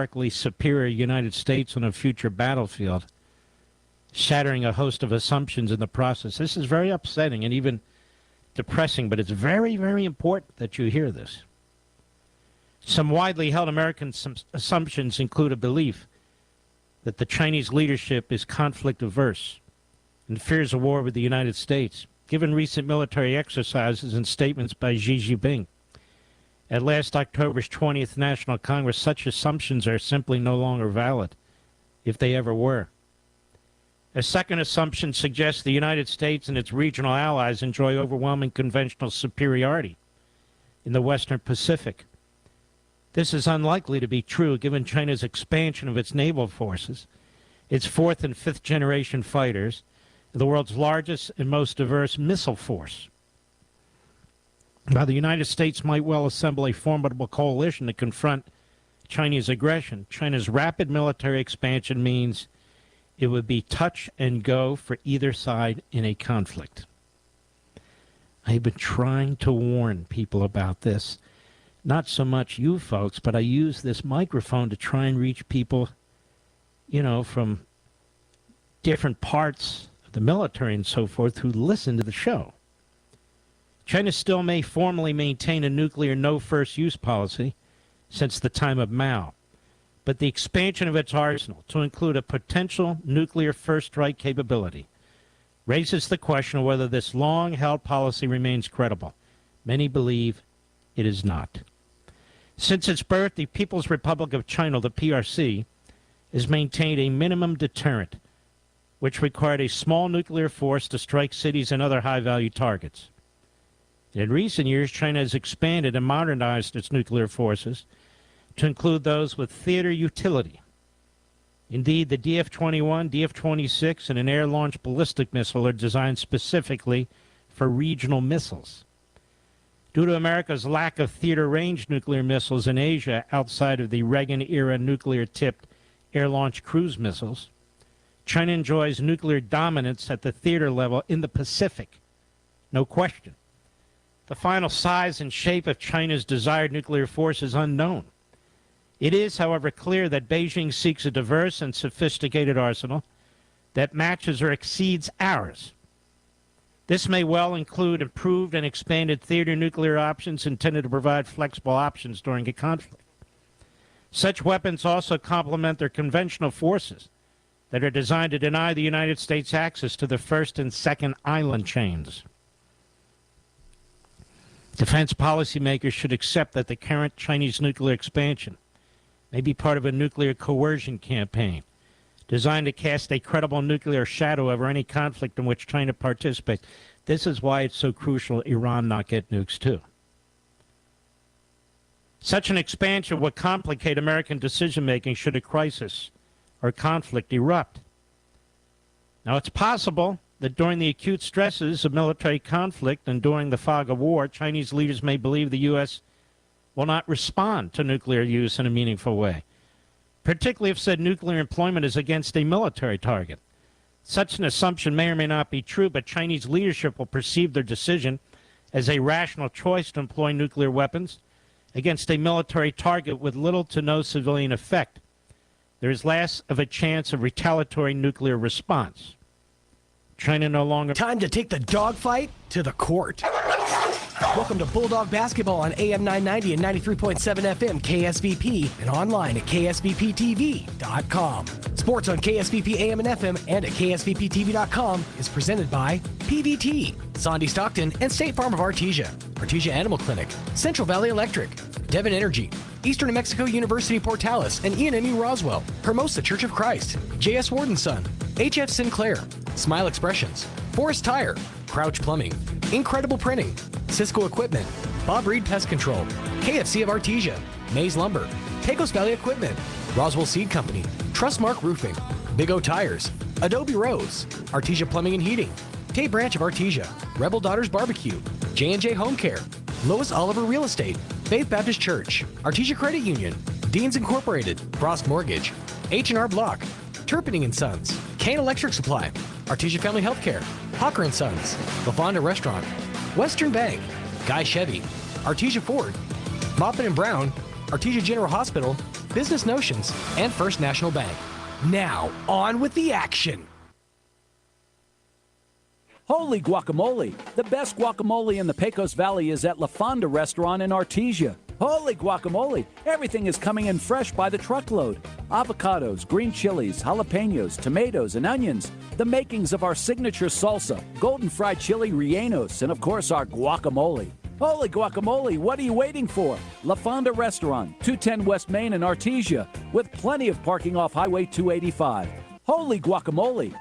metaphorically superior United States on a future battlefield, shattering a host of assumptions in the process. This is very upsetting and even depressing, but it's very, very important that you hear this. Some widely held American assumptions include a belief that the Chinese leadership is conflict averse and fears a war with the United States. Given recent military exercises and statements by Xi Jinping at last October's 20th National Congress, such assumptions are simply no longer valid, if they ever were. A second assumption suggests the United States and its regional allies enjoy overwhelming conventional superiority in the Western Pacific. This is unlikely to be true given China's expansion of its naval forces, its fourth and fifth generation fighters, the world's largest and most diverse missile force. While the United States might well assemble a formidable coalition to confront Chinese aggression, China's rapid military expansion means it would be touch and go for either side in a conflict. I've been trying to warn people about this. Not so much you folks, but I use this microphone to try and reach people, you know, from different parts of the military and so forth who listen to the show. China still may formally maintain a nuclear no first use policy since the time of Mao, but the expansion of its arsenal to include a potential nuclear first strike capability raises the question of whether this long-held policy remains credible. Many believe it is not. Since its birth, the People's Republic of China, the PRC, has maintained a minimum deterrent, which required a small nuclear force to strike cities and other high-value targets. In recent years, China has expanded and modernized its nuclear forces to include those with theater utility. Indeed, the DF-21, DF-26, and an air-launched ballistic missile are designed specifically for regional missiles. Due to America's lack of theater-range nuclear missiles in Asia outside of the Reagan-era nuclear-tipped air-launched cruise missiles, China enjoys nuclear dominance at the theater level in the Pacific. No question. The final size and shape of China's desired nuclear force is unknown. It is, however, clear that Beijing seeks a diverse and sophisticated arsenal that matches or exceeds ours. This may well include improved and expanded theater nuclear options intended to provide flexible options during a conflict. Such weapons also complement their conventional forces that are designed to deny the United States access to the first and second island chains. Defense policymakers should accept that the current Chinese nuclear expansion may be part of a nuclear coercion campaign designed to cast a credible nuclear shadow over any conflict in which China participates. This is why it's so crucial Iran not get nukes too. Such an expansion would complicate American decision-making should a crisis or conflict erupt. Now, it's possible that during the acute stresses of military conflict and during the fog of war, Chinese leaders may believe the U.S. will not respond to nuclear use in a meaningful way, particularly if said nuclear employment is against a military target. Such an assumption may or may not be true, but Chinese leadership will perceive their decision as a rational choice to employ nuclear weapons against a military target with little to no civilian effect. There is less of a chance of retaliatory nuclear response. China no longer... Time to take the dogfight to the court. Welcome to Bulldog Basketball on AM 990 and 93.7 FM KSVP and online at ksvptv.com. Sports on KSVP AM and FM and at ksvptv.com is presented by PVT, Sandy Stockton, and State Farm of Artesia, Artesia Animal Clinic, Central Valley Electric, Devon Energy, Eastern New Mexico University Portales and E&MU Roswell, Hermosa Church of Christ, J.S. Ward & Son, H.F. Sinclair, Smile Expressions, Forest Tire, Crouch Plumbing, Incredible Printing, Cisco Equipment, Bob Reed Pest Control, KFC of Artesia, Maze Lumber, Pecos Valley Equipment, Roswell Seed Company, Trustmark Roofing, Big O Tires, Adobe Rose, Artesia Plumbing and Heating, Tate Branch of Artesia, Rebel Daughters Barbecue, J&J Home Care, Lois Oliver Real Estate, Faith Baptist Church, Artesia Credit Union, Deans Incorporated, Frost Mortgage, H&R Block, Turpinning & Sons, Kane Electric Supply, Artesia Family Healthcare, Hawker & Sons, La Fonda Restaurant, Western Bank, Guy Chevy, Artesia Ford, Moffitt & Brown, Artesia General Hospital, Business Notions, and First National Bank. Now, on with the action. Holy guacamole! The best guacamole in the Pecos Valley is at La Fonda Restaurant in Artesia. Holy guacamole! Everything is coming in fresh by the truckload. Avocados, green chilies, jalapenos, tomatoes, and onions. The makings of our signature salsa, golden fried chili rellenos, and of course our guacamole. Holy guacamole, what are you waiting for? La Fonda Restaurant, 210 West Main in Artesia, with plenty of parking off Highway 285. Holy guacamole!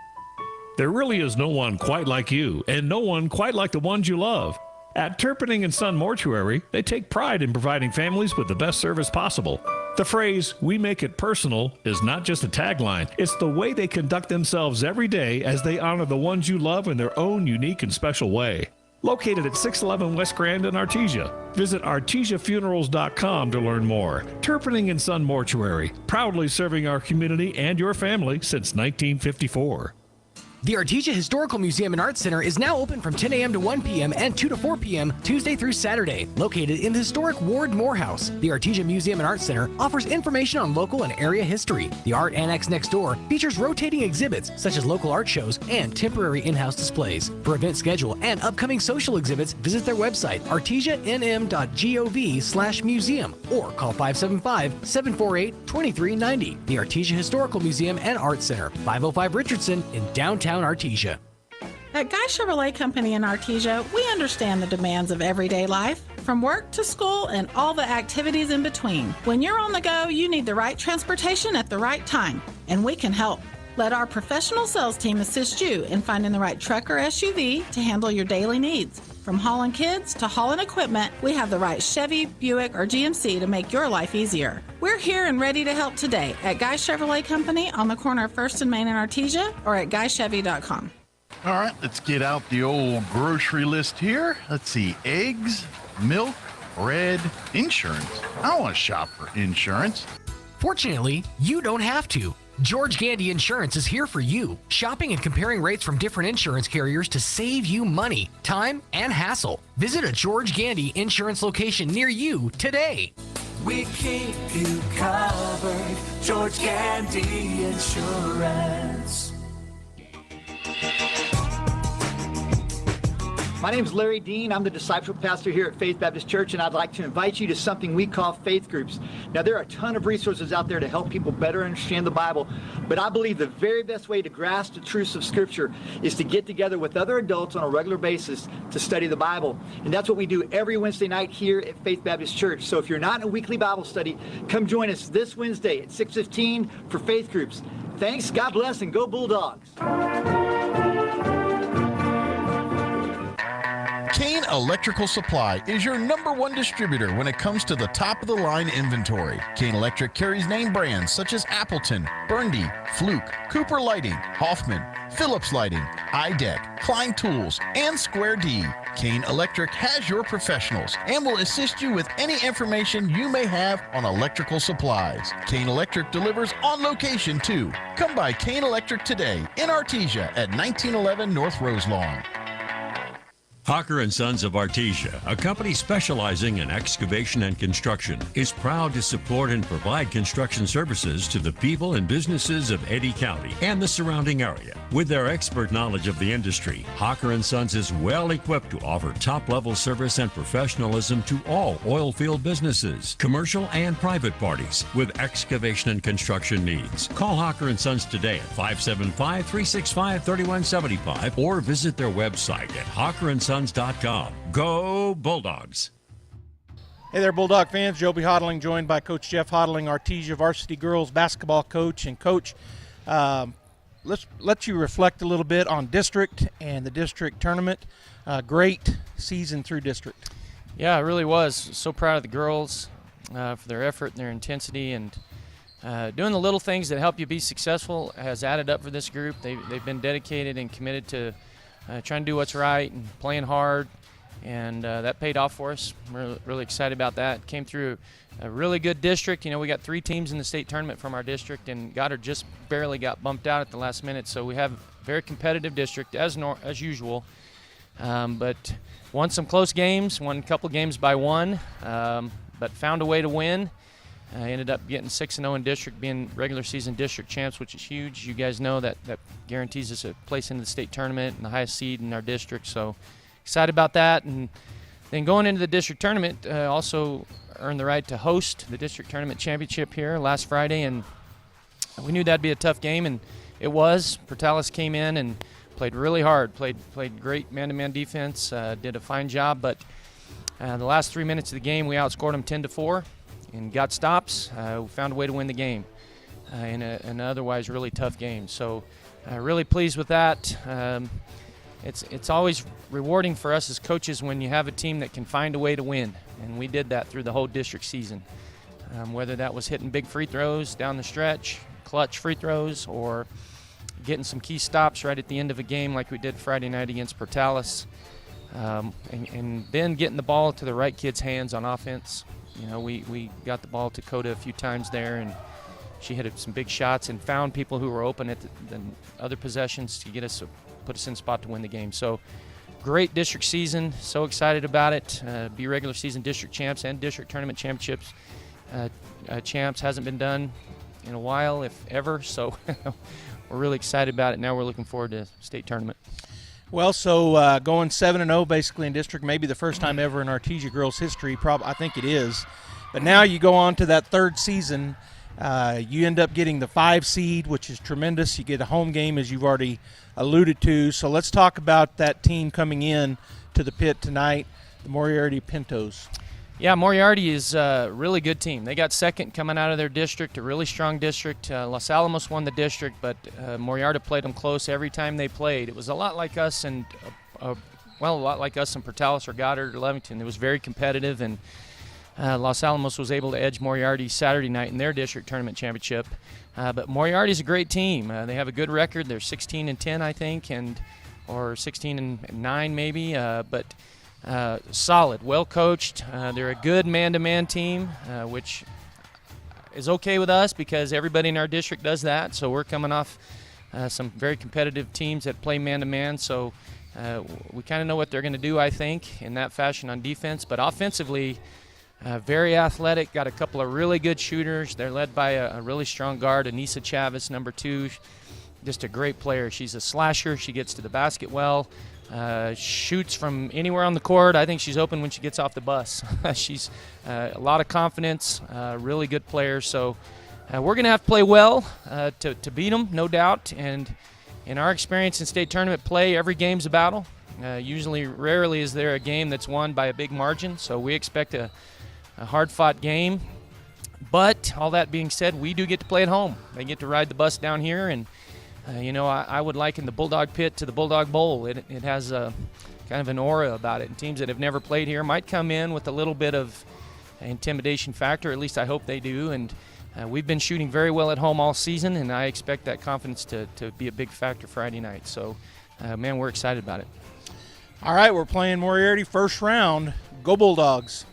There really is no one quite like you, and no one quite like the ones you love. At Turpinning and Son Mortuary, they take pride in providing families with the best service possible. The phrase, "we make it personal," is not just a tagline. It's the way they conduct themselves every day as they honor the ones you love in their own unique and special way. Located at 611 West Grand in Artesia. Visit artesiafunerals.com to learn more. Turpinning and Son Mortuary, proudly serving our community and your family since 1954. The Artesia Historical Museum and Arts Center is now open from 10 a.m. to 1 p.m. and 2 to 4 p.m. Tuesday through Saturday. Located in the historic Ward Morehouse, the Artesia Museum and Arts Center offers information on local and area history. The Art Annex next door features rotating exhibits such as local art shows and temporary in-house displays. For event schedule and upcoming social exhibits, visit their website, artesianm.gov/museum, or call 575-748-2390. The Artesia Historical Museum and Arts Center, 505 Richardson in downtown Artesia. At Guy Chevrolet Company in Artesia, we understand the demands of everyday life, from work to school and all the activities in between. When you're on the go, you need the right transportation at the right time, and we can help. Let our professional sales team assist you in finding the right truck or SUV to handle your daily needs. From hauling kids to hauling equipment, we have the right Chevy, Buick, or GMC to make your life easier. We're here and ready to help today at Guy Chevrolet Company on the corner of 1st and Main in Artesia or at guychevy.com. All right, let's get out the old grocery list here. Let's see, eggs, milk, bread, insurance. I want to shop for insurance. Fortunately, you don't have to. George Gandy Insurance is here for you. Shopping and comparing rates from different insurance carriers to save you money, time, and hassle. Visit a George Gandy Insurance location near you today. We keep you covered. George Gandy Insurance. My name is Larry Dean. I'm the discipleship pastor here at Faith Baptist Church, and I'd like to invite you to something we call faith groups. Now, there are a ton of resources out there to help people better understand the Bible, but I believe the very best way to grasp the truths of Scripture is to get together with other adults on a regular basis to study the Bible. And that's what we do every Wednesday night here at Faith Baptist Church. So if you're not in a weekly Bible study, come join us this Wednesday at 6:15 for faith groups. Thanks, God bless, and go Bulldogs. Kane Electrical Supply is your #1 distributor when it comes to the top-of-the-line inventory. Kane Electric carries name brands such as Appleton, Burndy, Fluke, Cooper Lighting, Hoffman, Phillips Lighting, iDeck, Klein Tools, and Square D. Kane Electric has your professionals and will assist you with any information you may have on electrical supplies. Kane Electric delivers on location too. Come by Kane Electric today in Artesia at 1911 North Roselawn. Hawker & Sons of Artesia, a company specializing in excavation and construction, is proud to support and provide construction services to the people and businesses of Eddy County and the surrounding area. With their expert knowledge of the industry, Hawker & Sons is well equipped to offer top-level service and professionalism to all oil field businesses, commercial and private parties with excavation and construction needs. Call Hawker & Sons today at 575-365-3175 or visit their website at hawkerandsons.com. Go Bulldogs! Hey there, Bulldog fans. Joby Hodling, joined by Coach Jeff Hodling, Artesia varsity girls basketball coach. And Coach, let's let you reflect a little bit on district and the district tournament. Great season through district. Yeah, it really was. So proud of the girls for their effort and their intensity, and doing the little things that help you be successful has added up for this group. They've been dedicated and committed to trying to do what's right and playing hard, and that paid off for us. We're really excited about that. Came through a really good district. You know, we got 3 teams in the state tournament from our district, and Goddard just barely got bumped out at the last minute. So we have a very competitive district as usual, but won some close games, won a couple games by 1, but found a way to win. Ended up getting 6-0 in district, being regular season district champs, which is huge. You guys know that guarantees us a place in the state tournament and the highest seed in our district. So excited about that. And then going into the district tournament, also earned the right to host the district tournament championship here last Friday. And we knew that'd be a tough game, and it was. Portales came in and played really hard, played great man-to-man defense, did a fine job. But the last 3 minutes of the game, we outscored them 10-4. And got stops. We found a way to win the game in an otherwise really tough game. So really pleased with that. It's always rewarding for us as coaches when you have a team that can find a way to win. And we did that through the whole district season. Whether that was hitting big free throws down the stretch, clutch free throws, or getting some key stops right at the end of a game like we did Friday night against Portales. And then getting the ball to the right kids' hands on offense. You know, we got the ball to Coda a few times there, and she hit some big shots and found people who were open at the other possessions to put us in spot to win the game. So great district season. So excited about it. Be regular season district champs and district tournament championships champs. Hasn't been done in a while, if ever. So we're really excited about it. Now we're looking forward to state tournament. Well, so going 7-0 basically in district, maybe the first time ever in Artesia girls history. I think it is. But now you go on to that third season. You end up getting the 5 seed, which is tremendous. You get a home game, as you've already alluded to. So let's talk about that team coming in to the pit tonight, the Moriarty Pintos. Yeah, Moriarty is a really good team. They got second coming out of their district, a really strong district. Los Alamos won the district, but Moriarty played them close every time they played. It was a lot like us and a lot like us in Portales or Goddard or Levington. It was very competitive, and Los Alamos was able to edge Moriarty Saturday night in their district tournament championship. But Moriarty's a great team. They have a good record. They're 16-10, I think, or 16-9 maybe. But solid, well coached. They're a good man-to-man team, which is okay with us because everybody in our district does that. So we're coming off some very competitive teams that play man-to-man. So we kind of know what they're going to do, I think, in that fashion on defense. But offensively, very athletic, got a couple of really good shooters. They're led by a really strong guard, Anissa Chavez, number 2. Just a great player. She's a slasher. She gets to the basket well. Shoots from anywhere on the court. I think she's open when she gets off the bus. She's a lot of confidence, really good player. So we're going to have to play well to beat them, no doubt. And in our experience in state tournament play, every game's a battle. Rarely is there a game that's won by a big margin. So we expect a hard-fought game. But all that being said, we do get to play at home. They get to ride the bus down here, and I would liken the Bulldog Pit to the Bulldog Bowl. It has a kind of an aura about it, and teams that have never played here might come in with a little bit of intimidation factor. At least I hope they do. And we've been shooting very well at home all season, and I expect that confidence to be a big factor Friday night. So, man, we're excited about it. All right, we're playing Moriarty first round. Go Bulldogs.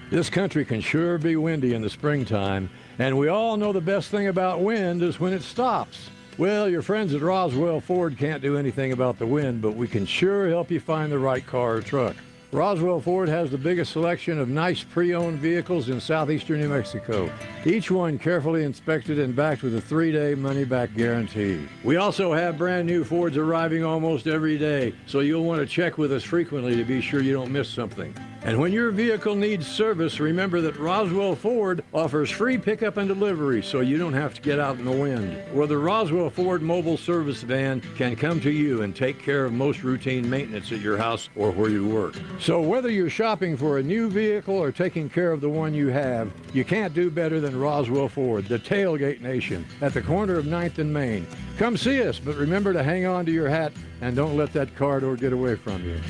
This country can sure be windy in the springtime, and we all know the best thing about wind is when it stops. Well, your friends at Roswell Ford can't do anything about the wind, but we can sure help you find the right car or truck. Roswell Ford has the biggest selection of nice pre-owned vehicles in southeastern New Mexico. Each one carefully inspected and backed with a 3-day money-back guarantee. We also have brand new Fords arriving almost every day, so you'll want to check with us frequently to be sure you don't miss something. And when your vehicle needs service, remember that Roswell Ford offers free pickup and delivery, so you don't have to get out in the wind. Or the Roswell Ford mobile service van can come to you and take care of most routine maintenance at your house or where you work. So whether you're shopping for a new vehicle or taking care of the one you have, you can't do better than Roswell Ford, the Tailgate Nation, at the corner of 9th and Main. Come see us, but remember to hang on to your hat and don't let that car door get away from you.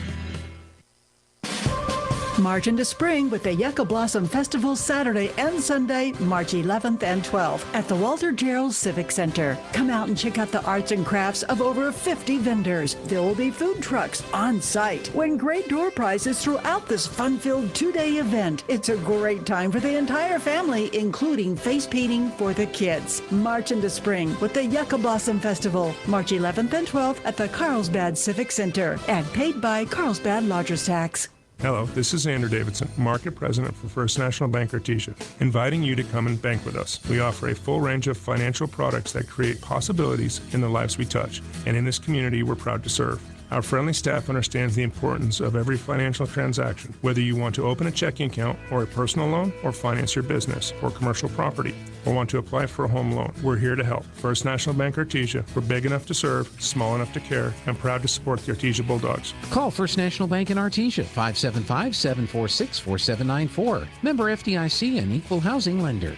March into spring with the Yucca Blossom Festival Saturday and Sunday, March 11th and 12th at the Walter Gerald Civic Center. Come out and check out the arts and crafts of over 50 vendors. There will be food trucks on site. Win great door prizes throughout this fun-filled 2-day event. It's a great time for the entire family, including face painting for the kids. March into spring with the Yucca Blossom Festival, March 11th and 12th at the Carlsbad Civic Center. Ad paid by Carlsbad Lodgers Tax. Hello, this is Andrew Davidson, Market President for First National Bank Artesia, inviting you to come and bank with us. We offer a full range of financial products that create possibilities in the lives we touch, and in this community we're proud to serve. Our friendly staff understands the importance of every financial transaction, whether you want to open a checking account or a personal loan or finance your business or commercial property or want to apply for a home loan. We're here to help. First National Bank Artesia. We're big enough to serve, small enough to care, and proud to support the Artesia Bulldogs. Call First National Bank in Artesia, 575-746-4794. Member FDIC and equal housing lender.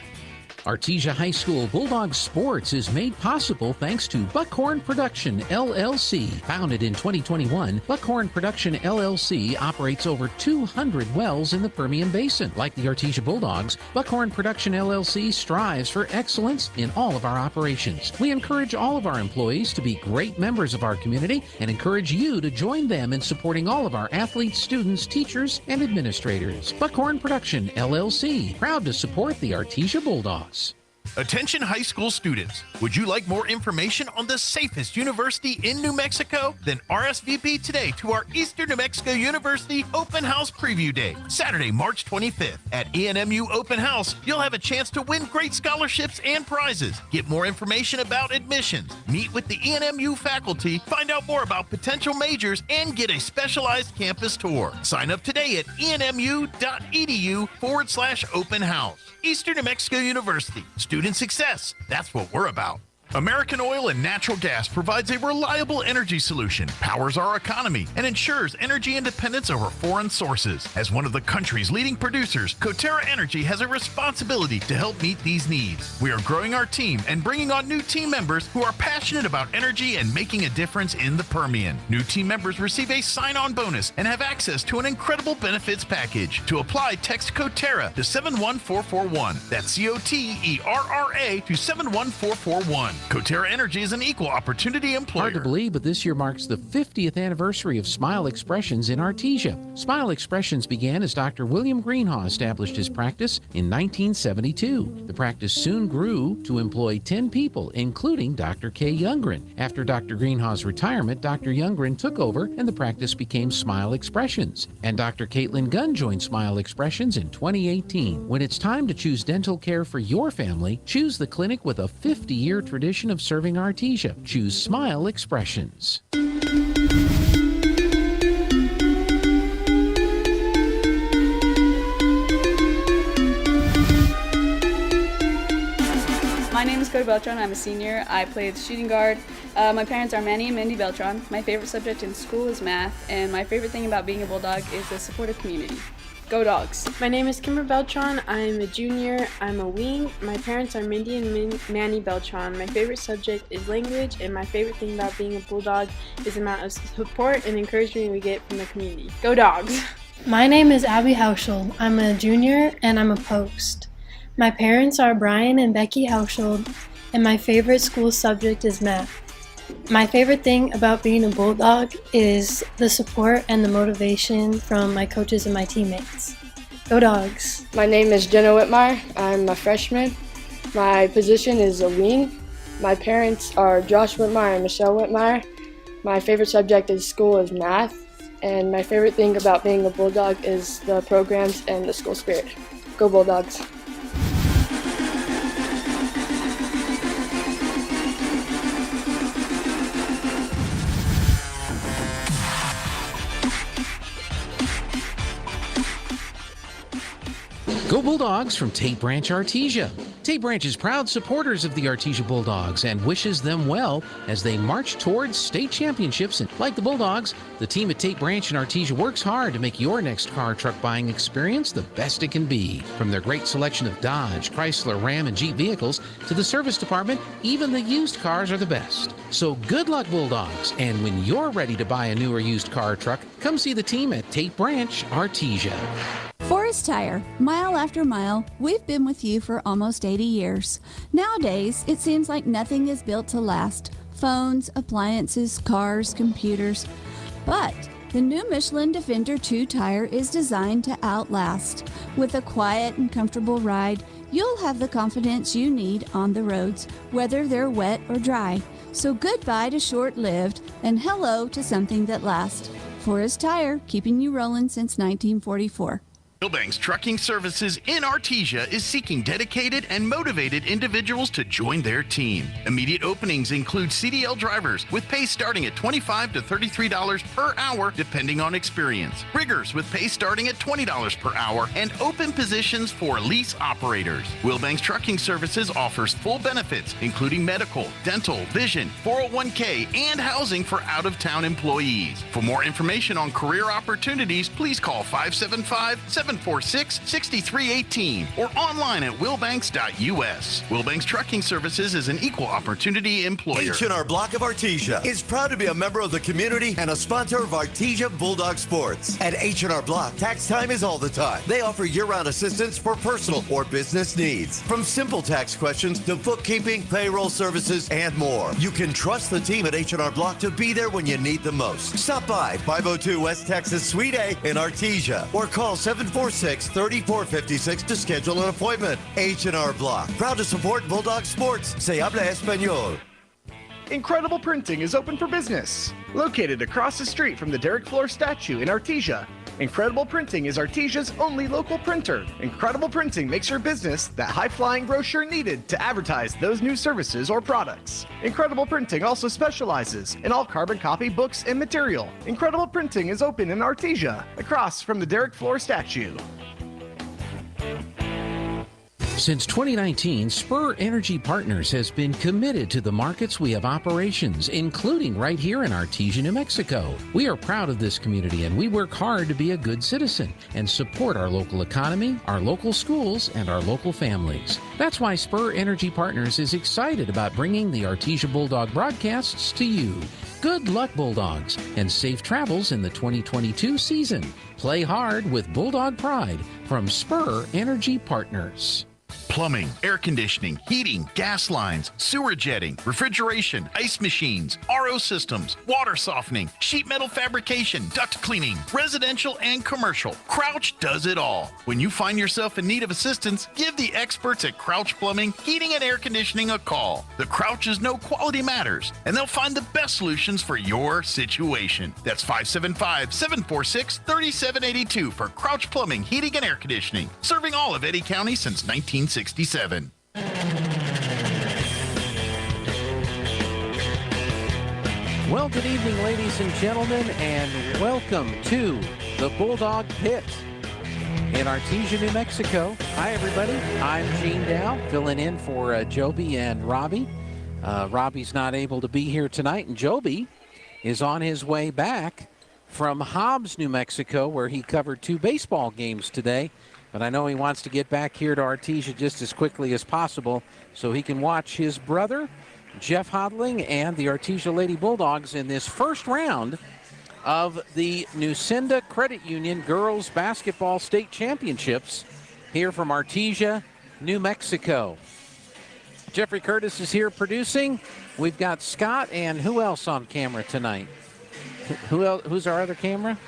Artesia High School Bulldog Sports is made possible thanks to Buckhorn Production, LLC. Founded in 2021, Buckhorn Production, LLC operates over 200 wells in the Permian Basin. Like the Artesia Bulldogs, Buckhorn Production, LLC strives for excellence in all of our operations. We encourage all of our employees to be great members of our community and encourage you to join them in supporting all of our athletes, students, teachers, and administrators. Buckhorn Production, LLC, proud to support the Artesia Bulldogs. Attention high school students, would you like more information on the safest university in New Mexico? Then RSVP today to our Eastern New Mexico University Open House Preview Day, Saturday, March 25th. At ENMU Open House, you'll have a chance to win great scholarships and prizes. Get more information about admissions, meet with the ENMU faculty, find out more about potential majors, and get a specialized campus tour. Sign up today at enmu.edu/open house. Eastern New Mexico University. Student success. That's what we're about. American Oil and Natural Gas provides a reliable energy solution, powers our economy, and ensures energy independence over foreign sources. As one of the country's leading producers, Coterra Energy has a responsibility to help meet these needs. We are growing our team and bringing on new team members who are passionate about energy and making a difference in the Permian. New team members receive a sign-on bonus and have access to an incredible benefits package. To apply, text Coterra to 71441. That's COTERRA to 71441. Coterra Energy is an equal opportunity employer. Hard to believe, but this year marks the 50th anniversary of Smile Expressions in Artesia. Smile Expressions began as Dr. William Greenhaw established his practice in 1972. The practice soon grew to employ 10 people, including Dr. Kay Youngren. After Dr. Greenhaw's retirement, Dr. Youngren took over and the practice became Smile Expressions. And Dr. Caitlin Gunn joined Smile Expressions in 2018. When it's time to choose dental care for your family, choose the clinic with a 50-year tradition of serving Artesia. Choose Smile Expressions. My name is Cody Beltran. I'm a senior. I play the shooting guard. My parents are Manny and Mindy Beltran. My favorite subject in school is math, and my favorite thing about being a Bulldog is the supportive community. Go Dogs. My name is Kimber Beltran. I'm a junior. I'm a wing. My parents are Mindy and Manny Beltran. My favorite subject is language, and my favorite thing about being a Bulldog is the amount of support and encouragement we get from the community. Go Dogs! My name is Abby Haushold. I'm a junior, and I'm a post. My parents are Brian and Becky Haushold, and my favorite school subject is math. My favorite thing about being a Bulldog is the support and the motivation from my coaches and my teammates. Go Dogs! My name is Jenna Whitmire. I'm a freshman. My position is a wing. My parents are Josh Whitmire and Michelle Whitmire. My favorite subject in school is math. And my favorite thing about being a Bulldog is the programs and the school spirit. Go Bulldogs! Go Bulldogs from Tate Branch Artesia. Tate Branch is proud supporters of the Artesia Bulldogs and wishes them well as they march towards state championships. And like the Bulldogs, the team at Tate Branch and Artesia works hard to make your next car or truck buying experience the best it can be. From their great selection of Dodge, Chrysler, Ram, and Jeep vehicles to the service department, even the used cars are the best. So good luck, Bulldogs. And when you're ready to buy a new or used car or truck, come see the team at Tate Branch Artesia. Forest Tire, mile after mile, we've been with you for almost 80 years. Nowadays, it seems like nothing is built to last. Phones, appliances, cars, computers. But the new Michelin Defender 2 tire is designed to outlast. With a quiet and comfortable ride, you'll have the confidence you need on the roads, whether they're wet or dry. So goodbye to short-lived and hello to something that lasts. Forest Tire, keeping you rolling since 1944. Wilbanks Trucking Services in Artesia is seeking dedicated and motivated individuals to join their team. Immediate openings include CDL drivers with pay starting at $25 to $33 per hour depending on experience. Riggers with pay starting at $20 per hour and open positions for lease operators. Wilbanks Trucking Services offers full benefits including medical, dental, vision, 401k, and housing for out-of-town employees. For more information on career opportunities, please call 575-746-6318 or online at wilbanks.us. Wilbanks Trucking Services is an equal opportunity employer. H&R Block of Artesia is proud to be a member of the community and a sponsor of Artesia Bulldog Sports. At H&R Block, tax time is all the time. They offer year-round assistance for personal or business needs. From simple tax questions to bookkeeping, payroll services, and more. You can trust the team at H&R Block to be there when you need them most. Stop by 502 West Texas Suite A in Artesia or call 746-3456 to schedule an appointment. H&R Block, proud to support Bulldog Sports. Se habla español. Incredible Printing is open for business. Located across the street from the Derek Floor statue in Artesia, Incredible Printing is Artesia's only local printer. Incredible Printing makes your business that high-flying brochure needed to advertise those new services or products. Incredible Printing also specializes in all carbon copy books and material. Incredible Printing is open in Artesia, across from the Derek Floor statue. Since 2019, Spur Energy Partners has been committed to the markets we have operations, including right here in Artesia, New Mexico. We are proud of this community and we work hard to be a good citizen and support our local economy, our local schools, and our local families. That's why Spur Energy Partners is excited about bringing the Artesia Bulldog broadcasts to you. Good luck, Bulldogs, and safe travels in the 2022 season. Play hard with Bulldog Pride from Spur Energy Partners. Plumbing, air conditioning, heating, gas lines, sewer jetting, refrigeration, ice machines, RO systems, water softening, sheet metal fabrication, duct cleaning, residential and commercial. Crouch does it all. When you find yourself in need of assistance, give the experts at Crouch Plumbing, Heating and Air Conditioning a call. The Crouches know quality matters, and they'll find the best solutions for your situation. That's 575-746-3782 for Crouch Plumbing, Heating and Air Conditioning, serving all of Eddy County since 1967. Well, good evening, ladies and gentlemen, and welcome to the Bulldog Pit in Artesia, New Mexico. Hi, everybody. I'm Gene Dow, filling in for Joby and Robbie. Robbie's not able to be here tonight, and Joby is on his way back from Hobbs, New Mexico, where he covered 2 baseball games today. But I know he wants to get back here to Artesia just as quickly as possible so he can watch his brother, Jeff Hodling, and the Artesia Lady Bulldogs in this first round of the Nucinda Credit Union Girls Basketball State Championships here from Artesia, New Mexico. Jeffrey Curtis is here producing. We've got Scott and who else on camera tonight? Who's our other camera?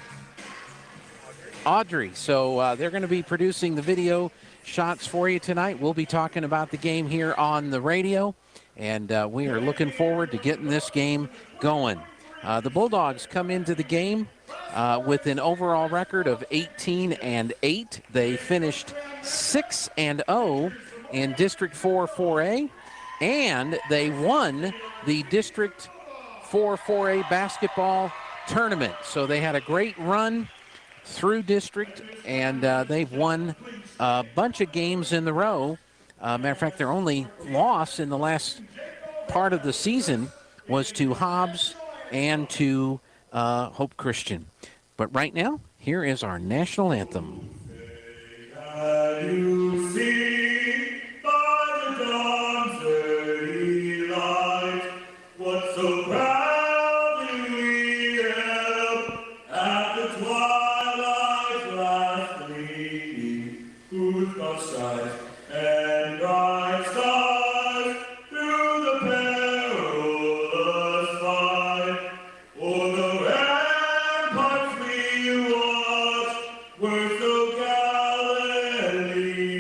Audrey. So they're going to be producing the video shots for you tonight. We'll be talking about the game here on the radio, and we are looking forward to getting this game going. The Bulldogs come into the game with an overall record of 18-8. They finished 6-0 in District 4 4A, and they won the District 4 4A basketball tournament. So they had a great run through district, and they've won a bunch of games in the row. Matter of fact, their only loss in the last part of the season was to Hobbs and to Hope Christian. But right now, here is our national anthem. You see by the dawn's early light what so proudly we hailed at the twilight's last gleaming, whose broad skies and bright stars through the perilous fight o'er the ramparts we watched were so gallantly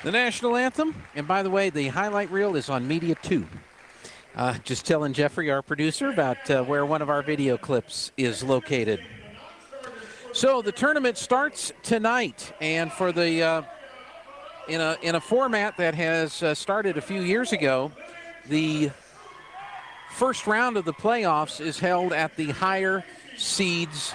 The national anthem, and by the way, the highlight reel is on Media 2. Just telling Jeffrey, our producer, about where one of our video clips is located. So the tournament starts tonight, and for the in a format that has started a few years ago, the first round of the playoffs is held at the higher seeds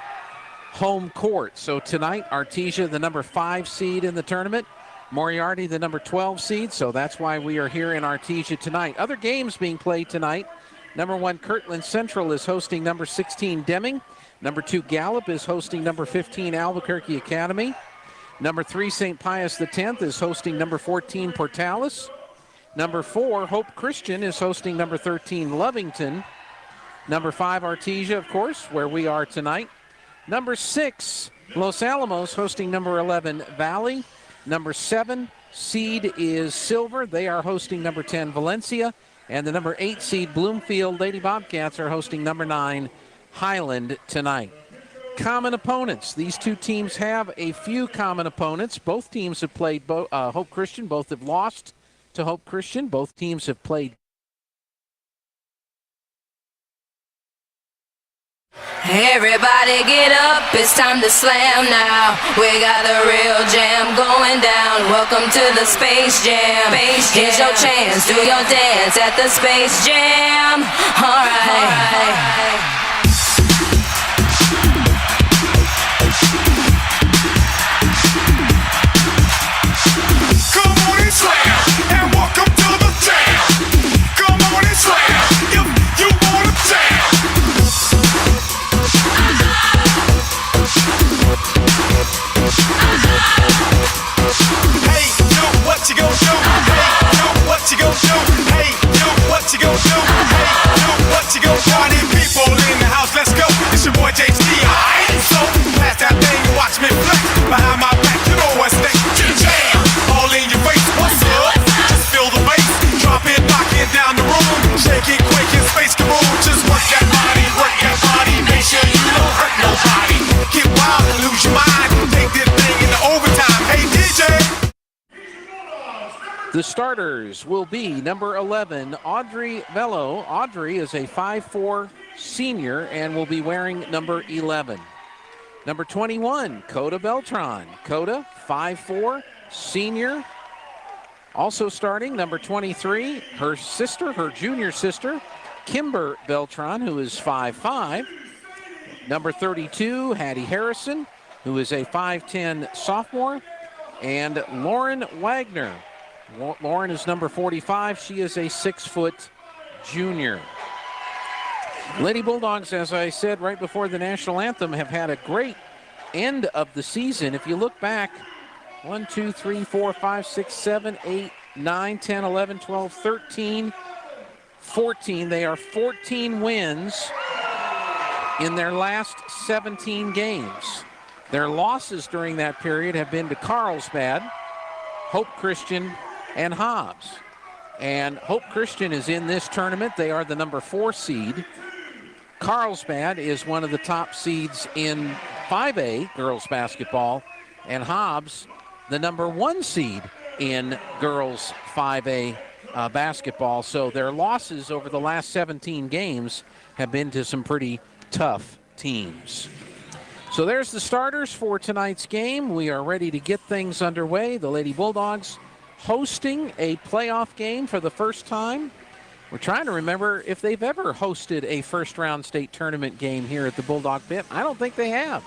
home court. So tonight, Artesia, the number 5 seed in the tournament, Moriarty, the number 12 seed, so that's why we are here in Artesia tonight. Other games being played tonight. Number 1, Kirtland Central is hosting number 16, Deming. Number 2, Gallup is hosting number 15, Albuquerque Academy. Number 3, St. Pius X is hosting number 14, Portales. Number 4, Hope Christian is hosting number 13, Lovington. Number 5, Artesia, of course, where we are tonight. Number 6, Los Alamos hosting number 11, Valley. Number 7 seed is Silver. They are hosting number 10, Valencia. And the number 8 seed, Bloomfield Lady Bobcats, are hosting number 9, Highland tonight. Common opponents. These two teams have a few common opponents. Both teams have played Hope Christian. Both have lost to Hope Christian. Both teams have played. Everybody get up, it's time to slam now. We got the real jam going down. Welcome to the Space Jam. Here's your chance, do your dance at the Space Jam. Alright. Come on and slam, and welcome to the jam. Come on and slam, if you wanna jam. Hey, yo, what you gon' do? Hey, yo, what you gon' do? Hey, yo, what you gon' do? Hey, yo, what you gon' do? Party people in the house, let's go. It's your boy JT. Alright, so pass that thing and watch me flex. Behind my back, you know what's next. Jam, all in your face. What's up? Just feel the bass. Drop it, lock it down the room. Shake it quick in space kaboom. Just work that body, work that body. Make sure you don't hurt nobody. Get wild and lose your mind. Take this thing into overtime. Hey DJ. The starters will be number 11, Audrey Vello. Audrey is a 5'4" senior and will be wearing number 11. Number 21, Coda Beltran. Coda, 5'4", senior. Also starting, number 23, her sister, her junior sister, Kimber Beltran, who is 5'5". Number 32, Hattie Harrison, who is a 5'10" sophomore. And Lauren Wagner. Lauren is number 45. She is a 6-foot junior. Lady Bulldogs, as I said right before the national anthem, have had a great end of the season. If you look back, 1, 2, 3, 4, 5, 6, 7, 8, 9, 10, 11, 12, 13, 14. They are 14 wins in their last 17 games. Their losses during that period have been to Carlsbad, Hope Christian, and Hobbs. And Hope Christian is in this tournament. They are the number 4 seed. Carlsbad is one of the top seeds in 5A girls basketball, and Hobbs the number 1 seed in girls 5A basketball. So their losses over the last 17 games have been to some pretty tough teams. So there's the starters for tonight's game. We are ready to get things underway. The Lady Bulldogs hosting a playoff game for the first time. We're trying to remember if they've ever hosted a first-round state tournament game here at the Bulldog Pit. I don't think they have.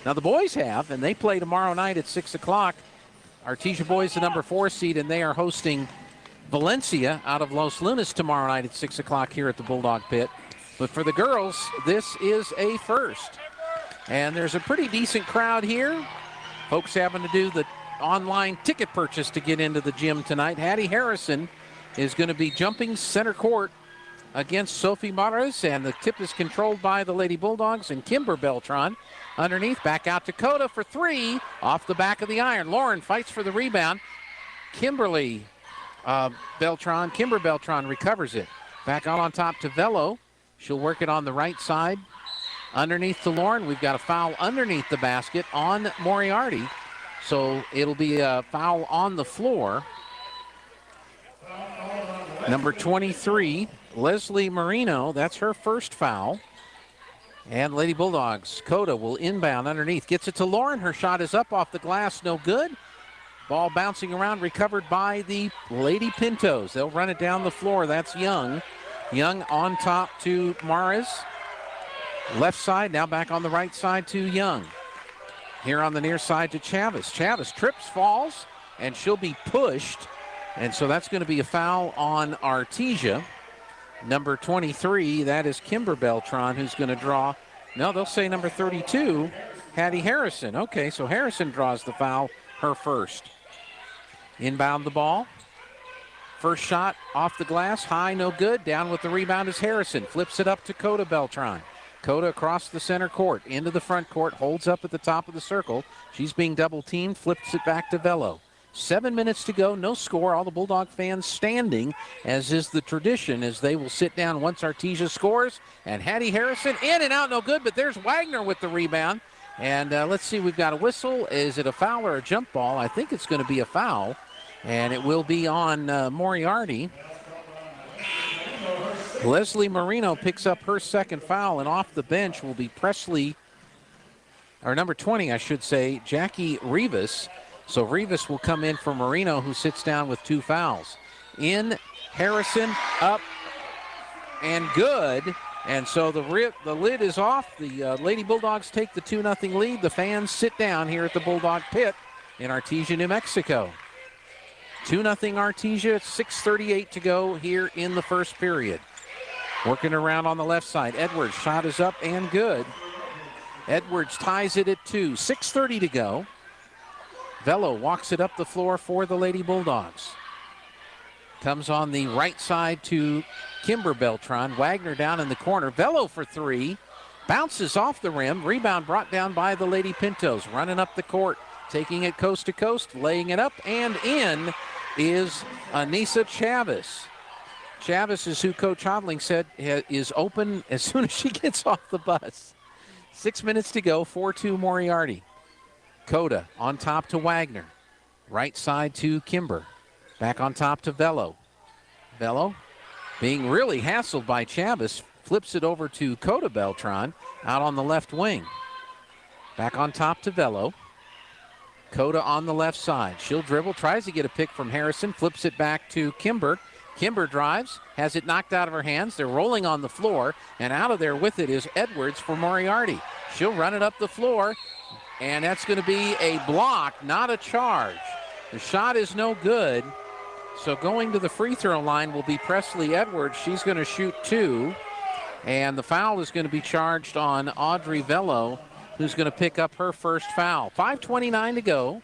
Now, the boys have, and they play tomorrow night at 6 o'clock. Artesia boys, the number 4 seed, and they are hosting Valencia out of Los Lunas tomorrow night at 6 o'clock here at the Bulldog Pit. But for the girls, this is a first. And there's a pretty decent crowd here. Folks having to do the online ticket purchase to get into the gym tonight. Hattie Harrison is going to be jumping center court against Sophie Mares, and the tip is controlled by the Lady Bulldogs and Kimber Beltran. Underneath, back out to Coda for 3, off the back of the iron. Lauren fights for the rebound. Kimber Beltran recovers it. Back out on top to Vello. She'll work it on the right side. Underneath to Lauren. We've got a foul underneath the basket on Moriarty. So it'll be a foul on the floor. Number 23, Leslie Marino, that's her first foul. And Lady Bulldogs, Coda will inbound underneath. Gets it to Lauren. Her shot is up off the glass, no good. Ball bouncing around, recovered by the Lady Pintos. They'll run it down the floor. That's Young. Young on top to Maris. Left side, now back on the right side to Young. Here on the near side to Chavez. Chavez trips, falls, and she'll be pushed. And so that's going to be a foul on Artesia. Number 23, that is Kimber Beltran, who's going to draw. No, they'll say number 32, Hattie Harrison. Okay, so Harrison draws the foul, her first. Inbound the ball. First shot off the glass, high, no good. Down with the rebound is Harrison. Flips it up to Coda Beltran. Coda across the center court, into the front court, holds up at the top of the circle. She's being double teamed, flips it back to Velo. 7 minutes to go, no score. All the Bulldog fans standing, as is the tradition, as they will sit down once Artesia scores. And Hattie Harrison in and out, no good, but there's Wagner with the rebound. And let's see, we've got a whistle. Is it a foul or a jump ball? I think it's going to be a foul, and it will be on Moriarty. Leslie Marino picks up her second foul, and off the bench will be Presley, or number 20, I should say, Jackie Rivas. So Rivas will come in for Marino, who sits down with 2 fouls. In, Harrison, up, and good. And so the lid is off. The Lady Bulldogs take the 2-0 lead. The fans sit down here at the Bulldog Pit in Artesia, New Mexico. 2-0 Artesia, 6:38 to go here in the first period. Working around on the left side. Edwards, shot is up and good. Edwards ties it at 2. 6:30 to go. Velo walks it up the floor for the Lady Bulldogs. Comes on the right side to Kimber Beltran. Wagner down in the corner. Velo for 3. Bounces off the rim. Rebound brought down by the Lady Pintos. Running up the court. Taking it coast to coast. Laying it up and in is Anissa Chavez. Chavez is who Coach Hodling said is open as soon as she gets off the bus. 6 minutes to go. 4-2 Moriarty. Coda on top to Wagner. Right side to Kimber. Back on top to Velo. Velo being really hassled by Chavez. Flips it over to Coda Beltran out on the left wing. Back on top to Velo. Coda on the left side. She'll dribble, tries to get a pick from Harrison. Flips it back to Kimber. Kimber drives, has it knocked out of her hands. They're rolling on the floor, and out of there with it is Edwards for Moriarty. She'll run it up the floor. And that's going to be a block, not a charge. The shot is no good. So going to the free throw line will be Presley Edwards. She's going to shoot 2. And the foul is going to be charged on Audrey Velo, who's going to pick up her first foul. 5:29 to go.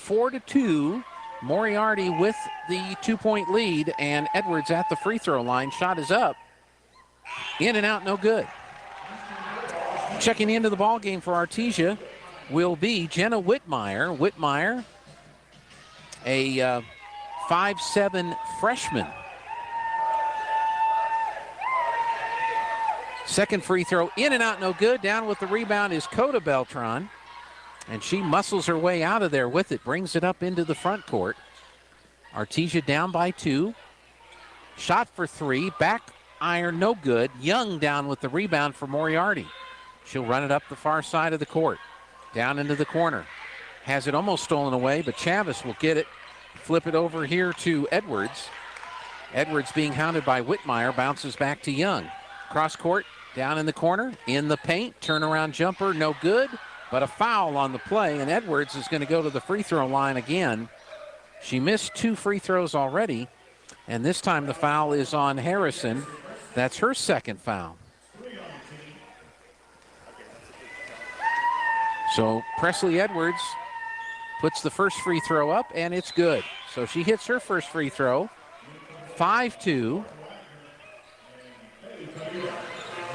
4-2. Moriarty with the 2-point lead. And Edwards at the free throw line. Shot is up. In and out, no good. Checking into the ball game for Artesia will be Jenna Whitmire. Whitmire, a 5'7" freshman. Second free throw, in and out, no good. Down with the rebound is Coda Beltran, and she muscles her way out of there with it, brings it up into the front court. Artesia down by 2. Shot for 3, back iron, no good. Young down with the rebound for Moriarty. She'll run it up the far side of the court. Down into the corner. Has it almost stolen away, but Chavez will get it. Flip it over here to Edwards. Edwards being hounded by Whitmire, bounces back to Young. Cross court, down in the corner, in the paint. Turnaround jumper, no good, but a foul on the play, and Edwards is going to go to the free throw line again. She missed 2 free throws already, and this time the foul is on Harrison. That's her second foul. So Presley Edwards puts the first free throw up, and it's good. So she hits her first free throw. 5-2.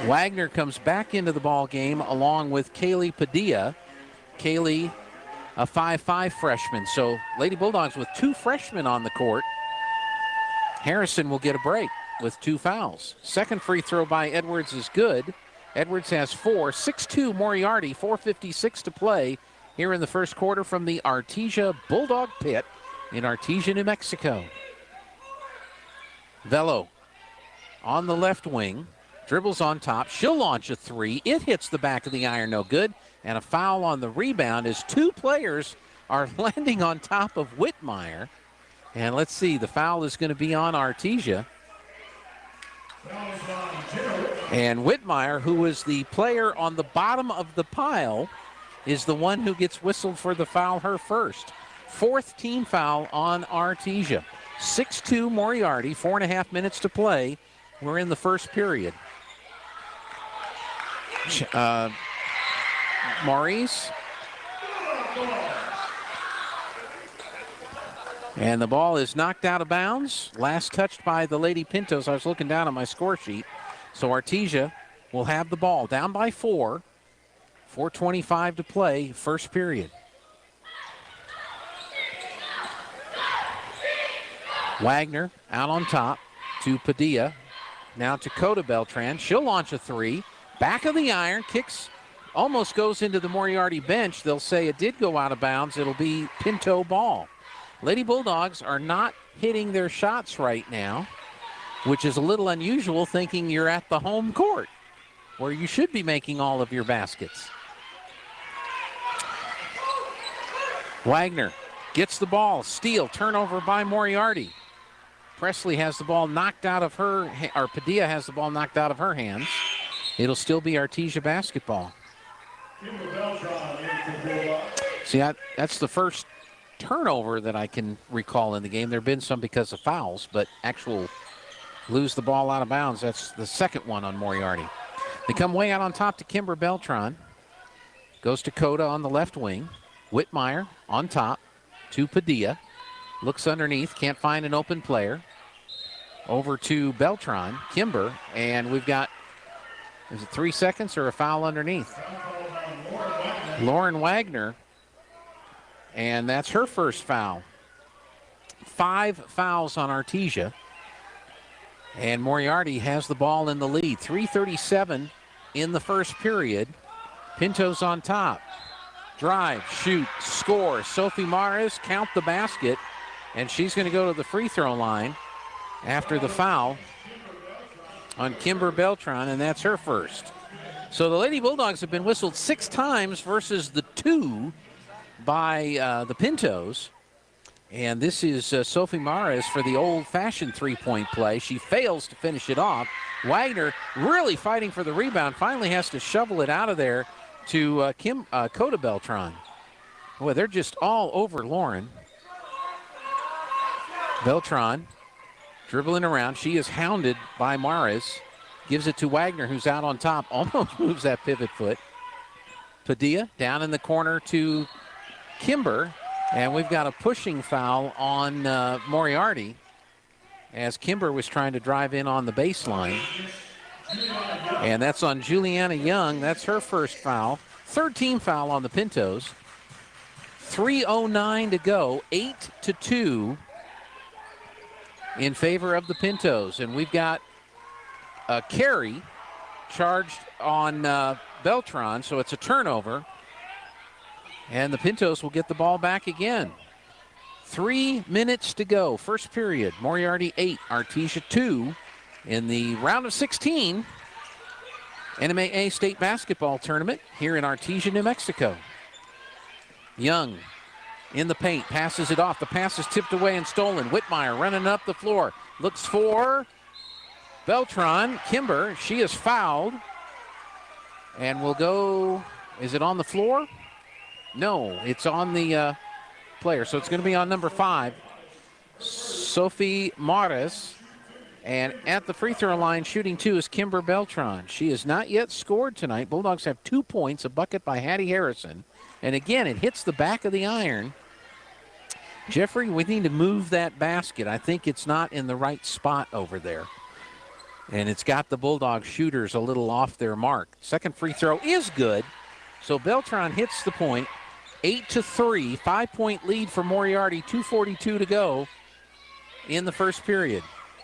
Wagner comes back into the ball game along with Kaylee Padilla. Kaylee, a 5'5" freshman. So Lady Bulldogs with 2 freshmen on the court. Harrison will get a break with 2 fouls. Second free throw by Edwards is good. Edwards has 4. 6-2 Moriarty, 4:56 to play here in the first quarter from the Artesia Bulldog Pit in Artesia, New Mexico. Velo on the left wing, dribbles on top. She'll launch a three. It hits the back of the iron, no good. And a foul on the rebound as two players are landing on top of Whitmire. And let's see, the foul is going to be on Artesia. And Whitmire, who was the player on the bottom of the pile, is the one who gets whistled for the foul, her first. Fourth team foul on Artesia. 6-2 Moriarty, 4.5 minutes to play. We're in the first period. Maurice. And the ball is knocked out of bounds. Last touched by the Lady Pintos. I was looking down on my score sheet. So Artesia will have the ball down by 4. 4:25 to play, first period. Wagner out on top to Padilla. Now to Coda Beltran. She'll launch a three. Back of the iron, kicks, almost goes into the Moriarty bench. They'll say it did go out of bounds. It'll be Pinto ball. Lady Bulldogs are not hitting their shots right now, which is a little unusual thinking you're at the home court where you should be making all of your baskets. Wagner gets the ball. Steal, turnover by Moriarty. Presley has the ball knocked out of her, or Padilla has the ball knocked out of her hands. It'll still be Artesia basketball. See, that's the first turnover that I can recall in the game. There have been some because of fouls, but actual lose the ball out of bounds, that's the second one on Moriarty. They come way out on top to Kimber Beltran. Goes to Coda on the left wing. Whitmire on top to Padilla. Looks underneath, can't find an open player. Over to Beltran, Kimber, and we've got, is it 3 seconds or a foul underneath? Lauren Wagner, and that's her first foul. 5 fouls on Artesia, and Moriarty has the ball in the lead. 3:37 in the first period. Pinto's on top. Drive, shoot, score. Sophie Mares, count the basket, and she's going to go to the free throw line after the foul on Kimber Beltran, and that's her first. So the Lady Bulldogs have been whistled 6 times versus the 2 by the Pintos. And this is Sophie Mares for the old-fashioned three-point play. She fails to finish it off. Wagner really fighting for the rebound, finally has to shovel it out of there to Coda Beltran. Boy, they're just all over Lauren. Beltran dribbling around. She is hounded by Mares. Gives it to Wagner, who's out on top. Almost moves that pivot foot. Padilla down in the corner to Kimber. And we've got a pushing foul on Moriarty as Kimber was trying to drive in on the baseline. And that's on Juliana Young. That's her first foul. Third team foul on the Pintos. 3:09 to go. 8-2 in favor of the Pintos. And we've got a carry charged on Beltran, so it's a turnover. And the Pintos will get the ball back again. 3 minutes to go. First period. Moriarty 8, Artesia 2 in the round of 16 NMAA State Basketball Tournament here in Artesia, New Mexico. Young in the paint, passes it off. The pass is tipped away and stolen. Whitmire running up the floor. Looks for Beltran. Kimber, she is fouled. And will go, is it on the floor? No, it's on the player, so it's going to be on number 5, Sophie Mares. And at the free throw line, shooting 2 is Kimber Beltran. She has not yet scored tonight. Bulldogs have 2 points, a bucket by Hattie Harrison. And again, it hits the back of the iron. Jeffrey, we need to move that basket. I think it's not in the right spot over there. And it's got the Bulldog shooters a little off their mark. Second free throw is good. So Beltran hits the point. 8-3, 5-point lead for Moriarty, 2:42 to go in the first period.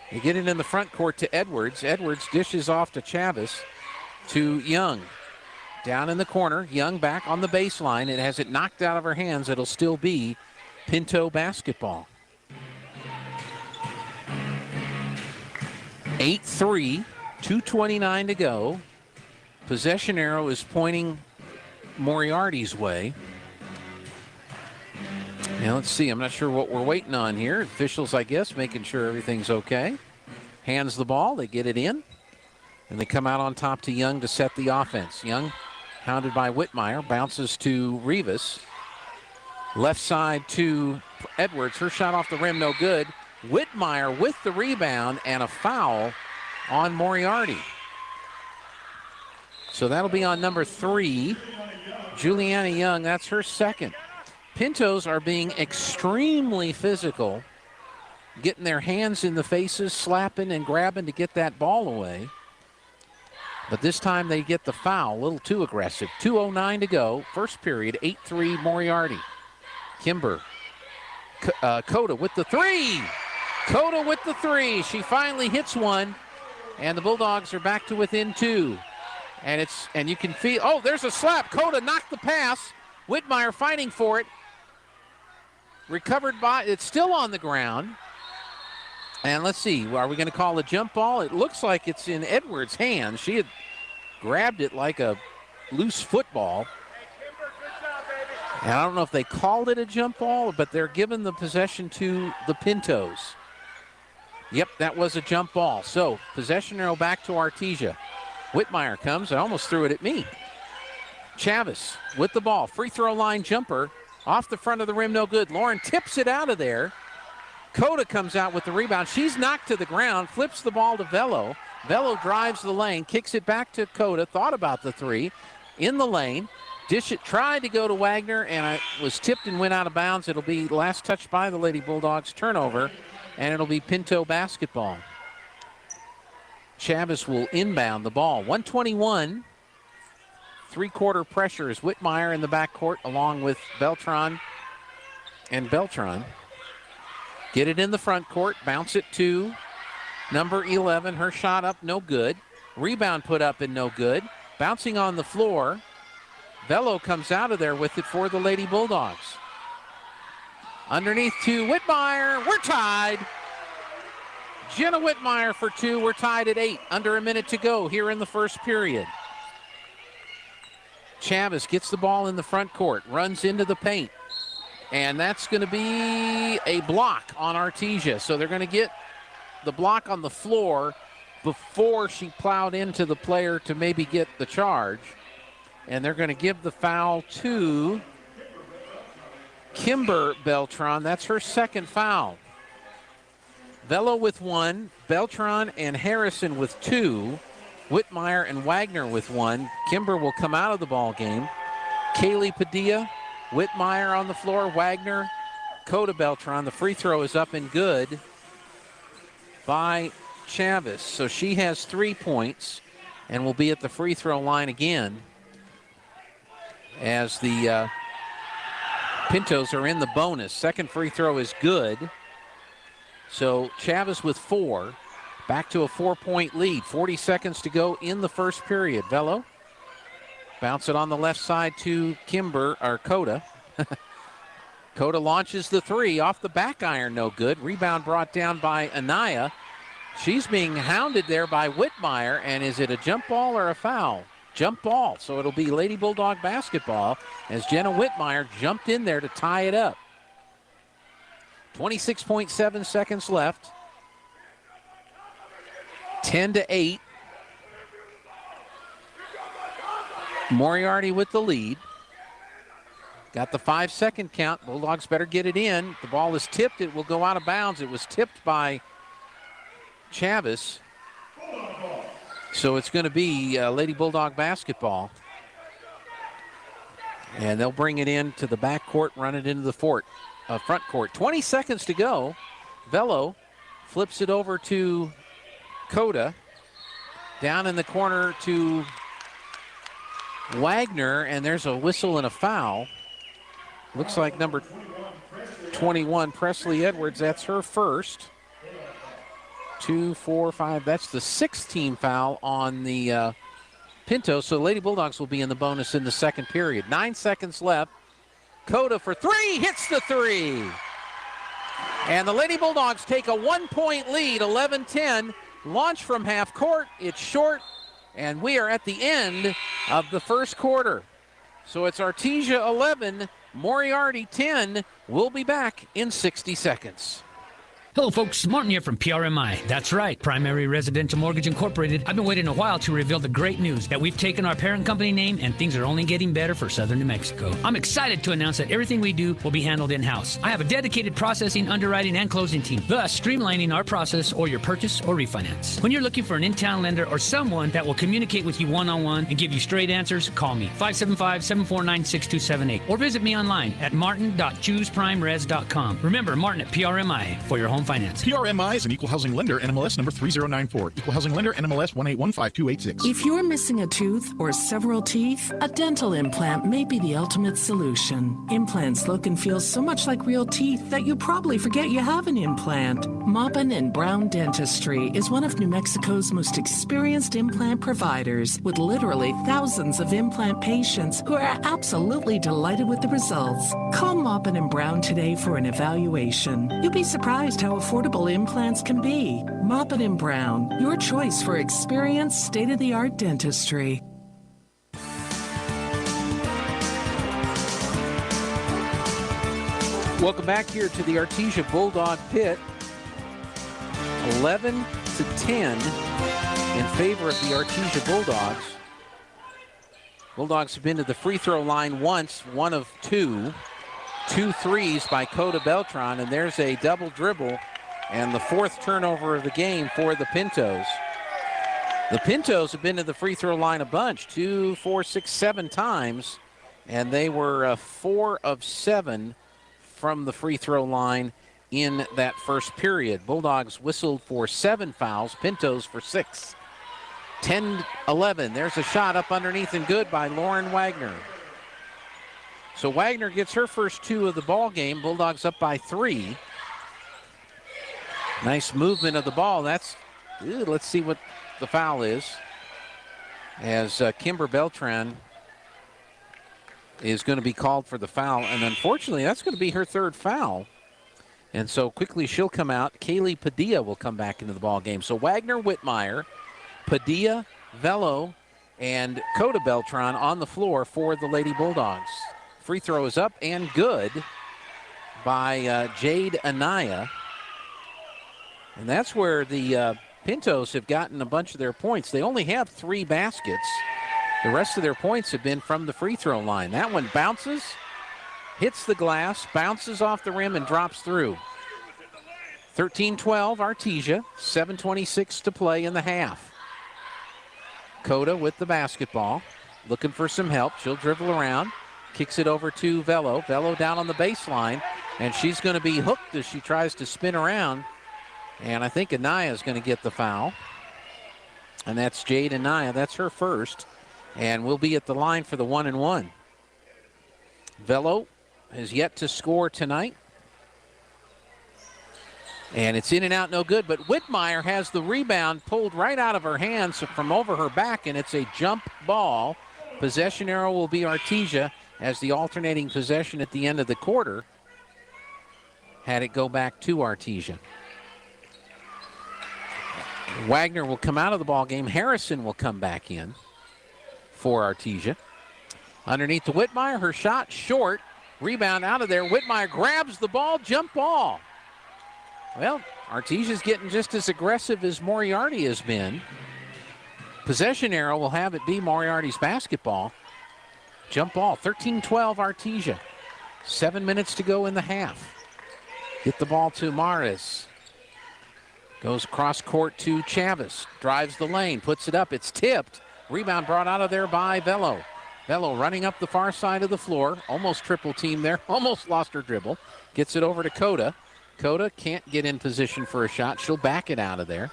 They get it in the front court to Edwards. Edwards dishes off to Chavez, to Young. Down in the corner, Young back on the baseline. It has it knocked out of her hands. It'll still be Pinto basketball. 8-3, 2:29 to go. Possession arrow is pointing Moriarty's way. Now let's see, I'm not sure what we're waiting on here. Officials, I guess, making sure everything's okay. Hands the ball, they get it in, and they come out on top to Young to set the offense. Young, hounded by Whitmire, bounces to Rivas. Left side to Edwards, her shot off the rim, no good. Whitmire with the rebound and a foul on Moriarty. So that'll be on number 3. Juliana Young, that's her second. Pintos are being extremely physical, getting their hands in the faces, slapping and grabbing to get that ball away. But this time they get the foul, a little too aggressive. 2:09 to go, first period, 8-3 Moriarty. Kimber, Coda with the three. Coda with the three. She finally hits one, and the Bulldogs are back to within 2. And you can feel, oh, there's a slap. Coda knocked the pass. Whitmire fighting for it. Recovered by, it's still on the ground. And let's see, are we going to call a jump ball? It looks like it's in Edwards' hands. She had grabbed it like a loose football. And I don't know if they called it a jump ball, but they're giving the possession to the Pintos. Yep, that was a jump ball. So possession arrow back to Artesia. Whitmire comes, I almost threw it at me. Chavez with the ball, free throw line jumper, off the front of the rim, no good. Lauren tips it out of there. Coda comes out with the rebound. She's knocked to the ground, flips the ball to Velo. Velo drives the lane, kicks it back to Coda, thought about the three, in the lane. Dish it, tried to go to Wagner, and it was tipped and went out of bounds. It'll be last touch by the Lady Bulldogs, turnover, and it'll be Pinto basketball. Chavez will inbound the ball. 121. Three-quarter pressure is Whitmire in the backcourt along with Beltran and Beltran. Get it in the front court, bounce it to number 11. Her shot up, no good. Rebound put up and no good. Bouncing on the floor. Velo comes out of there with it for the Lady Bulldogs. Underneath to Whitmire. We're tied. Jenna Whitmire for 2. We're tied at 8. Under a minute to go here in the first period. Chavez gets the ball in the front court, runs into the paint, and that's going to be a block on Artesia. So they're going to get the block on the floor before she plowed into the player to maybe get the charge. And they're going to give the foul to Kimber Beltran. That's her second foul. Velo with 1, Beltran and Harrison with 2. Whitmire and Wagner with 1. Kimber will come out of the ball game. Kaylee Padilla, Whitmire on the floor, Wagner, Coda Beltran. The free throw is up and good by Chavez. So she has 3 points and will be at the free throw line again as the Pintos are in the bonus. Second free throw is good. So Chavez with 4. Back to a 4-point lead. 40 seconds to go in the first period. Velo. Bounce it on the left side to Kimber, or Coda. Coda launches the 3 off the back iron, no good. Rebound brought down by Anaya. She's being hounded there by Whitmire, and is it a jump ball or a foul? Jump ball, so it'll be Lady Bulldog basketball as Jenna Whitmire jumped in there to tie it up. 26.7 seconds left. 10-8. Moriarty with the lead. Got the 5-second count. Bulldogs better get it in. The ball is tipped. It will go out of bounds. It was tipped by Chavez. So it's going to be Lady Bulldog basketball. And they'll bring it in to the back court, run it into the front court. 20 seconds to go. Velo flips it over to Coda. Down in the corner to Wagner, and there's a whistle and a foul. Looks like number 21, Presley Edwards, that's her first. 2, 4, 5, that's the 6th team foul on the Pinto, so Lady Bulldogs will be in the bonus in the second period. 9 seconds left. Coda for 3, hits the 3. And the Lady Bulldogs take a 1-point lead, 11-10. launch from half court. It's short, and we are at the end of the first quarter. So it's Artesia 11, Moriarty 10. We'll be back in 60 seconds. Hello, folks. Martin here from PRMI. That's right, Primary Residential Mortgage Incorporated. I've been waiting a while to reveal the great news that we've taken our parent company name and things are only getting better for Southern New Mexico. I'm excited to announce that everything we do will be handled in-house. I have a dedicated processing, underwriting, and closing team, thus streamlining our process or your purchase or refinance. When you're looking for an in-town lender or someone that will communicate with you one-on-one and give you straight answers, call me, 575-749-6278, or visit me online at martin.chooseprimeres.com. Remember, Martin at PRMI for your home finance. PRMI is an equal housing lender, NMLS number 3094. Equal housing lender, NMLS 1815286. If you're missing a tooth or several teeth, a dental implant may be the ultimate solution. Implants look and feel so much like real teeth that you probably forget you have an implant. Maupin and Brown Dentistry is one of New Mexico's most experienced implant providers, with literally thousands of implant patients who are absolutely delighted with the results. Call Maupin and Brown today for an evaluation. You'll be surprised how affordable implants can be. Maupin and Brown, your choice for experienced, state-of-the-art dentistry. Welcome back here to the Artesia Bulldog pit. 11-10 in favor of the Artesia Bulldogs. Bulldogs have been to the free throw line once, one of two. 2 threes by Coda Beltran, and there's a double dribble and the fourth turnover of the game for the Pintos. The Pintos have been to the free throw line a bunch, 2, 4, 6, 7 times, and they were 4 of 7 from the free throw line in that first period. Bulldogs whistled for 7 fouls, Pintos for 6. 10-11, there's a shot up underneath and good by Lauren Wagner. So Wagner gets her first 2 of the ball game. Bulldogs up by 3. Nice movement of the ball. Let's see what the foul is. As Kimber Beltran is going to be called for the foul. And unfortunately, that's going to be her 3rd foul. And so quickly she'll come out. Kaylee Padilla will come back into the ball game. So Wagner, Whitmire, Padilla, Velo, and Coda Beltran on the floor for the Lady Bulldogs. Free throw is up and good by Jade Anaya. And that's where the Pintos have gotten a bunch of their points. They only have 3 baskets. The rest of their points have been from the free throw line. That one bounces, hits the glass, bounces off the rim, and drops through. 13-12, Artesia, 7:26 to play in the half. Coda with the basketball, looking for some help. She'll dribble around. Kicks it over to Velo. Velo down on the baseline, and she's going to be hooked as she tries to spin around. And I think Anaya is going to get the foul. And that's Jade Anaya. That's her first. And we'll be at the line for the 1-and-1. Velo has yet to score tonight. And it's in and out, no good. But Whitmire has the rebound pulled right out of her hands from over her back, and it's a jump ball. Possession arrow will be Artesia, as the alternating possession at the end of the quarter had it go back to Artesia. Wagner will come out of the ball game. Harrison will come back in for Artesia. Underneath to Whitmire, her shot short. Rebound out of there. Whitmire grabs the ball, jump ball. Well, Artesia's getting just as aggressive as Moriarty has been. Possession arrow will have it be Moriarty's basketball. Jump ball, 13-12 Artesia. 7 minutes to go in the half. Get the ball to Maris. Goes cross court to Chavez. Drives the lane, puts it up. It's tipped. Rebound brought out of there by Velo. Velo running up the far side of the floor. Almost triple team there. Almost lost her dribble. Gets it over to Coda. Coda can't get in position for a shot. She'll back it out of there.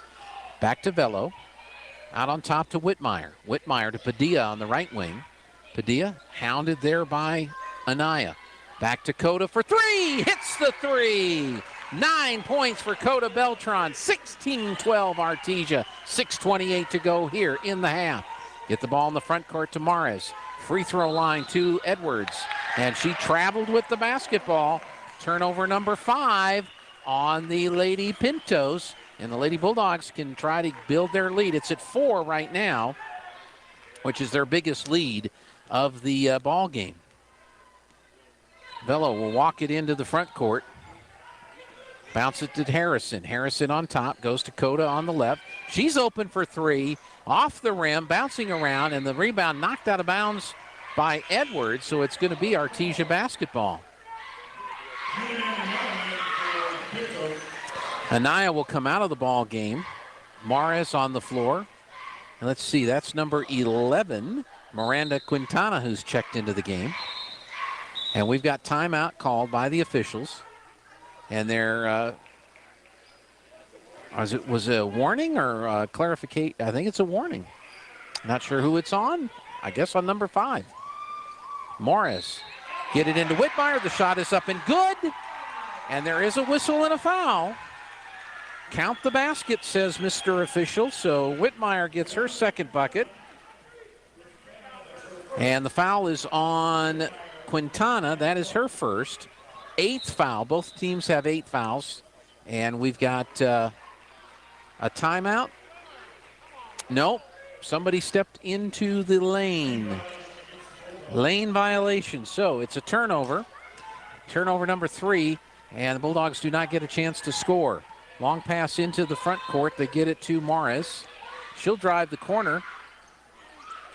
Back to Velo. Out on top to Whitmire. Whitmire to Padilla on the right wing. Padilla hounded there by Anaya. Back to Coda for 3. Hits the 3. 9 points for Coda Beltran. 16-12 Artesia. 6:28 to go here in the half. Get the ball in the front court to Mares. Free throw line to Edwards. And she traveled with the basketball. Turnover number 5 on the Lady Pintos. and the Lady Bulldogs can try to build their lead. It's at 4 right now, which is their biggest lead of the ball game. Bello will walk it into the front court. Bounce it to Harrison. Harrison on top, goes to Coda on the left. She's open for 3, off the rim, bouncing around, and the rebound knocked out of bounds by Edwards, so it's going to be Artesia basketball. Anaya will come out of the ball game. Morris on the floor. And let's see, that's number 11, Miranda Quintana, who's checked into the game. And we've got timeout called by the officials. And there was it a warning or a clarification? I think it's a warning. Not sure who it's on. I guess on number 5. Morris. Get it into Whitmire. The shot is up and good. And there is a whistle and a foul. Count the basket, says Mr. Official. So Whitmire gets her second bucket. And the foul is on Quintana. That is her first. 8th foul. Both teams have 8 fouls. And we've got a timeout. Nope. Somebody stepped into the lane. Lane violation. So it's a turnover. Turnover number 3. And the Bulldogs do not get a chance to score. Long pass into the front court. They get it to Morris. She'll drive the corner.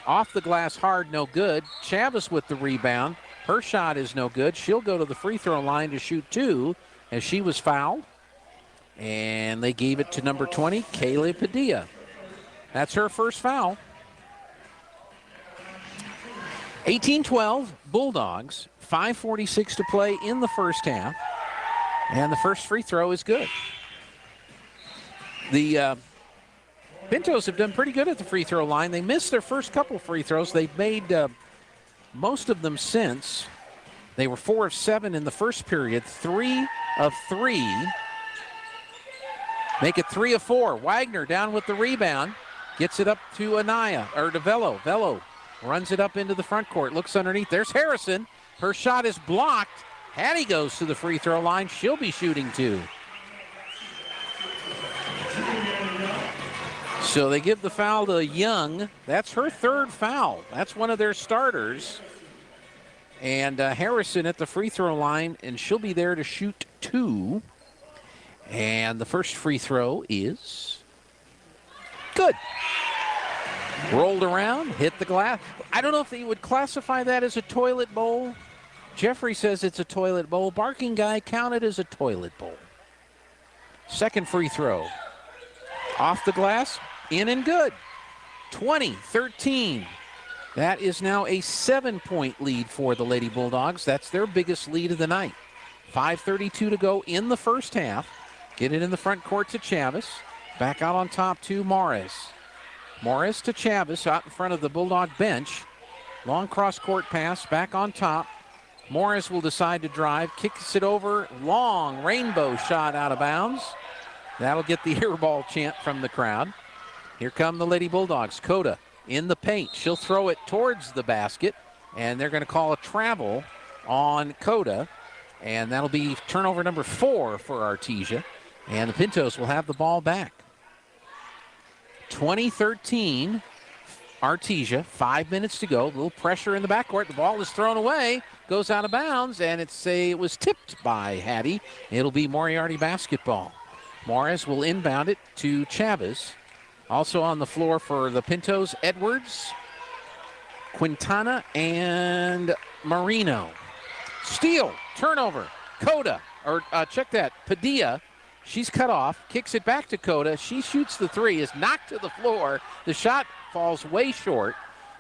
Off the glass hard, no good. Chavez with the rebound. Her shot is no good. She'll go to the free throw line to shoot 2 as she was fouled. And they gave it to number 20, Kaylee Padilla. That's her first foul. 18-12, Bulldogs. 5:46 to play in the first half. And the first free throw is good. The Pintos have done pretty good at the free throw line. They missed their first couple free throws. They've made most of them since. They were 4 of 7 in the first period, 3 of 3. Make it 3 of 4. Wagner down with the rebound. Gets it up to Anaya, or to Velo. Velo runs it up into the front court. Looks underneath. There's Harrison. Her shot is blocked. Hattie goes to the free throw line. She'll be shooting 2. So they give the foul to Young. That's her third foul. That's one of their starters. And Harrison at the free throw line, and she'll be there to shoot 2. And the first free throw is good. Rolled around, hit the glass. I don't know if they would classify that as a toilet bowl. Jeffrey says it's a toilet bowl. Barking Guy counted as a toilet bowl. Second free throw. Off the glass, in and good. 20-13. That is now a 7-point lead for the Lady Bulldogs. That's their biggest lead of the night. 5:32 to go in the first half. Get it in the front court to Chavez. Back out on top to Morris. Morris to Chavez out in front of the Bulldog bench. Long cross-court pass, back on top. Morris will decide to drive, kicks it over. Long rainbow shot out of bounds. That'll get the airball chant from the crowd. Here come the Lady Bulldogs. Coda in the paint. She'll throw it towards the basket, and they're going to call a travel on Coda. And that'll be turnover number 4 for Artesia. And the Pintos will have the ball back. 20-13, Artesia, 5 minutes to go. A little pressure in the backcourt. The ball is thrown away, goes out of bounds, and it was tipped by Hattie. It'll be Moriarty basketball. Morris will inbound it to Chavez. Also on the floor for the Pintos, Edwards, Quintana, and Marino. Steal, turnover, Coda, check that, Padilla. She's cut off, kicks it back to Coda. She shoots the 3, is knocked to the floor. The shot falls way short.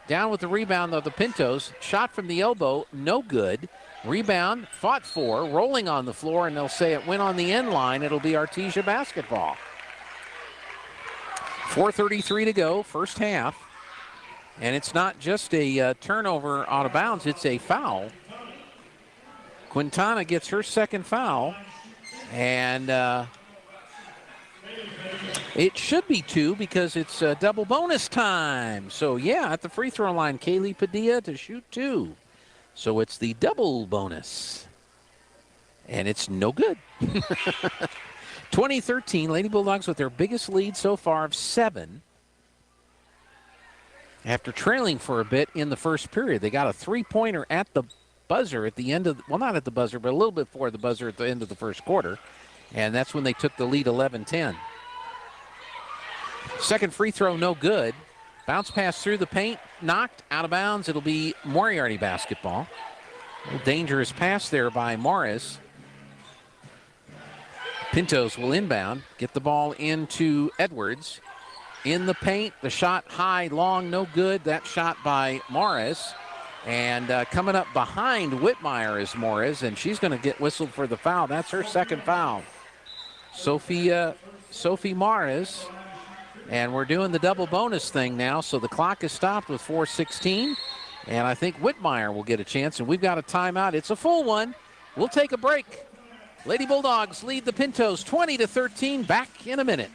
Down with the rebound of the Pintos. Shot from the elbow, no good. Rebound, fought for, rolling on the floor, and they'll say it went on the end line. It'll be Artesia basketball. 4:33 to go, first half. And it's not just a turnover out of bounds, it's a foul. Quintana gets her second foul. And it should be 2 because it's double bonus time. So, yeah, at the free throw line, Kaylee Padilla to shoot 2. So it's the double bonus. And it's no good. 2013, Lady Bulldogs with their biggest lead so far of 7. After trailing for a bit in the first period, they got a 3-pointer at the buzzer at the end of, well, not at the buzzer, but a little bit before the buzzer at the end of the first quarter. And that's when they took the lead 11-10. Second free throw, no good. Bounce pass through the paint, knocked out of bounds. It'll be Moriarty basketball. A little dangerous pass there by Morris. Pintos will inbound, get the ball into Edwards. In the paint, the shot high, long, no good. That shot by Morris. And coming up behind Whitmire is Morris, and she's going to get whistled for the foul. That's her second foul. Sophie Morris. And we're doing the double bonus thing now, so the clock is stopped with 4:16. And I think Whitmire will get a chance, and we've got a timeout. It's a full one. We'll take a break. Lady Bulldogs lead the Pintos 20-13. Back in a minute.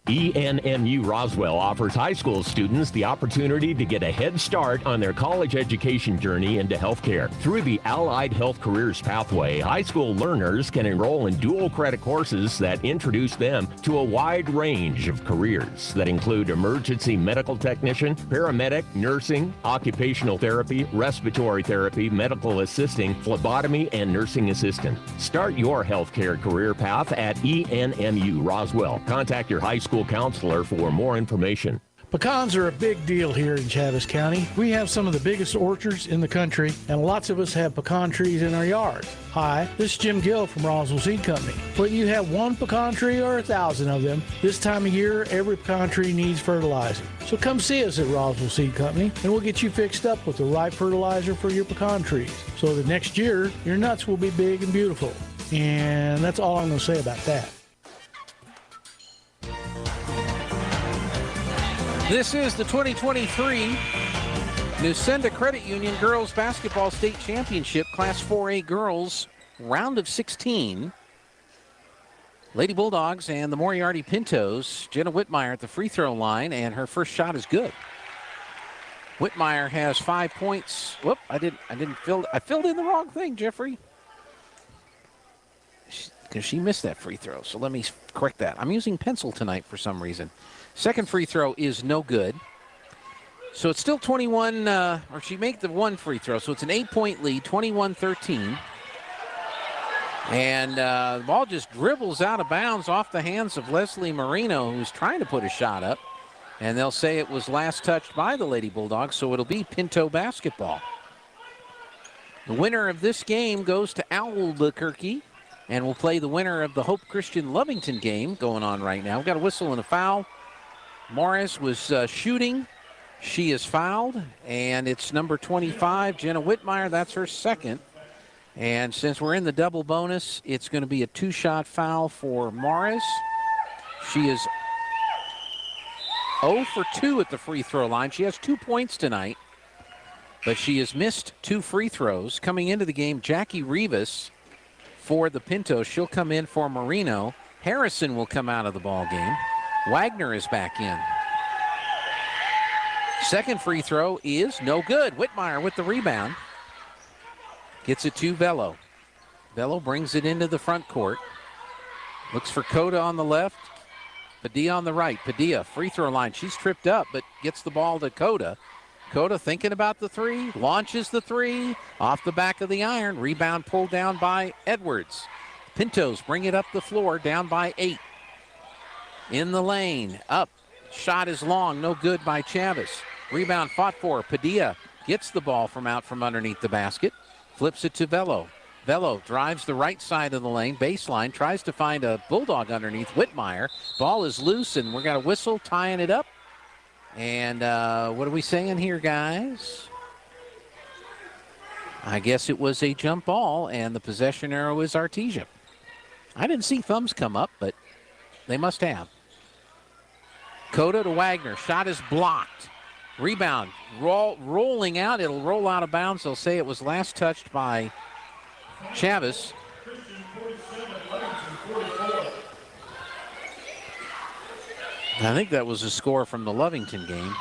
ENMU Roswell offers high school students the opportunity to get a head start on their college education journey into healthcare. Through the Allied Health Careers Pathway, high school learners can enroll in dual credit courses that introduce them to a wide range of careers that include emergency medical technician, paramedic, nursing, occupational therapy, respiratory therapy, medical assisting, phlebotomy, and nursing assistant. Start your healthcare career path at ENMU Roswell. Contact your high school counselor for more information. Pecans are a big deal here in Chaves County. We have some of the biggest orchards in the country, and lots of us have pecan trees in our yards. Hi, this is Jim Gill from Roswell Seed Company. Whether you have one pecan tree or 1,000 of them, this time of year, every pecan tree needs fertilizer. So come see us at Roswell Seed Company, and we'll get you fixed up with the right fertilizer for your pecan trees. So that next year, your nuts will be big and beautiful. And that's all I'm going to say about that. This is the 2023 Newsenda Credit Union Girls Basketball State Championship Class 4A Girls Round of 16. Lady Bulldogs and the Moriarty Pintos. Jenna Whitmire at the free throw line, and her first shot is good. Whitmire has 5 points. Whoop, I filled in the wrong thing, Jeffrey. Because she missed that free throw, so let me correct that. I'm using pencil tonight for some reason. Second free throw is no good. So it's still 21, or she made the one free throw, so it's an 8-point lead, 21-13. And the ball just dribbles out of bounds off the hands of Leslie Marino, who's trying to put a shot up. And they'll say it was last touched by the Lady Bulldogs, so it'll be Pinto basketball. The winner of this game goes to Albuquerque, and we'll play the winner of the Hope Christian Lovington game going on right now. We've got a whistle and a foul. Morris was shooting. She is fouled, and it's number 25, Jenna Whitmire. That's her second. And since we're in the double bonus, it's going to be a 2-shot foul for Morris. She is 0 for 2 at the free throw line. She has 2 points tonight, but she has missed 2 free throws. Coming into the game, Jackie Rivas for the Pintos. She'll come in for Marino. Harrison will come out of the ball game. Wagner is back in. Second free throw is no good. Whitmire with the rebound. Gets it to Bello. Bello brings it into the front court. Looks for Coda on the left. Padilla on the right. Padilla, free throw line. She's tripped up, but gets the ball to Coda. Coda thinking about the three. Launches the three. Off the back of the iron. Rebound pulled down by Edwards. Pintos bring it up the floor, down by 8. In the lane, up, shot is long, no good by Chavez. Rebound fought for, Padilla gets the ball from out from underneath the basket, flips it to Bello. Bello drives the right side of the lane, baseline, tries to find a Bulldog underneath Whitmire. Ball is loose, and we're got a whistle tying it up. And what are we saying here, guys? I guess it was a jump ball, and the possession arrow is Artesia. I didn't see thumbs come up, but they must have. Coda to Wagner. Shot is blocked. Rebound. Rolling out. It'll roll out of bounds. They'll say it was last touched by Chavez. I think that was a score from the Lovington game.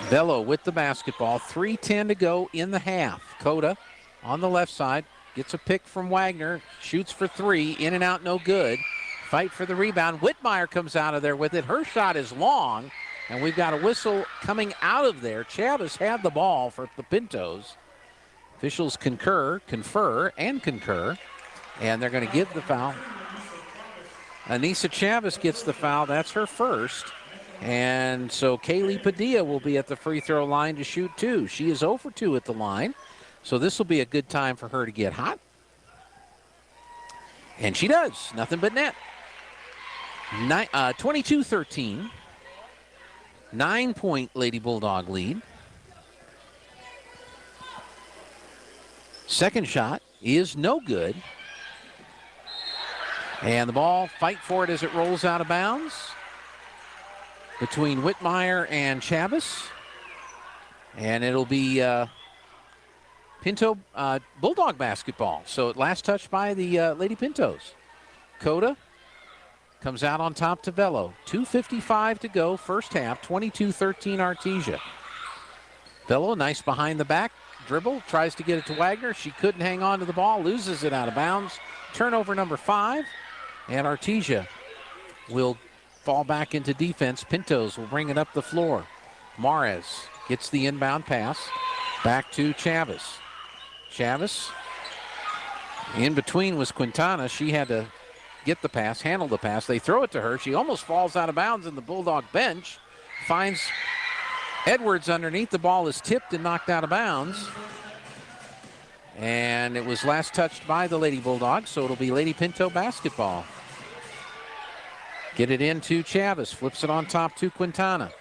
Bello with the basketball. 3:10 to go in the half. Coda on the left side. gets a pick from Wagner, shoots for three, in and out, no good. Fight for the rebound. Whitmire comes out of there with it. Her shot is long, and we've got a whistle coming out of there. Chavez had the ball for the Pintos. Officials confer, and they're going to give the foul. Anissa Chavez gets the foul. That's her first. And so Kaylee Padilla will be at the free throw line to shoot two. She is 0 for 2 at the line. So this will be a good time for her to get hot. And she does. Nothing but net. 22-13. 9-point Lady Bulldog lead. Second shot is no good. And the ball, fight for it as it rolls out of bounds between Whitmire and Chavez. And it'll be Pinto Bulldog basketball. So last touch by the Lady Pintos. Coda comes out on top to Velo. 2:55 to go, first half, 22-13 Artesia. Velo, nice behind the back dribble, tries to get it to Wagner. She couldn't hang on to the ball, loses it out of bounds. Turnover number 5, and Artesia will fall back into defense. Pintos will bring it up the floor. Mares gets the inbound pass back to Chavez. Chavez, in between was Quintana. She had to get the pass, handle the pass. They throw it to her. She almost falls out of bounds in the Bulldog bench. Finds Edwards underneath. The ball is tipped and knocked out of bounds. And it was last touched by the Lady Bulldogs, so it'll be Lady Pinto basketball. Get it into Chavez. Flips it on top to Quintana.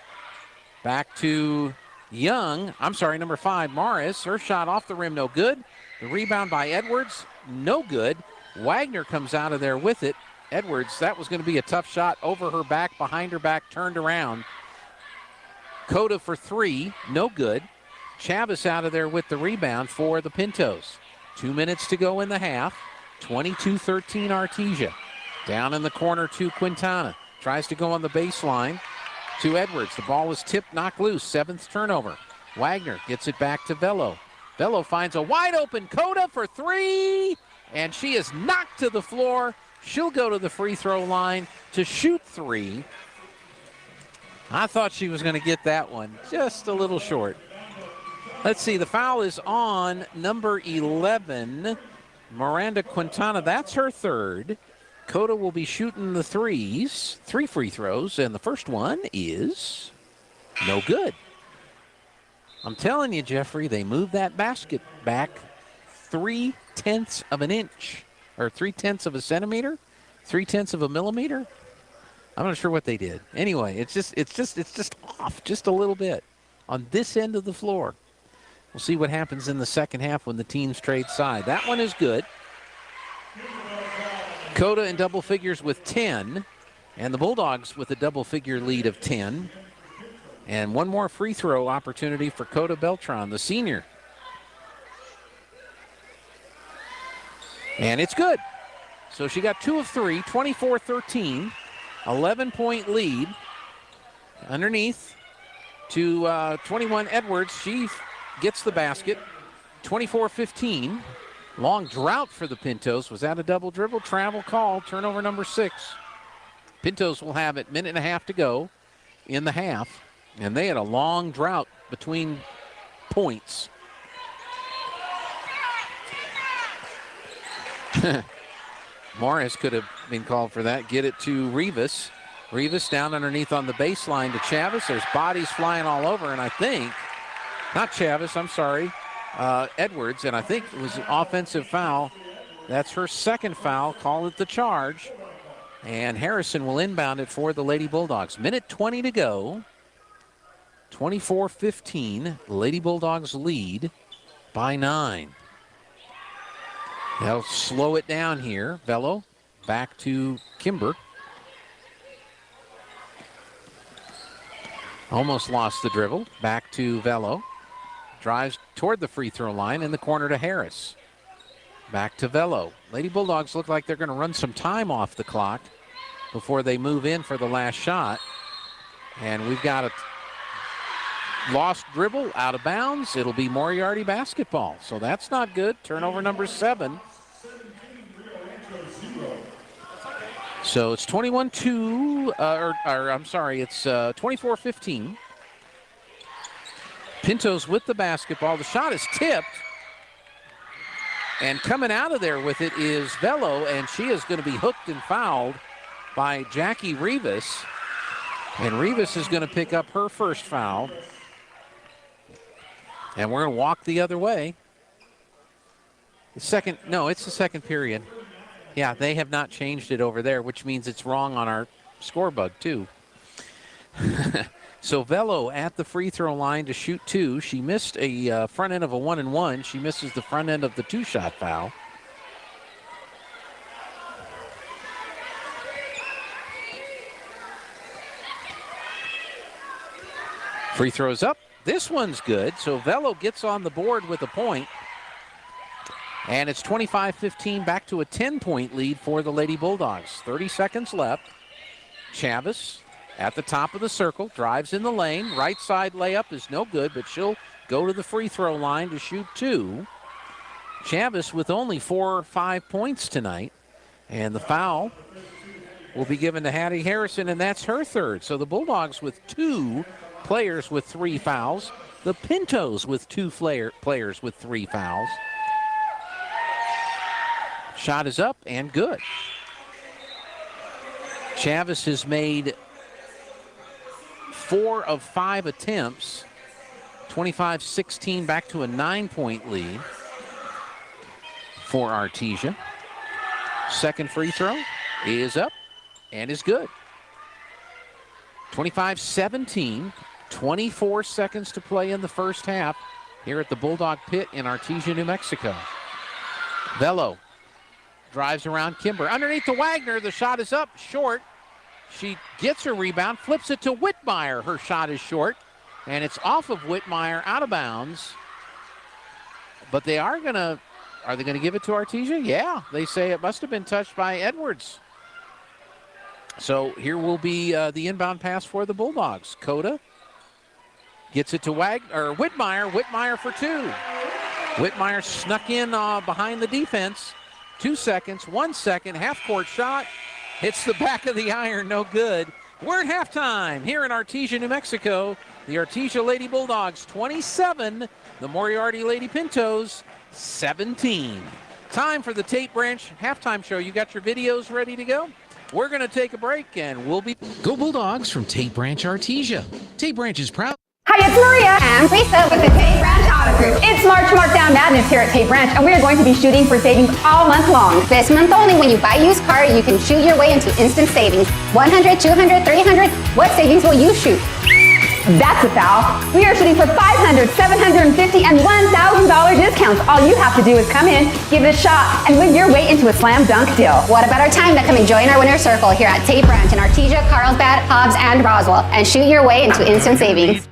Back to Young. I'm sorry, number 5, Morris. Her shot off the rim, no good. The rebound by Edwards, no good. Wagner comes out of there with it. Edwards, that was going to be a tough shot over her back, behind her back, turned around. Coda for 3, no good. Chavez out of there with the rebound for the Pintos. 2 minutes to go in the half. 22-13 Artesia. Down in the corner to Quintana. Tries to go on the baseline to Edwards. The ball was tipped, knocked loose. 7th turnover. Wagner gets it back to Velo. Velo finds a wide open Coda for 3. And she is knocked to the floor. She'll go to the free throw line to shoot 3. I thought she was going to get that one. Just a little short. Let's see, the foul is on number 11, Miranda Quintana. That's her third. Coda will be shooting the 3 free throws, and the first one is no good. I'm telling you, Jeffrey, they moved that basket back 0.3 of an inch, or 0.3 of a centimeter, 0.3 of a millimeter. I'm not sure what they did. Anyway, it's just off just a little bit on this end of the floor. We'll see what happens in the second half when the teams trade side. That one is good. Coda in double figures with 10, and the Bulldogs with a double figure lead of 10. And one more free throw opportunity for Coda Beltran, the senior. And it's good. So she got 2 of 3, 24-13, 11-point lead. Underneath to 21 Edwards. She gets the basket, 24-15. Long drought for the Pintos. Was that a double dribble? Travel call, turnover number 6. Pintos will have it, minute and a half to go in the half. And they had a long drought between points. Morris could have been called for that. Get it to Rivas. Rivas down underneath on the baseline to Chavez. There's bodies flying all over, and I think, not Chavez, I'm sorry, Edwards, and I think it was an offensive foul. That's her second foul. Call it the charge. And Harrison will inbound it for the Lady Bulldogs. Minute 20 to go. 24-15. Lady Bulldogs lead by 9. They'll slow it down here. Velo back to Kimber. Almost lost the dribble. Back to Velo. Drives toward the free throw line in the corner to Harris. Back to Velo. Lady Bulldogs look like they're going to run some time off the clock before they move in for the last shot. And we've got lost dribble, out of bounds. It'll be Moriarty basketball. So that's not good. Turnover number 7. So it's 21-2, it's 24-15. Pintos with the basketball. The shot is tipped. And coming out of there with it is Velo, and she is going to be hooked and fouled by Jackie Rivas. And Rivas is going to pick up her first foul. And we're going to walk the other way. It's the second period. Yeah, they have not changed it over there, which means it's wrong on our score bug, too. So Velo at the free throw line to shoot 2. She missed a front end of a 1-and-1. She misses the front end of the 2-shot foul. Free throws up. This one's good. So Velo gets on the board with a point. And it's 25-15, back to a 10-point lead for the Lady Bulldogs. 30 seconds left. Chavez at the top of the circle, drives in the lane. Right side layup is no good, but she'll go to the free throw line to shoot 2. Chavez with only 4 or 5 points tonight. And the foul will be given to Hattie Harrison, and that's her third. So the Bulldogs with 2 players with 3 fouls. The Pintos with 2 players with 3 fouls. Shot is up and good. Chavez has made 4 of 5 attempts. 25-16, back to a 9-point lead for Artesia. Second free throw is up and is good. 25-17, 24 seconds to play in the first half here at the Bulldog Pit in Artesia, New Mexico. Velo drives around Kimber. Underneath to Wagner. The shot is up, short. She gets her rebound, flips it to Whitmire. Her shot is short, and it's off of Whitmire, out of bounds. But they are they going to give it to Artesia? Yeah, they say it must have been touched by Edwards. So here will be the inbound pass for the Bulldogs. Coda gets it to Whitmire. Whitmire for 2. Whitmire snuck in behind the defense. 2 seconds, 1 second, half-court shot. Hits the back of the iron, no good. We're at halftime here in Artesia, New Mexico. The Artesia Lady Bulldogs 27, the Moriarty Lady Pintos 17. Time for the Tate Branch halftime show. You got your videos ready to go? We're going to take a break, and we'll be... Go Bulldogs from Tate Branch, Artesia. Tate Branch is proud... Hi, it's Maria and Lisa with the Tate Branch Auto Group. It's March Markdown Madness here at Tate Branch, and we are going to be shooting for savings all month long. This month only, when you buy a used car, you can shoot your way into instant savings. 100, 200, 300. What savings will you shoot? That's a foul. We are shooting for $500, $750, and $1,000 discounts. All you have to do is come in, give it a shot, and win your way into a slam dunk deal. What about our time to come and join our winner's circle here at Tate Branch in Artesia, Carlsbad, Hobbs, and Roswell, and shoot your way into instant savings.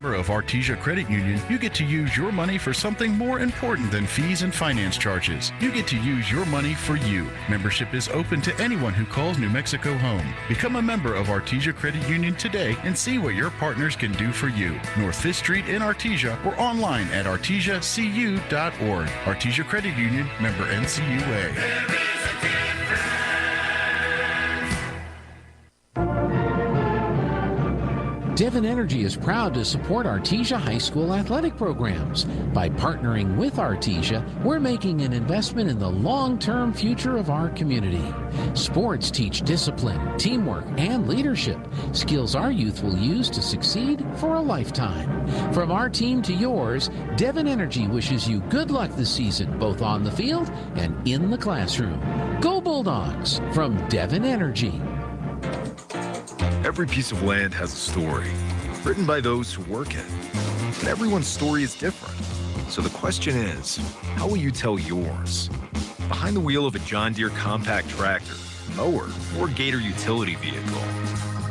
Member of Artesia Credit Union, you get to use your money for something more important than fees and finance charges. You get to use your money for you. Membership is open to anyone who calls New Mexico home. Become a member of Artesia Credit Union today and see what your partners can do for you. North 5th Street in Artesia or online at artesiacu.org. Artesia Credit Union, member NCUA. Devon Energy is proud to support Artesia High School athletic programs. By partnering with Artesia, we're making an investment in the long-term future of our community. Sports teach discipline, teamwork, and leadership, skills our youth will use to succeed for a lifetime. From our team to yours, Devon Energy wishes you good luck this season, both on the field and in the classroom. Go Bulldogs from Devon Energy. Every piece of land has a story, written by those who work it. And everyone's story is different. So the question is, how will you tell yours? Behind the wheel of a John Deere compact tractor, mower, or Gator utility vehicle.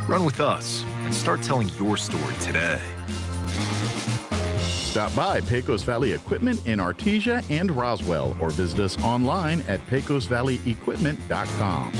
Run with us and start telling your story today. Stop by Pecos Valley Equipment in Artesia and Roswell, or visit us online at pecosvalleyequipment.com.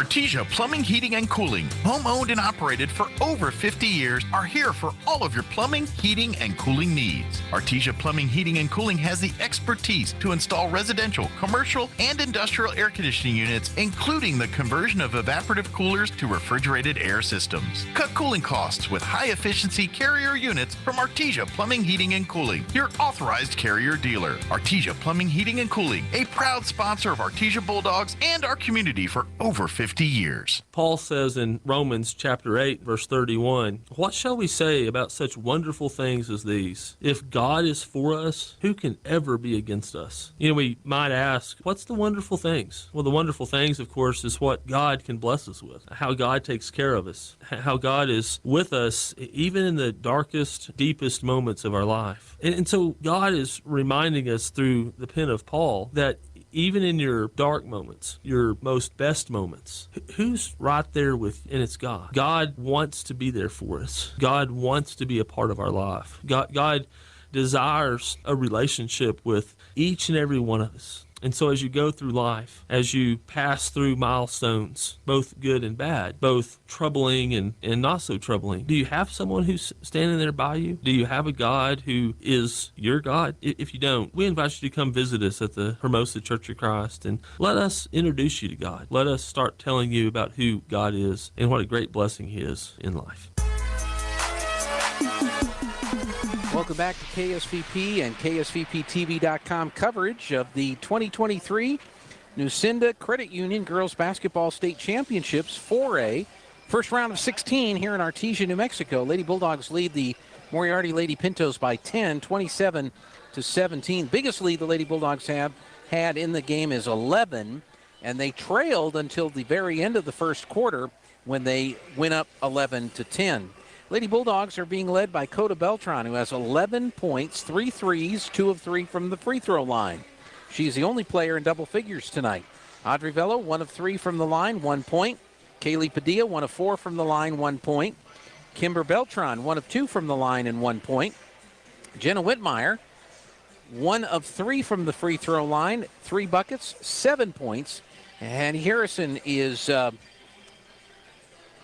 Artesia Plumbing, Heating, and Cooling, home-owned and operated for over 50 years, are here for all of your plumbing, heating, and cooling needs. Artesia Plumbing, Heating, and Cooling has the expertise to install residential, commercial, and industrial air conditioning units, including the conversion of evaporative coolers to refrigerated air systems. Cut cooling costs with high-efficiency Carrier units from Artesia Plumbing, Heating, and Cooling, your authorized Carrier dealer. Artesia Plumbing, Heating, and Cooling, a proud sponsor of Artesia Bulldogs and our community for over 50 years. Paul says in Romans chapter 8, verse 31, "What shall we say about such wonderful things as these? If God is for us, who can ever be against us?" We might ask, what's the wonderful things? Well, the wonderful things, of course, is what God can bless us with, how God takes care of us, how God is with us even in the darkest, deepest moments of our life. And so God is reminding us through the pen of Paul that even in your dark moments, your most best moments, who's right there with, and it's God. God wants to be there for us. God wants to be a part of our life. God desires a relationship with each and every one of us. And so as you go through life, as you pass through milestones, both good and bad, both troubling and not so troubling, do you have someone who's standing there by you? Do you have a God who is your God? If you don't, we invite you to come visit us at the Hermosa Church of Christ and let us introduce you to God. Let us start telling you about who God is and what a great blessing He is in life. Welcome back to KSVP and KSVPTV.com coverage of the 2023 Nucinda Credit Union Girls Basketball State Championships 4A. First round of 16 here in Artesia, New Mexico. Lady Bulldogs lead the Moriarty Lady Pintos by 10, 27-17. Biggest lead the Lady Bulldogs have had in the game is 11, and they trailed until the very end of the first quarter when they went up 11-10. Lady Bulldogs are being led by Coda Beltran, who has 11 points, 3 threes, 2 of 3 from the free throw line. She's the only player in double figures tonight. Audrey Velo, 1 of 3 from the line, 1 point. Kaylee Padilla, 1 of 4 from the line, 1 point. Kimber Beltran, 1 of 2 from the line and 1 point. Jenna Whitmire, 1 of 3 from the free throw line, 3 buckets, 7 points. And Harrison is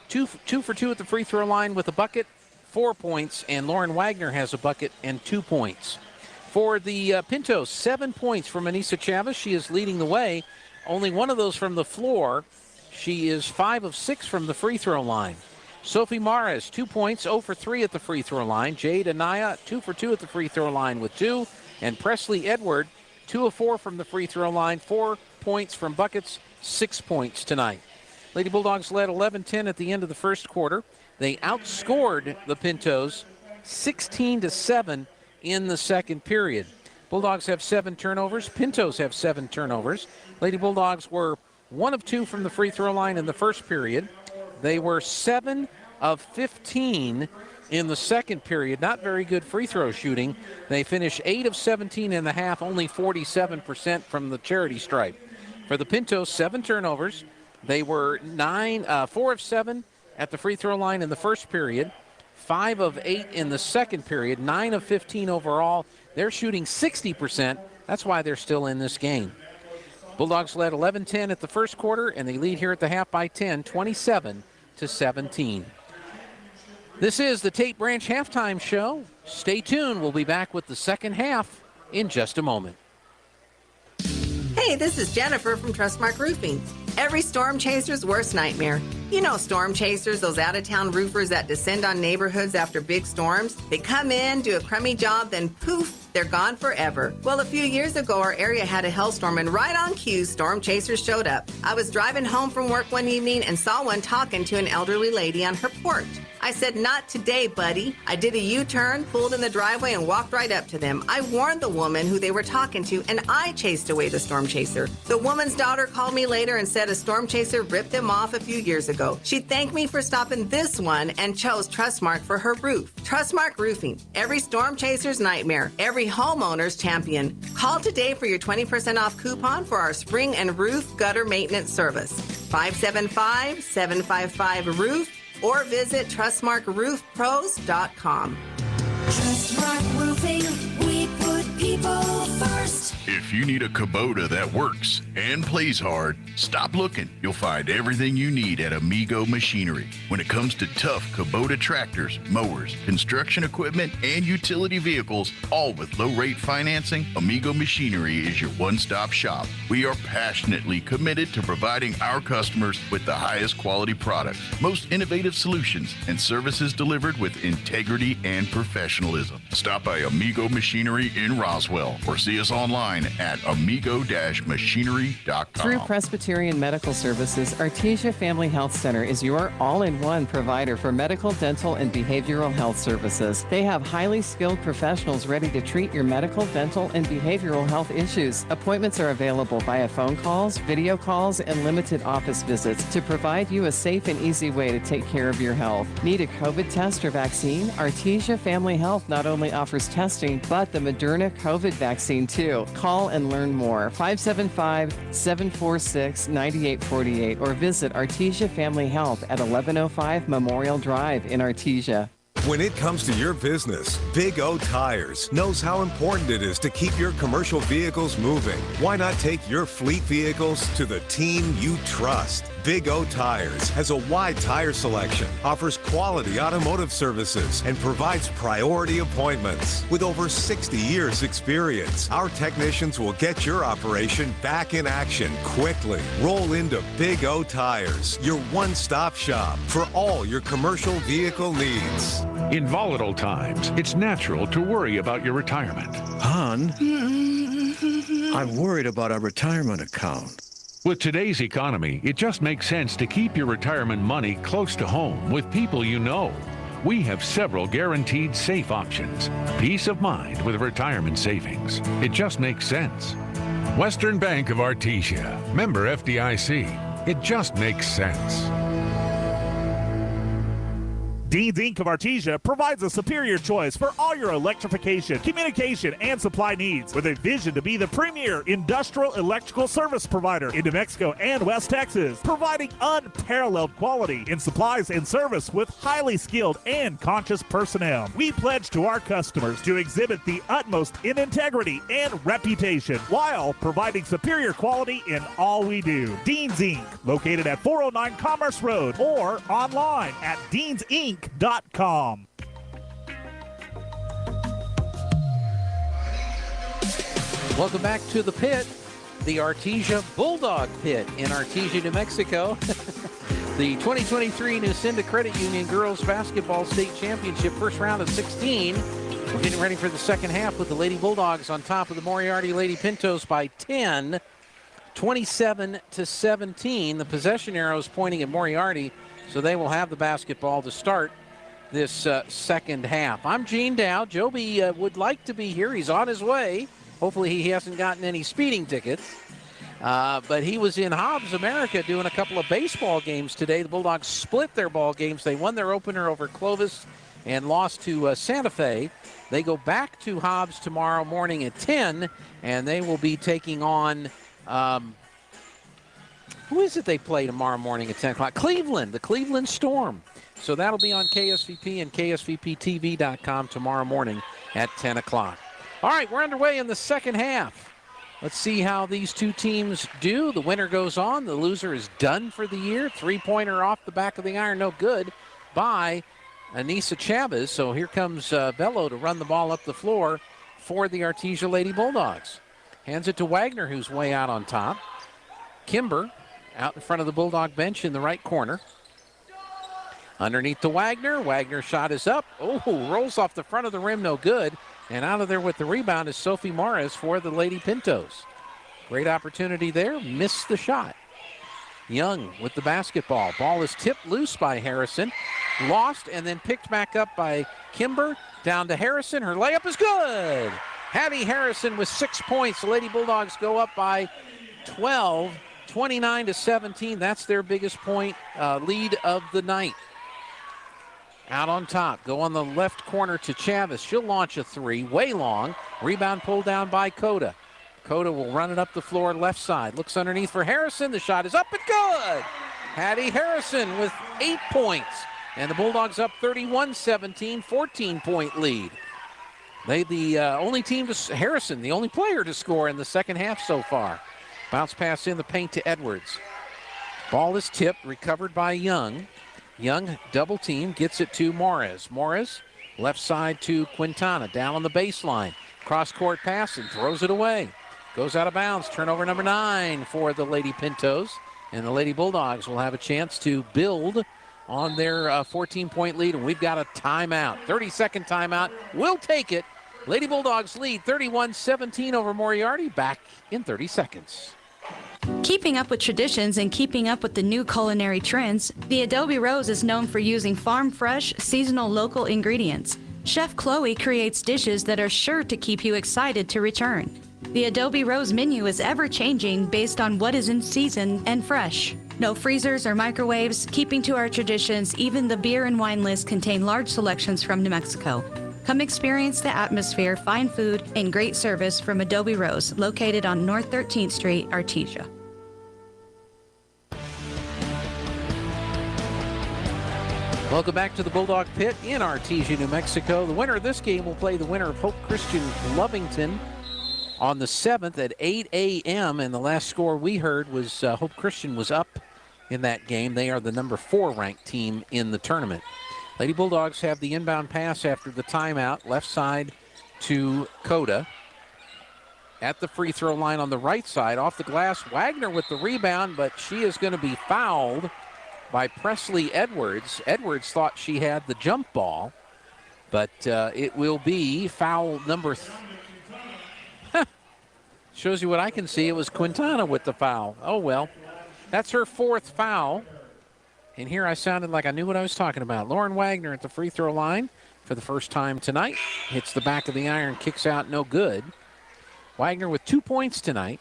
two for 2 at the free throw line with a bucket, 4 points, and Lauren Wagner has a bucket and 2 points. For the Pintos, 7 points from Anissa Chavez. She is leading the way. Only 1 of those from the floor. She is 5 of 6 from the free throw line. Sophie Mares, 2 points, 0 for 3 at the free throw line. Jade Anaya, 2 for 2 at the free throw line with 2. And Presley Edward, 2 of 4 from the free throw line, 4 points from buckets, 6 points tonight. Lady Bulldogs led 11-10 at the end of the first quarter. They outscored the Pintos 16-7 in the second period. Bulldogs have 7 turnovers. Pintos have 7 turnovers. Lady Bulldogs were 1 of 2 from the free throw line in the first period. They were 7 of 15 in the second period. Not very good free throw shooting. They finished 8 of 17 in the half, only 47% from the charity stripe. For the Pintos, 7 turnovers. They were 4 of 7 at the free throw line in the first period, 5 of 8 in the second period, 9 of 15 overall. They're shooting 60%. That's why they're still in this game. Bulldogs led 11-10 at the first quarter, and they lead here at the half by 10, 27-17. This is the Tate Branch Halftime Show. Stay tuned. We'll be back with the second half in just a moment. Hey, this is Jennifer from Trustmark Roofing. Every storm chaser's worst nightmare. You know storm chasers, those out-of-town roofers that descend on neighborhoods after big storms. They come in, do a crummy job, then poof, they're gone forever. Well, a few years ago, our area had a hailstorm, and right on cue, storm chasers showed up. I was driving home from work one evening and saw one talking to an elderly lady on her porch. I said, "Not today, buddy." I did a U-turn, pulled in the driveway, and walked right up to them. I warned the woman who they were talking to, and I chased away the storm chaser. The woman's daughter called me later and said a storm chaser ripped them off a few years ago. She thanked me for stopping this one and chose Trustmark for her roof. Trustmark Roofing, every storm chaser's nightmare, every homeowner's champion. Call today for your 20% off coupon for our spring and roof gutter maintenance service. 575-755-ROOF or visit TrustmarkRoofPros.com. Trustmark Roofing, we put people first. If you need a Kubota that works and plays hard, stop looking. You'll find everything you need at Amigo Machinery. When it comes to tough Kubota tractors, mowers, construction equipment, and utility vehicles, all with low-rate financing, Amigo Machinery is your one-stop shop. We are passionately committed to providing our customers with the highest quality products, most innovative solutions, and services delivered with integrity and professionalism. Stop by Amigo Machinery in Roswell or see us online at amigo-machinery.com. Through Presbyterian Medical Services, Artesia Family Health Center is your all-in-one provider for medical, dental, and behavioral health services. They have highly skilled professionals ready to treat your medical, dental, and behavioral health issues. Appointments are available via phone calls, video calls, and limited office visits to provide you a safe and easy way to take care of your health. Need a COVID test or vaccine? Artesia Family Health not only offers testing, but the Moderna COVID vaccine too. Call and learn more. 575-746-9848 or visit Artesia Family Health at 1105 Memorial Drive in Artesia. When it comes to your business, Big O Tires knows how important it is to keep your commercial vehicles moving. Why not take your fleet vehicles to the team you trust? Big O Tires has a wide tire selection, offers quality automotive services, and provides priority appointments. With over 60 years experience, our technicians will get your operation back in action quickly. Roll into Big O Tires, your one-stop shop for all your commercial vehicle needs. In volatile times, it's natural to worry about your retirement. Hon, I'm worried about our retirement account. With today's economy, it just makes sense to keep your retirement money close to home with people you know. We have several guaranteed safe options. Peace of mind with retirement savings. It just makes sense. Western Bank of Artesia. Member FDIC. It just makes sense. Dean's Inc. of Artesia provides a superior choice for all your electrification, communication, and supply needs with a vision to be the premier industrial electrical service provider in New Mexico and West Texas, providing unparalleled quality in supplies and service with highly skilled and conscious personnel. We pledge to our customers to exhibit the utmost in integrity and reputation while providing superior quality in all we do. Dean's Inc., located at 409 Commerce Road or online at deansinc.com. Welcome back to the pit, the Artesia Bulldog pit in Artesia, New Mexico. The 2023 Nucinda Credit Union Girls Basketball State Championship, first round of 16. We're getting ready for the second half with the Lady Bulldogs on top of the Moriarty Lady Pintos by 10, 27-17. The possession arrow is pointing at Moriarty, so they will have the basketball to start this second half. I'm Gene Dow. Joby would like to be here. He's on his way. Hopefully he hasn't gotten any speeding tickets. But he was in Hobbs, America, doing a couple of baseball games today. The Bulldogs split their ball games. They won their opener over Clovis and lost to Santa Fe. They go back to Hobbs tomorrow morning at 10, and they will be taking on who is it they play tomorrow morning at 10 o'clock? Cleveland, the Cleveland Storm. So that'll be on KSVP and KSVPTV.com tomorrow morning at 10 o'clock. All right, we're underway in the second half. Let's see how these two teams do. The winner goes on. The loser is done for the year. Three-pointer off the back of the iron, no good, by Anissa Chavez. So here comes Bello to run the ball up the floor for the Artesia Lady Bulldogs. Hands it to Wagner, who's way out on top. Kimber out in front of the Bulldog bench in the right corner. Underneath to Wagner. Wagner's shot is up. Oh, rolls off the front of the rim, no good. And out of there with the rebound is Sophie Morris for the Lady Pintos. Great opportunity there. Missed the shot. Young with the basketball. Ball is tipped loose by Harrison. Lost and then picked back up by Kimber. Down to Harrison. Her layup is good. Hattie Harrison with 6 points. The Lady Bulldogs go up by 12, 29-17. That's their biggest point lead of the night. Out on top, go on the left corner to Chavez. She'll launch a three, way long. Rebound pulled down by Coda. Coda will run it up the floor left side. Looks underneath for Harrison. The shot is up and good. Hattie Harrison with 8 points. And the Bulldogs up 31-17, 14-point lead. They the only team to Harrison, the only player to score in the second half so far. Bounce pass in the paint to Edwards. Ball is tipped, recovered by Young. Young double team, gets it to Morris. Morris left side to Quintana, down on the baseline. Cross court pass and throws it away. Goes out of bounds. Turnover number 9 for the Lady Pintos. And the Lady Bulldogs will have a chance to build on their 14-point lead. And we've got a timeout. 30-second timeout. We'll take it. Lady Bulldogs lead 31-17 over Moriarty. Back in 30 seconds. Keeping up with traditions and keeping up with the new culinary trends, the Adobe Rose is known for using farm-fresh, seasonal local ingredients. Chef Chloe creates dishes that are sure to keep you excited to return. The Adobe Rose menu is ever-changing based on what is in season and fresh. No freezers or microwaves, keeping to our traditions. Even the beer and wine list contain large selections from New Mexico. Come experience the atmosphere, fine food, and great service from Adobe Rose, located on North 13th Street, Artesia. Welcome back to the Bulldog Pit in Artesia, New Mexico. The winner of this game will play the winner of Hope Christian Lovington on the 7th at 8 a.m. And the last score we heard was Hope Christian was up in that game. They are the number 4 ranked team in the tournament. Lady Bulldogs have the inbound pass after the timeout, left side to Coda. At the free throw line on the right side, off the glass, Wagner with the rebound, but she is going to be fouled by Presley Edwards. Edwards thought she had the jump ball, but it will be foul number shows you what I can see. It was Quintana with the foul. Oh, well. That's her 4th foul. And here I sounded like I knew what I was talking about. Lauren Wagner at the free throw line for the first time tonight. Hits the back of the iron, kicks out, no good. Wagner with 2 points tonight.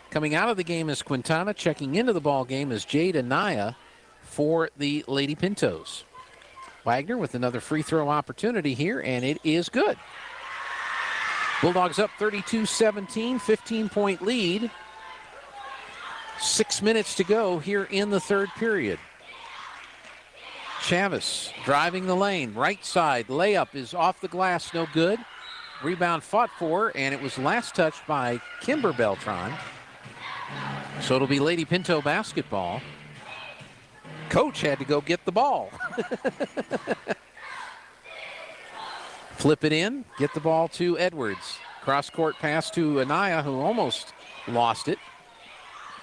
Coming out of the game is Quintana. Checking into the ball game is Jade Anaya for the Lady Pintos. Wagner with another free throw opportunity here, and it is good. Bulldogs up 32-17, 15-point lead. 6 minutes to go here in the third period. Chavez driving the lane, right side, layup is off the glass, no good. Rebound fought for, and it was last touched by Kimber Beltran. So it'll be Lady Pinto basketball. Coach had to go get the ball. Flip it in, get the ball to Edwards. Cross-court pass to Anaya, who almost lost it.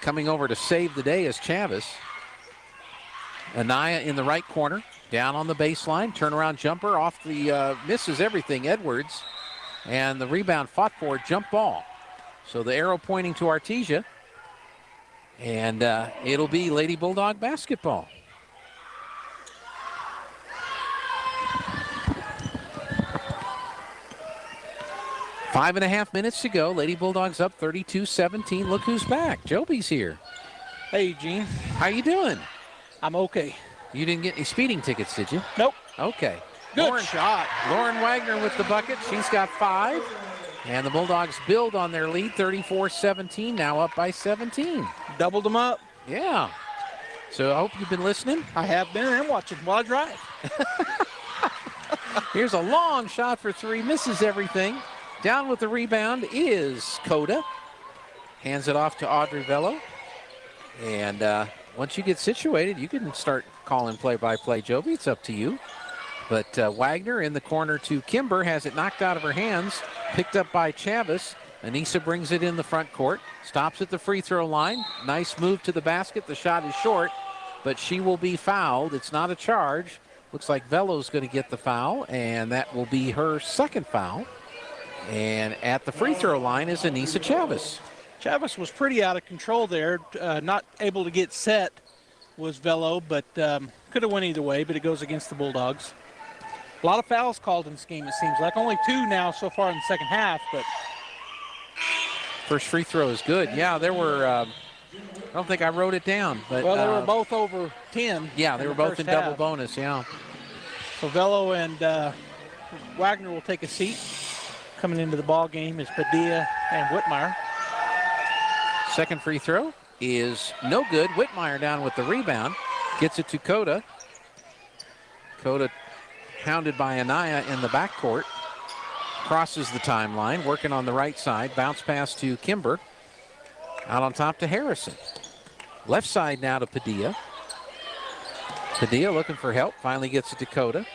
Coming over to save the day is Chavez. Anaya in the right corner, down on the baseline. Turnaround jumper off the, misses everything, Edwards. And the rebound fought for, jump ball. So the arrow pointing to Artesia. And it'll be Lady Bulldog basketball. Five and a half minutes to go. Lady Bulldogs up 32-17. Look who's back. Joby's here. Hey, Eugene. How you doing? I'm okay. You didn't get any speeding tickets, did you? Nope. Okay. Good shot. Lauren Wagner with the bucket. She's got 5. And the Bulldogs build on their lead, 34-17, now up by 17. Doubled them up. Yeah. So I hope you've been listening. I have been and watching while I drive. Here's a long shot for 3, misses everything. Down with the rebound is Coda. Hands it off to Audrey Vello. And once you get situated, you can start calling play-by-play, Joby. It's up to you. But Wagner in the corner to Kimber, has it knocked out of her hands. Picked up by Chavez. Anissa brings it in the front court. Stops at the free throw line. Nice move to the basket. The shot is short, but she will be fouled. It's not a charge. Looks like Vello's going to get the foul, and that will be her 2nd foul. And at the free throw line is Anissa Chavez. Chavez was pretty out of control there. Not able to get set was Vello, but could have went either way, but it goes against the Bulldogs. A lot of fouls called in this game, it seems like. Only 2 now so far in the second half, but... First free throw is good. Yeah, there were, I don't think I wrote it down, but... Well, they were both over 10. Yeah, they were both in double bonus, yeah. So Vello and Wagner will take a seat. Coming into the ball game is Padilla and Whitmire. Second free throw is no good. Whitmire down with the rebound. Gets it to Coda. Coda hounded by Anaya in the backcourt. Crosses the timeline, working on the right side. Bounce pass to Kimber. Out on top to Harrison. Left side now to Padilla. Padilla looking for help. Finally gets it to Dakota.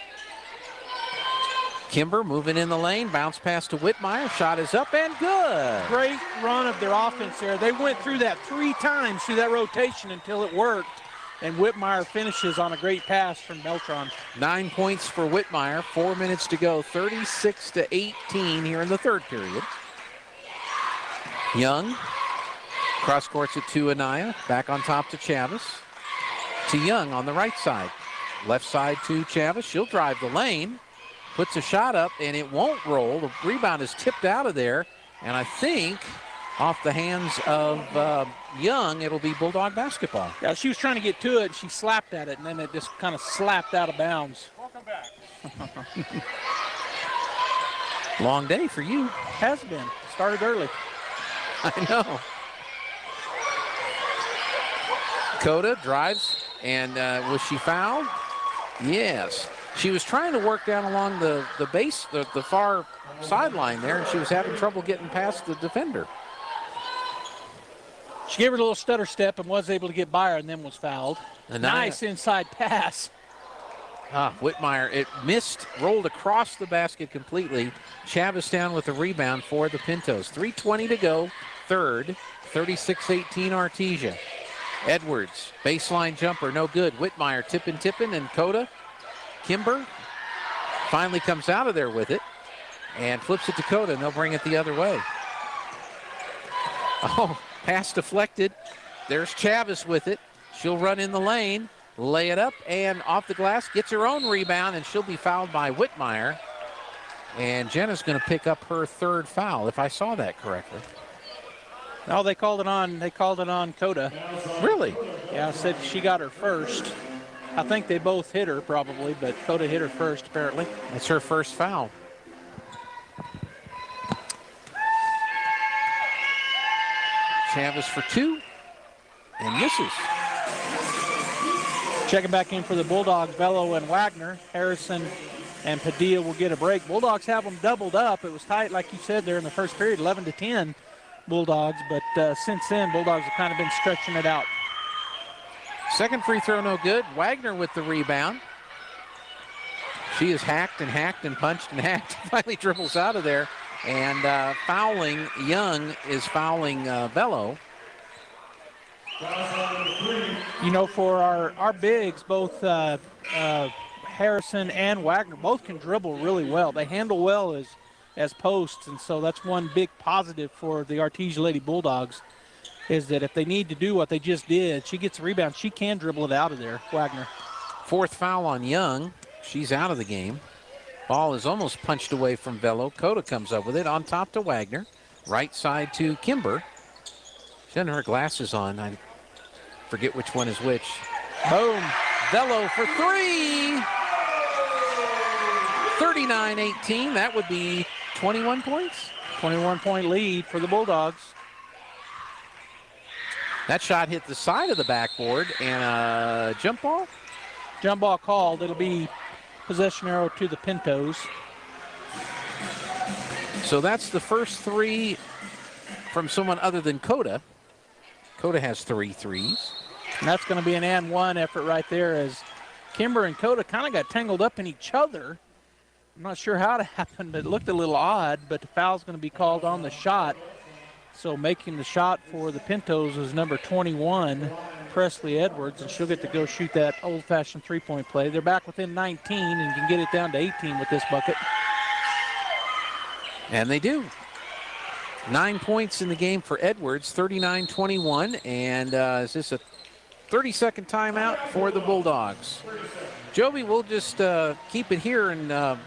Kimber moving in the lane. Bounce pass to Whitmire. Shot is up and good. Great run of their offense there. They went through that 3 times through that rotation until it worked. And Whitmire finishes on a great pass from Beltran. 9 points for Whitmire. 4 minutes to go. 36-18 here in the third period. Young. Cross courts it to Anaya. Back on top to Chavez. To Young on the right side. Left side to Chavez. She'll drive the lane. Puts a shot up, and it won't roll. The rebound is tipped out of there. And I think off the hands of Young, it'll be Bulldog basketball. Yeah, she was trying to get to it. She slapped at it, and then it just kind of slapped out of bounds. Welcome back. Long day for you. Has been. Started early. I know. Dakota drives, and was she fouled? Yes. She was trying to work down along the base, the far sideline there, and she was having trouble getting past the defender. She gave her a little stutter step and was able to get by her and then was fouled. Nice inside pass. Whitmire, it missed, rolled across the basket completely. Chavez down with the rebound for the Pintos. 3:20 to go, third, 36-18 Artesia. Edwards, baseline jumper, no good. Whitmire tipping, and Coda. Kimber finally comes out of there with it and flips it to Coda, and they'll bring it the other way. Oh, pass deflected. There's Chavez with it. She'll run in the lane, lay it up, and off the glass, gets her own rebound, and she'll be fouled by Whitmire. And Jenna's going to pick up her third foul, if I saw that correctly. No, they called it on Coda. Really? Yeah, said she got her first. I think they both hit her probably, but Coda hit her first apparently. That's her first foul. Chavez for 2 and misses. Checking back in for the Bulldogs, Bello and Wagner. Harrison and Padilla will get a break. Bulldogs have them doubled up. It was tight, like you said there in the first period, 11-10 Bulldogs, but since then, Bulldogs have kind of been stretching it out. Second free throw, no good. Wagner with the rebound. She is hacked and punched and hacked. Finally dribbles out of there. And fouling, Young is fouling Bello. You know, for our bigs, both Harrison and Wagner both can dribble really well. They handle well as posts, and so that's one big positive for the Artesia Lady Bulldogs, is that if they need to do what they just did, she gets a rebound, she can dribble it out of there, Wagner. Fourth foul on Young. She's out of the game. Ball is almost punched away from Bello. Coda comes up with it on top to Wagner. Right side to Kimber. She has her glasses on. I forget which one is which. Boom. Bello for 3. 39-18. That would be 21 points. 21-point lead for the Bulldogs. That shot hit the side of the backboard, and a jump ball? Jump ball called. It'll be possession arrow to the Pintos. So that's the first 3 from someone other than Coda. Coda has 3 threes. And that's going to be an and one effort right there, as Kimber and Coda kind of got tangled up in each other. I'm not sure how it happened, but it looked a little odd, but the foul's going to be called on the shot. So making the shot for the Pintos is number 21, Presley Edwards, and she'll get to go shoot that old-fashioned three-point play. They're back within 19 and can get it down to 18 with this bucket. And they do. 9 points in the game for Edwards, 39-21, and is this a 30-second timeout for the Bulldogs? Joby, we'll just keep it here, and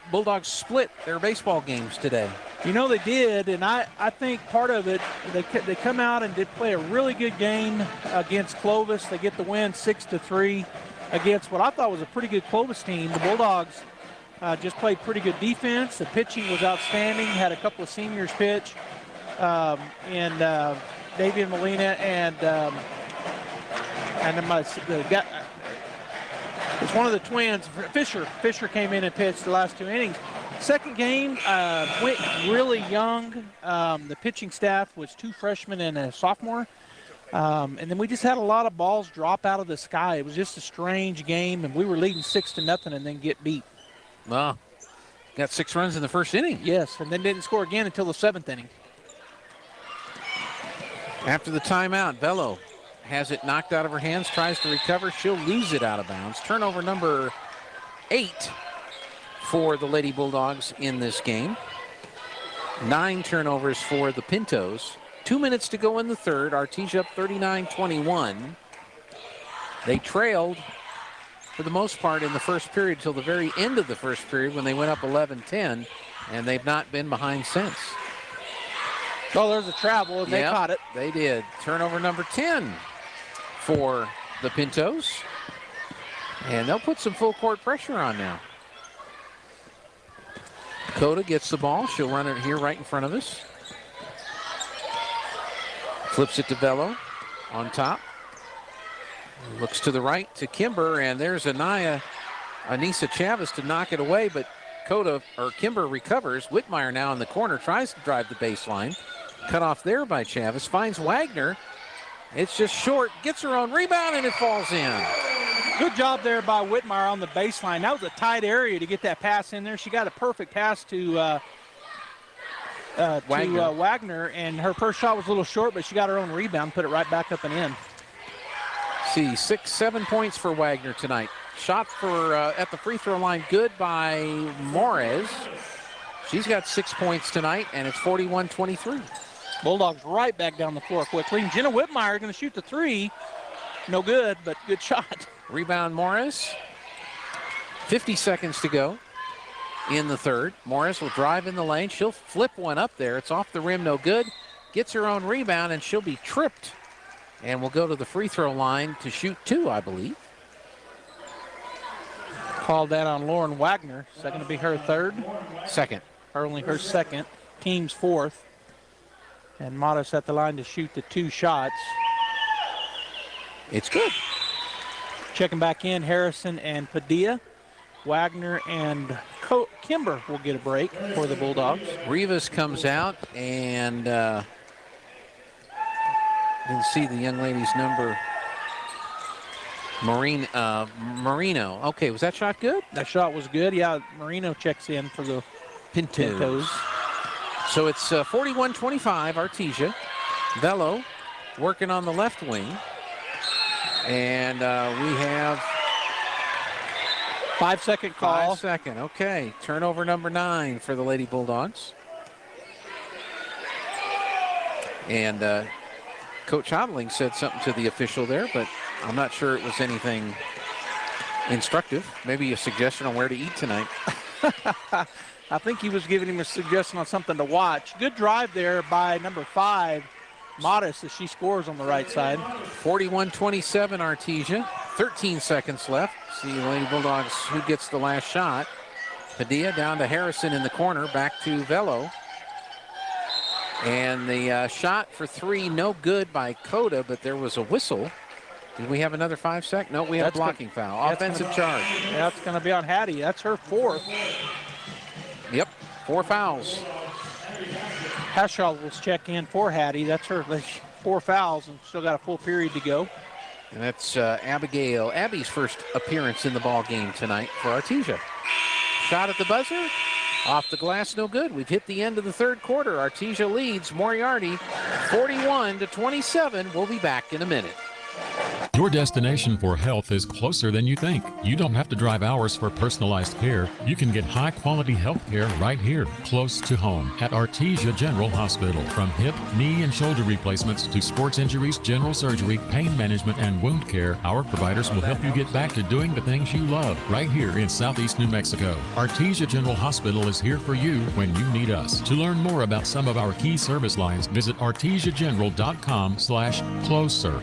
Bulldogs split their baseball games today. You know they did, and I think part of it, they come out and did play a really good game against Clovis. They get the win 6-3 against what I thought was a pretty good Clovis team. The Bulldogs just played pretty good defense. The pitching was outstanding. Had a couple of seniors pitch, and Davian Molina and it's one of the twins, Fisher. Fisher came in and pitched the last 2 innings. Second game went really young. The pitching staff was 2 freshmen and a sophomore. And then we just had a lot of balls drop out of the sky. It was just a strange game, and we were leading 6-0 and then get beat. Well, got 6 runs in the first inning. Yes, and then didn't score again until the 7th inning. After the timeout, Velo has it knocked out of her hands, tries to recover. She'll lose it out of bounds. Turnover number 8 for the Lady Bulldogs in this game. 9 turnovers for the Pintos. 2 minutes to go in the third. Artesia up 39-21. They trailed for the most part in the first period till the very end of the first period when they went up 11-10, and they've not been behind since. Oh, there's a travel, and they caught it. They did. Turnover number 10 for the Pintos. And they'll put some full court pressure on now. Coda gets the ball. She'll run it here right in front of us. Flips it to Velo on top. Looks to the right to Kimber, and there's Anissa Chavez to knock it away, but Kimber recovers. Whitmire now in the corner, tries to drive the baseline. Cut off there by Chavez, finds Wagner. It's just short, gets her own rebound, and it falls in. Good job there by Whitmire on the baseline. That was a tight area to get that pass in there. She got a perfect pass to Wagner, and her first shot was a little short, but she got her own rebound, put it right back up and in. See, 6-7 points for Wagner tonight. Shot for at the free throw line, good by Morez. She's got 6 points tonight, and it's 41-23. Bulldogs right back down the floor quickly. And Jenna Whitmire going to shoot the 3. No good, but good shot. Rebound Morris. 50 seconds to go in the third. Morris will drive in the lane. She'll flip one up there. It's off the rim, no good. Gets her own rebound, and she'll be tripped. And will go to the free throw line to shoot 2, I believe. Called that on Lauren Wagner. Is that going to be her third? Second. Only her second. Team's fourth. And Mata's at the line to shoot the 2 shots. It's good. Checking back in, Harrison and Padilla. Wagner and Kimber will get a break for the Bulldogs. Rivas comes out, and didn't see the young lady's number. Marino. Okay, was that shot good? That shot was good. Yeah, Marino checks in for the Pintos. So it's 41-25, Artesia. Velo working on the left wing. And we have 5-second call. 5 second, okay. Turnover number 9 for the Lady Bulldogs. And Coach Hodling said something to the official there, but I'm not sure it was anything instructive. Maybe a suggestion on where to eat tonight. I think he was giving him a suggestion on something to watch. Good drive there by number 5, Modest, as she scores on the right side. 41-27 Artesia. 13 seconds left. See the Lady Bulldogs who gets the last shot. Padilla down to Harrison in the corner. Back to Velo. And the shot for 3, no good by Coda, but there was a whistle. Did we have another 5 sec? No, we have a blocking foul. Offensive charge. That's going to be on Hattie. That's her 4th. Yep, 4 fouls. Haschel will check in for Hattie. That's her 4 fouls and still got a full period to go. And that's Abby's first appearance in the ball game tonight for Artesia. Shot at the buzzer. Off the glass, no good. We've hit the end of the third quarter. Artesia leads Moriarty 41-27. We'll be back in a minute. Your destination for health is closer than you think. You don't have to drive hours for personalized care. You can get high-quality health care right here, close to home, at Artesia General Hospital. From hip, knee, and shoulder replacements to sports injuries, general surgery, pain management, and wound care, our providers will help you get back to doing the things you love right here in Southeast New Mexico. Artesia General Hospital is here for you when you need us. To learn more about some of our key service lines, visit artesiageneral.com/closer.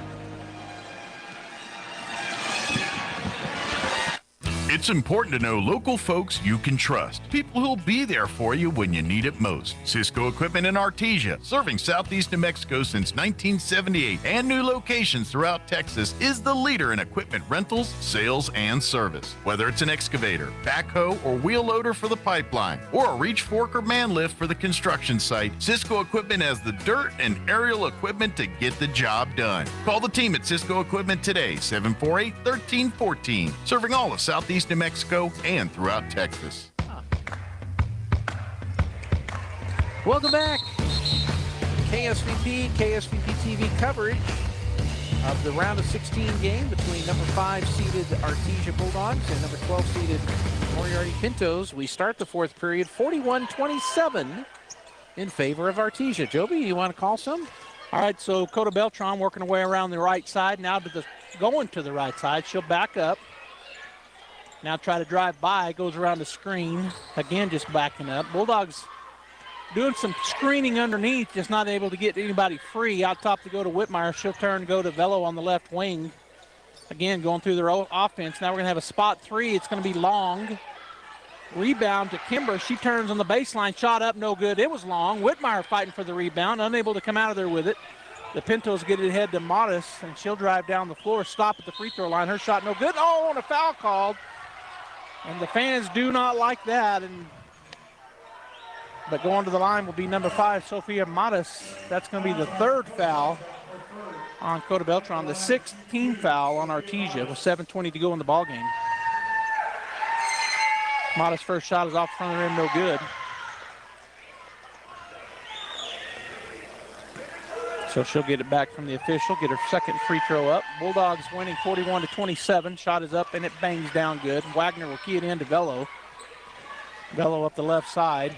It's It's important to know local folks you can trust, people who'll be there for you when you need it most. Cisco Equipment in Artesia, serving southeast New Mexico since 1978 and new locations throughout Texas, is the leader in equipment rentals, sales, and service. Whether it's an excavator, backhoe, or wheel loader for the pipeline, or a reach fork or man lift for the construction site, Cisco Equipment has the dirt and aerial equipment to get the job done. Call the team at Cisco Equipment today, 748-1314, serving all of southeast New Mexico and throughout Texas. Welcome back. KSVP TV coverage of the round of 16 game between number 5 seeded Artesia Bulldogs and number 12 seeded Moriarty Pintos. We start the fourth period 41-27 in favor of Artesia. Joby, you want to call some? All right, so Coda Beltran working her way around the right side. Now going to the right side. She'll back up. Now try to drive by. Goes around the screen. Again, just backing up. Bulldogs doing some screening underneath, just not able to get anybody free. Out top to go to Whitmire. She'll turn, go to Velo on the left wing. Again, going through their offense. Now we're going to have a spot 3. It's going to be long. Rebound to Kimber. She turns on the baseline. Shot up, no good. It was long. Whitmire fighting for the rebound, unable to come out of there with it. The Pintos get it ahead to Modest, and she'll drive down the floor, stop at the free throw line. Her shot no good. Oh, and a foul called. And the fans do not like that. But going to the line will be number 5, Sophia Modest. That's going to be the 3rd foul on Coda Beltran, the 6th team foul on Artesia with 7:20 to go in the ballgame. Modest's first shot is off the front of the rim, no good. So she'll get it back from the official, get her second free throw up. Bulldogs winning 41-27. Shot is up and it bangs down good. Wagner will key it in to Velo. Velo up the left side.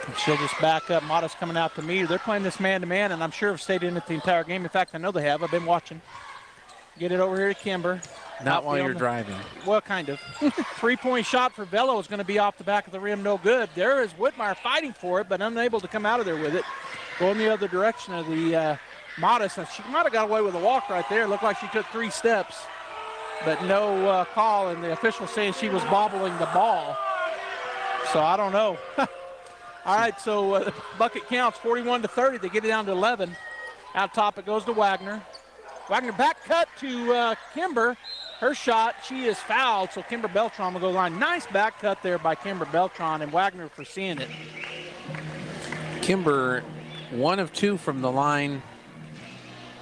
And she'll just back up. Modest coming out to meet her. They're playing this man-to-man, and I'm sure have stayed in it the entire game. In fact, I know they have. I've been watching. Get it over here to Kimber. Not while you're driving. Well, kind of. 3-point shot for Velo is going to be off the back of the rim, no good. There is Whitmire fighting for it, but unable to come out of there with it. Going the other direction of the Modest. And she might have got away with a walk right there. Looked like she took 3 steps, but no call, and the official saying she was bobbling the ball. So I don't know. All right, so bucket counts 41-30. They get it down to 11. Out top it goes to Wagner. Wagner back cut to Kimber. Her shot, she is fouled, so Kimber Beltran will go line. Nice back cut there by Kimber Beltran, and Wagner for seeing it. Kimber, 1 of 2 from the line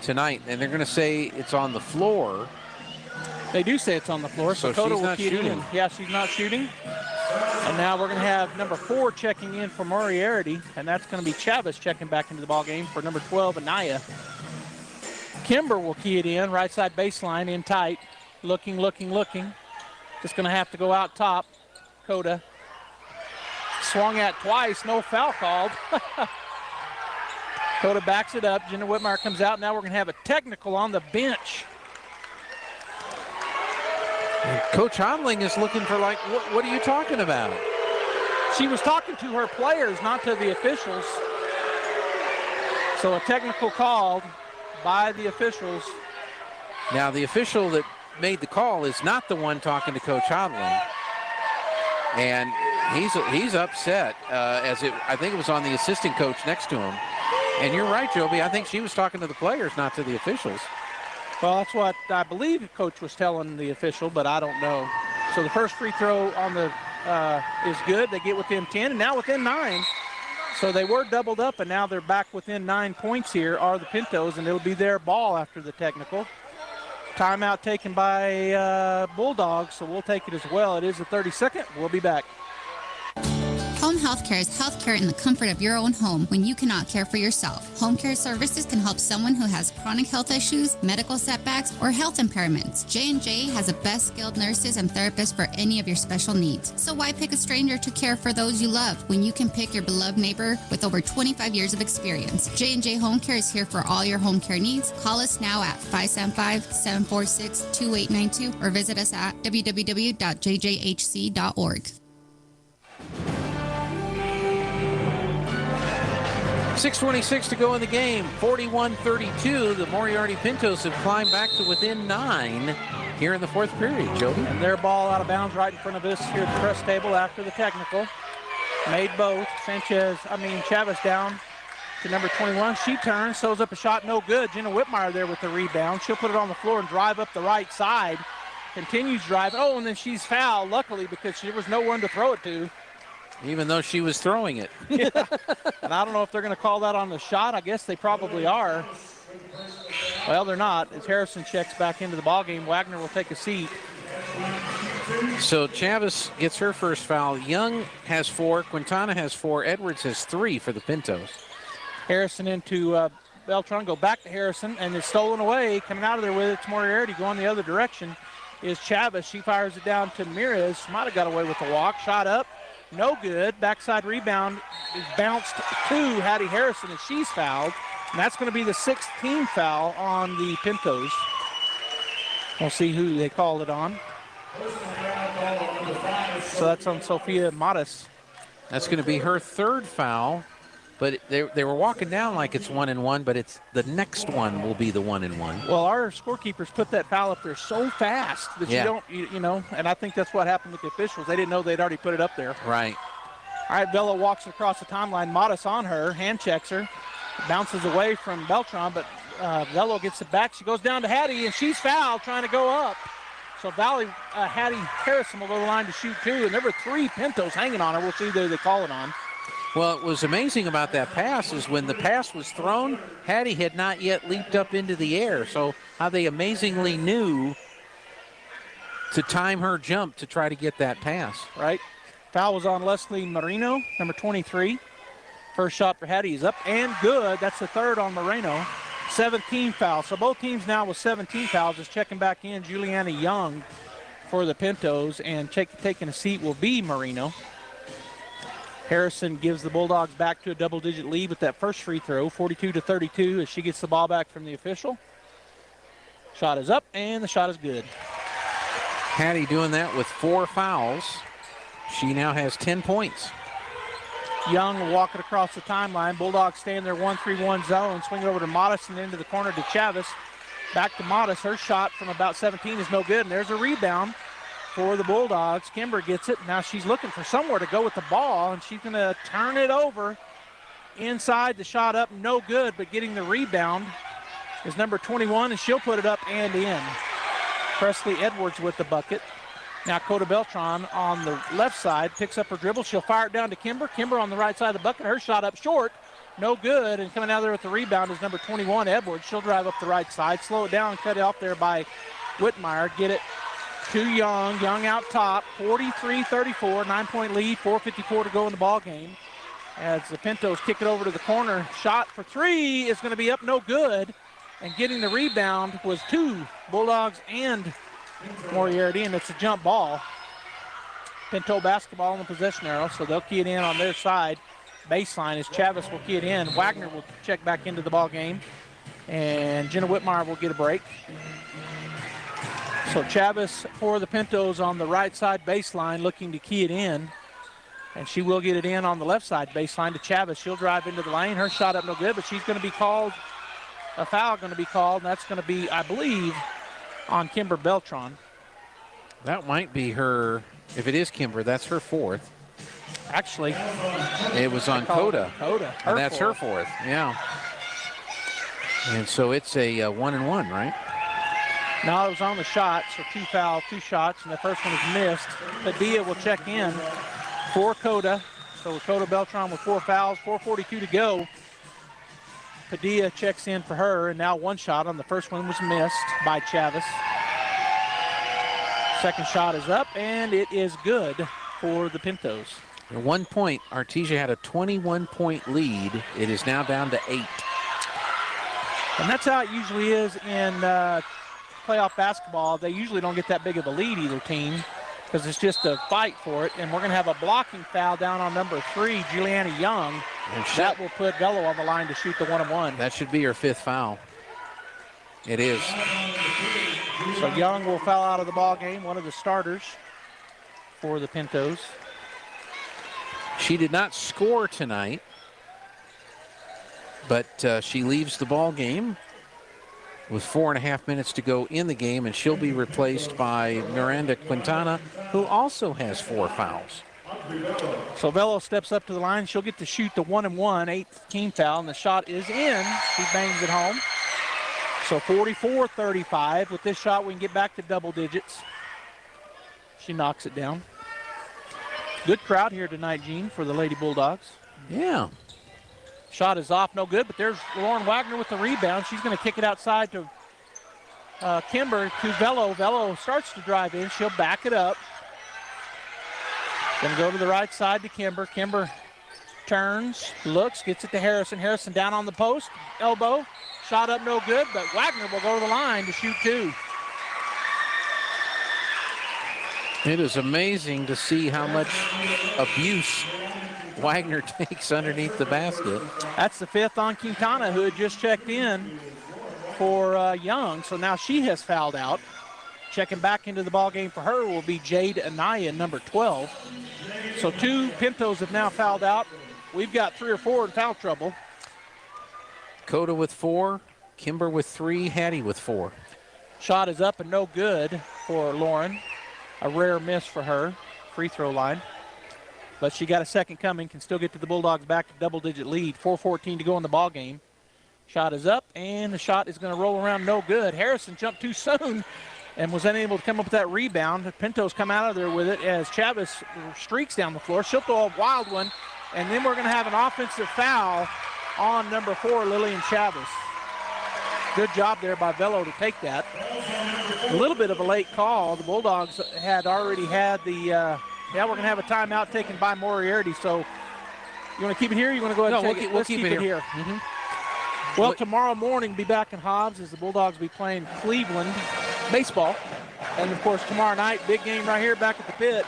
tonight, and they're going to say it's on the floor. They do say it's on the floor, so she's not shooting. Yeah, she's not shooting. And now we're going to have number 4 checking in for Moriarty, and that's going to be Chavez checking back into the ball game for number 12, Anaya. Kimber will key it in, right side baseline, in tight. Looking. Just going to have to go out top. Coda. Swung at twice, no foul called. Coda backs it up. Jenna Whitmire comes out. Now we're going to have a technical on the bench. And Coach Hodling is looking for, like, what are you talking about? She was talking to her players, not to the officials. So a technical called by the officials. Now, the official that made the call is not the one talking to Coach Hodling. And he's upset, I think it was on the assistant coach next to him. And you're right, Joby. I think she was talking to the players, not to the officials. Well, that's what I believe the coach was telling the official, but I don't know. So the first free throw on the is good. They get within 10 and now within 9. So they were doubled up, and now they're back within 9 points here are the Pintos, and it'll be their ball after the technical. Timeout taken by Bulldogs, so we'll take it as well. It is the 32nd. We'll be back. Home healthcare is healthcare in the comfort of your own home when you cannot care for yourself. Home care services can help someone who has chronic health issues, medical setbacks, or health impairments. J&J has the best skilled nurses and therapists for any of your special needs. So why pick a stranger to care for those you love when you can pick your beloved neighbor with over 25 years of experience? J&J Home Care is here for all your home care needs. Call us now at 575-746-2892 or visit us at www.jjhc.org. 6:26 to go in the game. 41-32. The Moriarty Pintos have climbed back to within 9 here in the fourth period, Jody. And their ball out of bounds right in front of us here at the press table after the technical. Made both. Chavez down to number 21. She turns, throws up a shot, no good. Jenna Whitmire there with the rebound. She'll put it on the floor and drive up the right side. Continues drive. Oh, and then she's fouled, luckily, because there was no one to throw it to. Even though she was throwing it. Yeah. And I don't know if they're going to call that on the shot. I guess they probably are. Well, they're not. As Harrison checks back into the ballgame, Wagner will take a seat. So Chavez gets her first foul. Young has 4. Quintana has 4. Edwards has 3 for the Pintos. Harrison into Beltran. Go back to Harrison, and it's stolen away. Coming out of there with it, it's Moriarty going the other direction. Is Chavez. She fires it down to Mirez. Might have got away with the walk. Shot up. No good. Backside rebound is bounced to Hattie Harrison, and she's fouled. And that's going to be the 6th team foul on the Pintos. We'll see who they called it on. So that's on Sophia Modis. That's going to be her 3rd foul. But they were walking down like it's 1-1, but it's the next one will be the 1-1. Well, our scorekeepers put that foul up there so fast that you don't, and I think that's what happened with the officials. They didn't know they'd already put it up there. Right. All right, Bella walks across the timeline. Modis on her, hand checks her, bounces away from Beltran, but Vello gets it back. She goes down to Hattie, and she's fouled trying to go up. So Hattie Harrison will go to the line to shoot 2, and there were 3 Pintos hanging on her. We'll see who they call it on. Well, what was amazing about that pass is when the pass was thrown, Hattie had not yet leaped up into the air. So how they amazingly knew to time her jump to try to get that pass. Right. Foul was on Leslie Moreno, number 23. First shot for Hattie is up and good. That's the 3rd on Moreno. 17 foul. So both teams now with 17 fouls. Is checking back in Juliana Young for the Pintos, and taking a seat will be Moreno. Harrison gives the Bulldogs back to a double-digit lead with that first free throw, 42-32, as she gets the ball back from the official. Shot is up, and the shot is good. Hattie doing that with 4 fouls. She now has 10 points. Young will walk it across the timeline. Bulldogs stay in their 1-3-1 zone. Swing it over to Modis and into the corner to Chavez. Back to Modis. Her shot from about 17 is no good, and there's a rebound for the Bulldogs. Kimber gets it. Now she's looking for somewhere to go with the ball, and she's going to turn it over inside. The shot up, no good, but getting the rebound is number 21, and she'll put it up and in. Presley Edwards with the bucket. Now Coda Beltran on the left side picks up her dribble. She'll fire it down to Kimber. Kimber on the right side of the bucket. Her shot up short, no good, and coming out there with the rebound is number 21, Edwards. She'll drive up the right side, slow it down, cut it off there by Whitmire. Get it to Young. Young out top, 43-34, 9-point lead, 4:54 to go in the ball game. As the Pintos kick it over to the corner, shot for 3 is going to be up, no good. And getting the rebound was 2 Bulldogs and Moriarty, and it's a jump ball. Pinto basketball in the possession arrow, so they'll key it in on their side. Baseline is Chavez will key it in. Wagner will check back into the ball game, and Jenna Whitmire will get a break. So Chavez for the Pintos on the right side baseline looking to key it in. And she will get it in on the left side baseline to Chavez. She'll drive into the lane. Her shot up no good, but she's going to be called, a foul going to be called, and that's going to be, I believe, on Kimber Beltran. That might be her, if it is Kimber, that's her 4th. Actually, it was on Coda. And that's her 4th, yeah. And so it's a 1-1, right? No, it was on the shot, so 2 fouls, 2 shots, and the first one is missed. Padilla will check in for Coda. So Coda Beltran with 4 fouls, 4:42 to go. Padilla checks in for her, and now 1 shot on the first one was missed by Chavez. Second shot is up, and it is good for the Pintos. At 1 point, Artesia had a 21-point lead. It is now down to 8. And that's how it usually is in playoff basketball. They usually don't get that big of a lead, either team, because it's just a fight for it. And we're going to have a blocking foul down on number 3, Juliana Young. And that will put Bello on the line to shoot the 1-on-1. That should be her 5th foul. It is. So Young will foul out of the ball game, one of the starters for the Pintos. She did not score tonight, but she leaves the ball game. with 4.5 minutes to go in the game, and she'll be replaced by Miranda Quintana, who also has 4 fouls. So Velo steps up to the line. She'll get to shoot the 1-and-1, 8th team foul, and the shot is in. She bangs it home. So 44-35. With this shot, we can get back to double digits. She knocks it down. Good crowd here tonight, Gene, for the Lady Bulldogs. Yeah. Shot is off, no good, but there's Lauren Wagner with the rebound. She's going to kick it outside to Kimber, to Velo. Velo starts to drive in. She'll back it up. Going to go to the right side to Kimber. Kimber turns, looks, gets it to Harrison. Harrison down on the post, elbow. Shot up, no good, but Wagner will go to the line to shoot 2. It is amazing to see how much abuse Wagner takes underneath the basket. That's the 5th on Quintana, who had just checked in for Young. So now she has fouled out. Checking back into the ball game for her will be Jade Anaya, number 12. So 2 Pintos have now fouled out. We've got 3 or 4 in foul trouble. Coda with 4, Kimber with 3, Hattie with 4. Shot is up and no good for Lauren. A rare miss for her, free throw line. But she got a second coming, can still get to the Bulldogs back to double-digit lead. 4:14 to go in the ball game. Shot is up, and the shot is going to roll around, no good. Harrison jumped too soon and was unable to come up with that rebound. Pintos come out of there with it as Chavez streaks down the floor. She'll throw a wild one, and then we're going to have an offensive foul on number 4, Lillian Chavez. Good job there by Velo to take that. A little bit of a late call. The Bulldogs had already had the, we're going to have a timeout taken by Moriarty. So you want to keep it here? Or you want to go ahead and take it? We'll keep it here. Mm-hmm. Well, tomorrow morning, be back in Hobbs as the Bulldogs be playing Cleveland baseball. And, of course, tomorrow night, big game right here back at the pit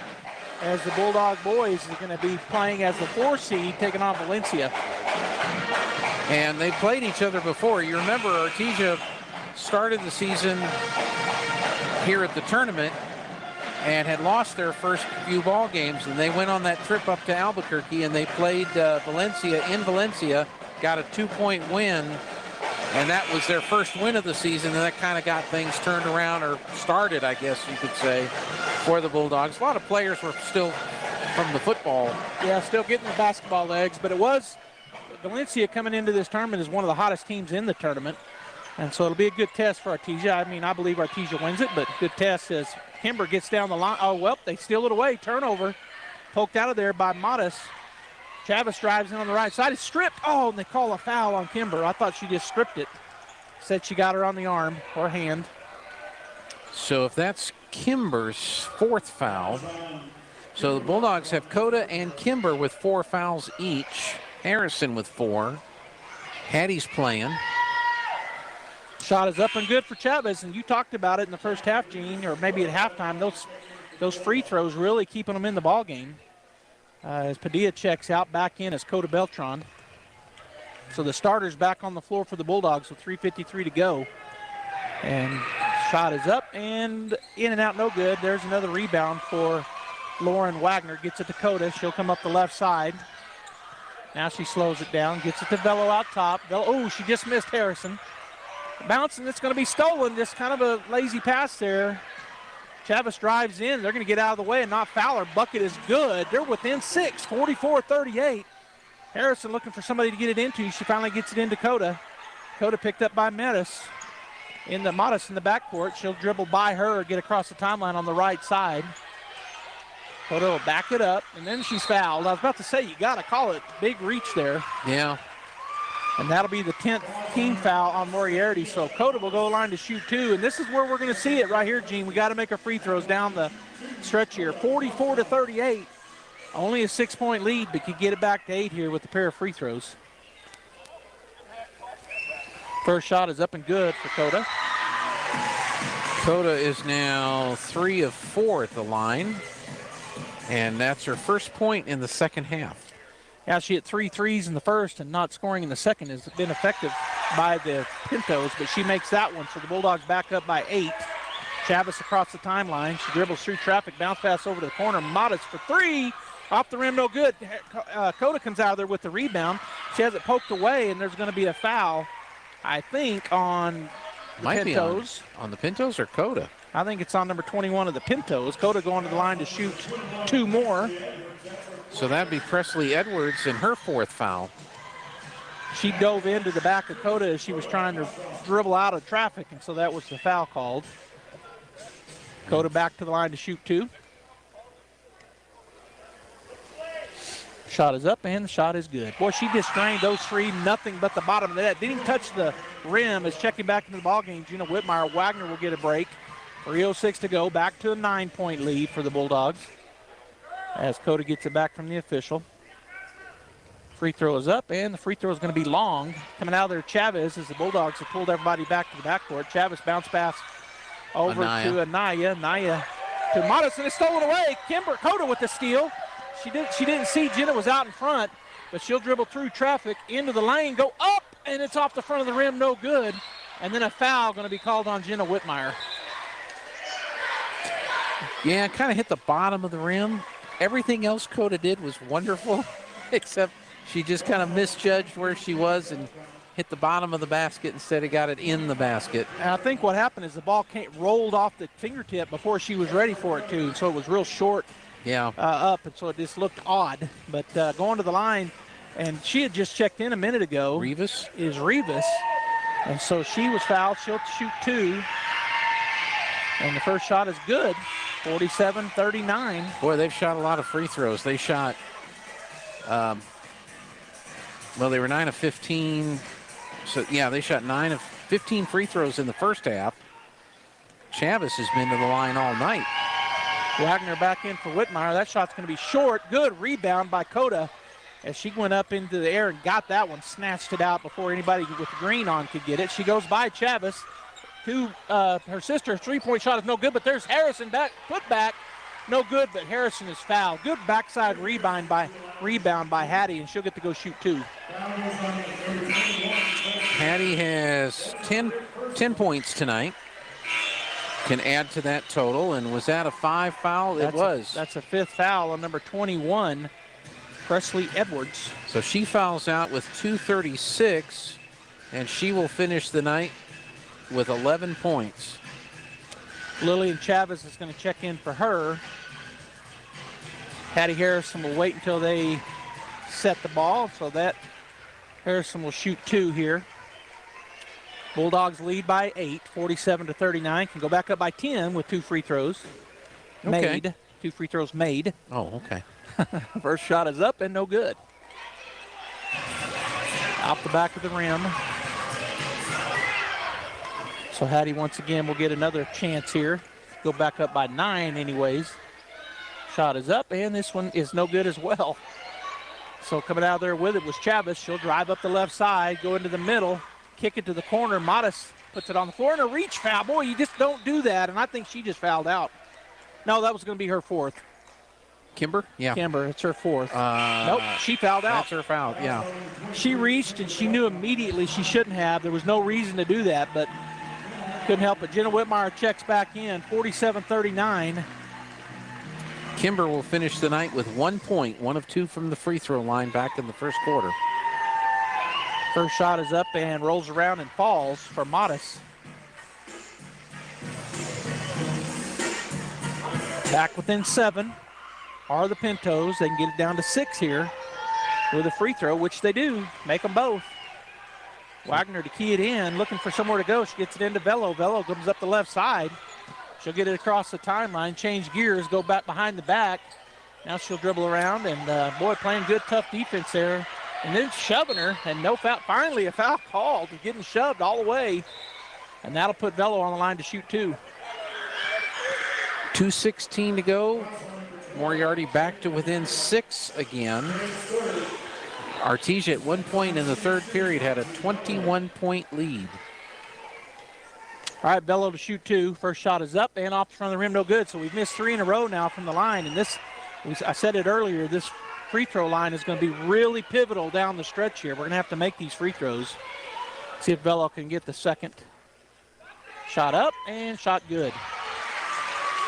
as the Bulldog boys are going to be playing as the 4 seed taking on Valencia. And they played each other before. You remember Artesia started the season here at the tournament and had lost their first few ball games, and they went on that trip up to Albuquerque and they played Valencia in Valencia, got a 2-point win, and that was their first win of the season, and that kind of got things turned around, or started, I guess you could say, for the Bulldogs. A lot of players were still from the football. Yeah, still getting the basketball legs, but it was Valencia coming into this tournament is one of the hottest teams in the tournament. And so it'll be a good test for Artesia. I mean, I believe Artesia wins it, but good test as Kimber gets down the line. Oh, well, they steal it away. Turnover. Poked out of there by Modest. Chavez drives in on the right side. It's stripped. Oh, and they call a foul on Kimber. I thought she just stripped it. Said she got her on the arm or hand. So if that's Kimber's 4th foul, so the Bulldogs have Coda and Kimber with 4 fouls each. Harrison with 4. Hattie's playing. Shot is up and good for Chavez, and you talked about it in the first half, Gene, or maybe at halftime. Those free throws really keeping them in the ball game. As Padilla checks out, back in as Coda Beltran. So the starter's back on the floor for the Bulldogs with 3:53 to go. And shot is up and in and out, no good. There's another rebound for Lauren Wagner. Gets it to Coda. She'll come up the left side. Now she slows it down, gets it to Velo out top. Oh, she just missed Harrison. Bouncing, it's going to be stolen. Just kind of a lazy pass there. Chavez drives in. They're going to get out of the way and not foul her. Bucket is good. They're within 6, 44-38. Harrison looking for somebody to get it into. She finally gets it into Coda. Coda picked up by Modest in the backcourt. She'll dribble by her, get across the timeline on the right side. Coda will back it up, and then she's fouled. I was about to say, you got to call it. Big reach there. Yeah. And that'll be the 10th team foul on Moriarty. So Coda will go line to shoot 2. And this is where we're going to see it right here, Gene. We got to make our free throws down the stretch here. 44-38. Only a 6-point lead, but could get it back to 8 here with a pair of free throws. First shot is up and good for Coda. Coda is now 3 of 4 at the line. And that's her first point in the second half. Yeah, she hit 3 threes in the first and not scoring in the second has been effective by the Pintos, but she makes that one. So the Bulldogs back up by 8. Chavez across the timeline. She dribbles through traffic, bounce pass over to the corner. Modest for 3. Off the rim, no good. Coda comes out of there with the rebound. She has it poked away, and there's going to be a foul, I think, on Might Pintos. be on the Pintos or Coda. I think it's on number 21 of the Pintos. Coda going to the line to shoot 2 more. So that'd be Presley Edwards in her 4th foul. She dove into the back of Coda as she was trying to dribble out of traffic, and so that was the foul called. Coda back to the line to shoot 2. Shot is up, and the shot is good. Boy, she just drained those 3, nothing but the bottom of the net. Didn't even touch the rim. As checking back into the ballgame, Gina Whitmire. Wagner will get a break. 3:06 to go. Back to a 9-point lead for the Bulldogs as Coda gets it back from the official. Free throw is up, and the free throw is going to be long. Coming out of there, Chavez, as the Bulldogs have pulled everybody back to the backcourt. Chavez bounce pass over to Anaya. Anaya to Modest, and it's stolen away. Kimber Coda with the steal. She didn't see Jenna was out in front, but she'll dribble through traffic into the lane, go up, and it's off the front of the rim, no good. And then a foul going to be called on Jenna Whitmire. Yeah, kind of hit the bottom of the rim. Everything else Coda did was wonderful, except she just kind of misjudged where she was and hit the bottom of the basket instead of got it in the basket. And I think what happened is the ball rolled off the fingertip before she was ready for it to, so it was real short. Yeah. Up, and so it just looked odd. But going to the line, and she had just checked in a minute ago. Rivas? And so she was fouled. She'll shoot 2. And the first shot is good, 47-39. Boy, they've shot a lot of free throws. They shot, they were 9 of 15. So, yeah, they shot 9 of 15 free throws in the first half. Chavez has been to the line all night. Wagner back in for Whitmire. That shot's going to be short. Good rebound by Coda as she went up into the air and got that one, snatched it out before anybody with the green on could get it. She goes by Chavez to her sister. 3-point shot is no good, but there's Harrison back, put back. No good, but Harrison is fouled. Good backside rebound by Hattie, and she'll get to go shoot 2. Hattie has 10 points tonight. Can add to that total, and was that a 5 foul? It was. That's a 5th foul on number 21, Presley Edwards. So she fouls out with 2:36, and she will finish the night with 11 points. Lillian Chavez is going to check in for her. Hattie Harrison will wait until they set the ball, so that Harrison will shoot 2 here. Bulldogs lead by 8, 47-39. Can go back up by 10 with 2 free throws made. 2 free throws made. Oh, okay. First shot is up and no good. Out the back of the rim. So Hattie once again will get another chance here. Go back up by 9 anyways. Shot is up, and this one is no good as well. So coming out there with it was Chavez. She'll drive up the left side, go into the middle, kick it to the corner. Modest puts it on the floor, and a reach foul. Boy, you just don't do that, and I think she just fouled out. No, that was going to be her 4th. Kimber? Yeah. Kimber, it's her 4th. Nope, she fouled out. That's her foul, yeah. She reached, and she knew immediately she shouldn't have. There was no reason to do that, but couldn't help it. Jenna Whitmire checks back in, 47-39. Kimber will finish the night with 1 point, 1 of 2 from the free throw line back in the first quarter. First shot is up and rolls around and falls for Modest. Back within 7 are the Pintos. They can get it down to 6 here with a free throw, which they do. Make them both. Wagner to key it in, looking for somewhere to go. She gets it into Velo. Velo comes up the left side. She'll get it across the timeline, change gears, go back behind the back. Now she'll dribble around, and boy, playing good, tough defense there. And then shoving her, and no foul. Finally, a foul called, getting shoved all the way. And that'll put Velo on the line to shoot 2. 2:16 to go. Moriarty back to within 6 again. Artesia at 1 point in the third period had a 21-point lead. All right, Velo to shoot 2. First shot is up and off the front of the rim, no good. So we've missed 3 in a row now from the line. And this, I said it earlier, this free throw line is going to be really pivotal down the stretch here. We're going to have to make these free throws. See if Velo can get the second shot up, and shot good.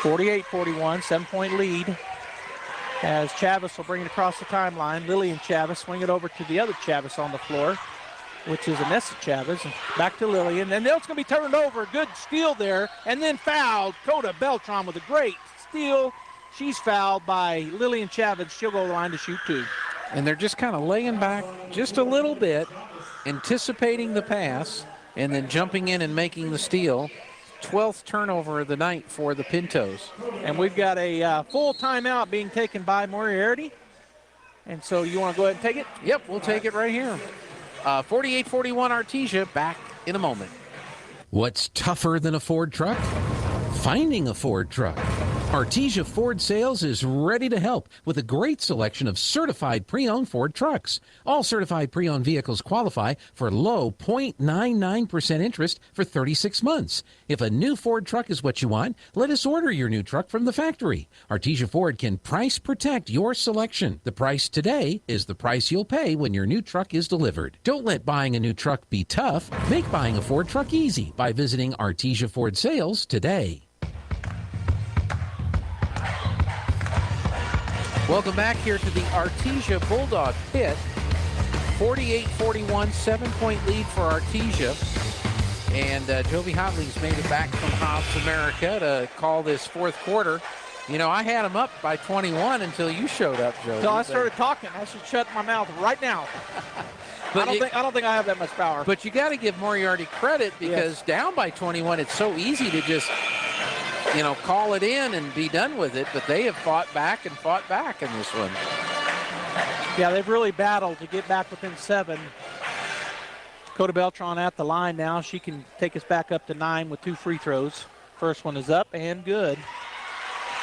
48-41, 7-point lead. As Chavez will bring it across the timeline. Lillian Chavez swing it over to the other Chavez on the floor. which is Anessa Chavez. Back to Lillian. And it's going to be turned over. Good steal there. And then fouled. Coda Beltran with a great steal. She's fouled by Lillian Chavez. She'll go to the line to shoot 2. And they're just kind of laying back just a little bit, anticipating the pass, and then jumping in and making the steal. 12th turnover of the night for the Pintos. And we've got a full timeout being taken by Moriarty. And so you want to go ahead and take it? Yep, we'll take it right here. 48-41 Artesia, back in a moment. What's tougher than a Ford truck? Finding a Ford truck. Artesia Ford Sales is ready to help with a great selection of certified pre-owned Ford trucks. All certified pre-owned vehicles qualify for low 0.99% interest for 36 months. If a new Ford truck is what you want, let us order your new truck from the factory. Artesia Ford can price protect your selection. The price today is the price you'll pay when your new truck is delivered. Don't let buying a new truck be tough. Make buying a Ford truck easy by visiting Artesia Ford Sales today. Welcome back here to the Artesia Bulldog pit. 48-41, 7-point lead for Artesia. And Jovi Hotley's made it back from Hobbs America to call this fourth quarter. You know, I had him up by 21 until you showed up, Jovi. Until I started talking. I should shut my mouth right now. I don't think I have that much power. But you got to give Moriarty credit because down by 21, it's so easy to just, you know, call it in and be done with it. But they have fought back in this one. Yeah, they've really battled to get back within 7. Coda Beltran at the line now. She can take us back up to 9 with 2 free throws. First one is up and good.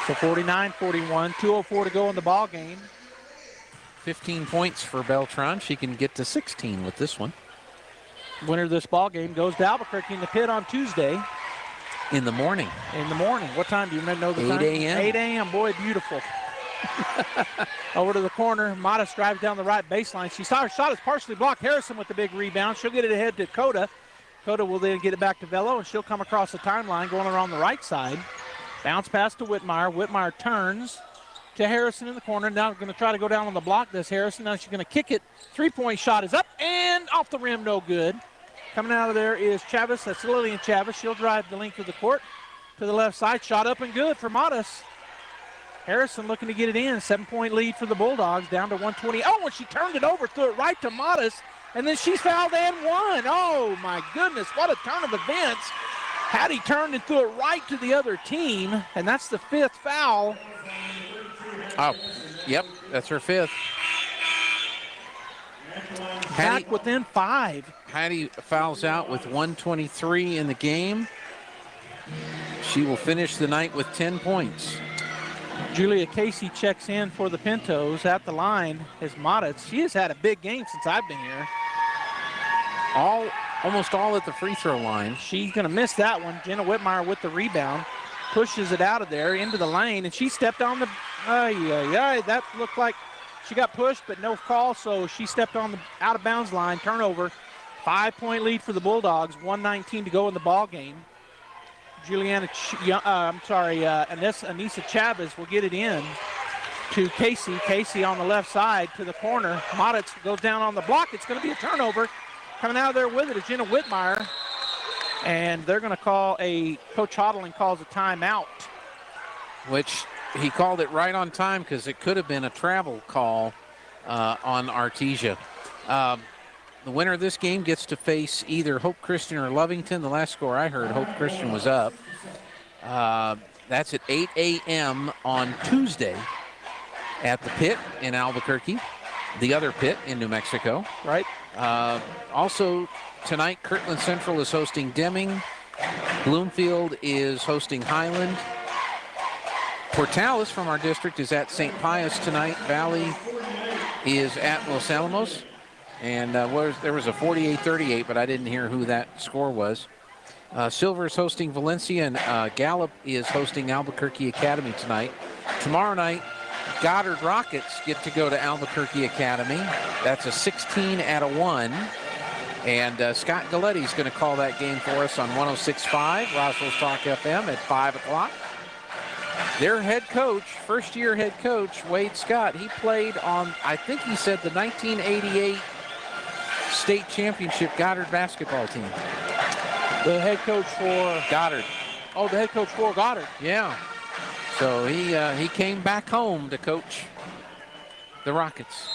So 49-41, 2:04 to go in the ball game. 15 points for Beltran. She can get to 16 with this one. Winner of this ball game goes to Albuquerque in the pit on Tuesday. In the morning. What time? Do you know the time? 8 a.m. 8 a.m. Boy, beautiful. Over to the corner. Modest drives down the right baseline. She saw her shot is partially blocked. Harrison with the big rebound. She'll get it ahead to Coda. Coda will then get it back to Velo, and she'll come across the timeline going around the right side. Bounce pass to Whitmire. Whitmire turns to Harrison in the corner. Now going to try to go down on the block. This Harrison. Now she's going to kick it. 3-point shot is up and off the rim. No good. Coming out of there is Chavez. That's Lillian Chavez. She'll drive the length of the court to the left side. Shot up and good for Modest. Harrison looking to get it in. 7-point lead for the Bulldogs, down to 120. Oh, and she turned it over, threw it right to Modest, and then she's fouled and won. Oh, my goodness, what a turn of events. Hattie turned and threw it right to the other team, and that's the 5th foul. Oh, yep, that's her 5th. Back within 5. Hattie fouls out with 1:23 in the game. She will finish the night with 10 points. Julia Casey checks in for the Pintos. At the line is Modest. She has had a big game since I've been here. Almost all at the free throw line. She's going to miss that one. Jenna Whitmire with the rebound. Pushes it out of there into the lane, and she stepped on the, that looked like she got pushed, but no call, so she stepped on the out-of-bounds line. Turnover. 5-point lead for the Bulldogs. 1:19 to go in the ball game. Anissa Chavez will get it in to Casey. Casey on the left side to the corner. Moditz goes down on the block. It's going to be a turnover. Coming out of there with it is Jenna Whitmire. And they're going to Coach Hodling calls a timeout. Which he called it right on time because it could have been a travel call on Artesia. The winner of this game gets to face either Hope Christian or Lovington. The last score I heard, Hope Christian was up. That's at 8 a.m. on Tuesday at the pit in Albuquerque, the other pit in New Mexico. Right. Also, tonight, Kirtland Central is hosting Deming. Bloomfield is hosting Highland. Portales from our district is at St. Pius tonight. Valley is at Los Alamos. And there was a 48-38, but I didn't hear who that score was. Silver is hosting Valencia, and Gallup is hosting Albuquerque Academy tonight. Tomorrow night, Goddard Rockets get to go to Albuquerque Academy. That's a 16-1. And Scott Galletti is going to call that game for us on 106.5, Roswell's Talk FM at 5 o'clock. Their head coach, first-year head coach, Wade Scott, he played on, I think he said, the 1988 state championship Goddard basketball team. The head coach for Goddard. Oh, the head coach for Goddard. Yeah. So he came back home to coach the Rockets.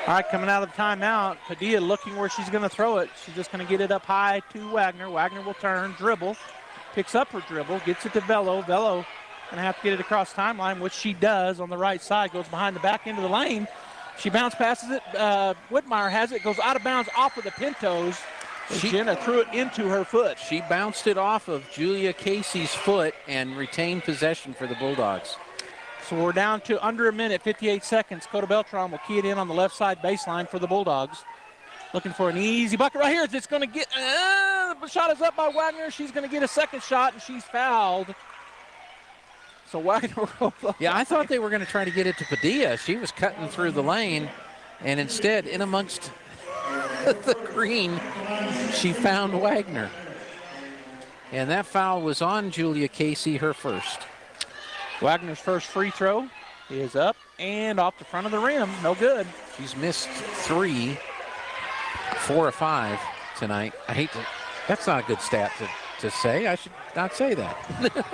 All right, coming out of the timeout, Padilla looking where she's going to throw it. She's just going to get it up high to Wagner. Wagner will turn, dribble, picks up her dribble, gets it to Velo. Velo going to have to get it across timeline, which she does on the right side, goes behind the back end of the lane. She bounce passes it. Whitmire has it, goes out of bounds off of the Pintos. Jenna threw it into her foot. She bounced it off of Julia Casey's foot and retained possession for the Bulldogs. So we're down to under a minute, 58 seconds. Coda Beltran will key it in on the left side baseline for the Bulldogs. Looking for an easy bucket right here. It's going to get, the shot is up by Wagner. She's going to get a second shot, and she's fouled. So Wagner will. Yeah, I thought they were going to try to get it to Padilla. She was cutting through the lane, and instead, in amongst the green, she found Wagner. And that foul was on Julia Casey, her first. Wagner's first free throw is up and off the front of the rim. No good. She's missed 3, 4 or 5 tonight. I hate to, that's not a good stat to say. I should not say that.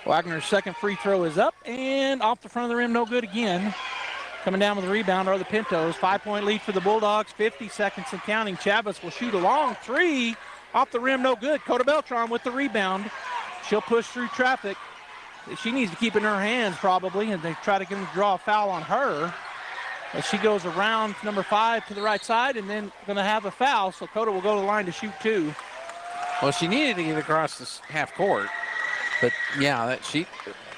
Wagner's second free throw is up and off the front of the rim. No good again. Coming down with the rebound are the Pintos. 5-point lead for the Bulldogs. 50 seconds and counting. Chavez will shoot a long three. Off the rim, no good. Coda Beltran with the rebound. She'll push through traffic. She needs to keep it in her hands probably, and they try to get them to draw a foul on her. As she goes around number 5 to the right side and then going to have a foul, so Coda will go to the line to shoot 2. Well, she needed to get across this half court, but yeah, that she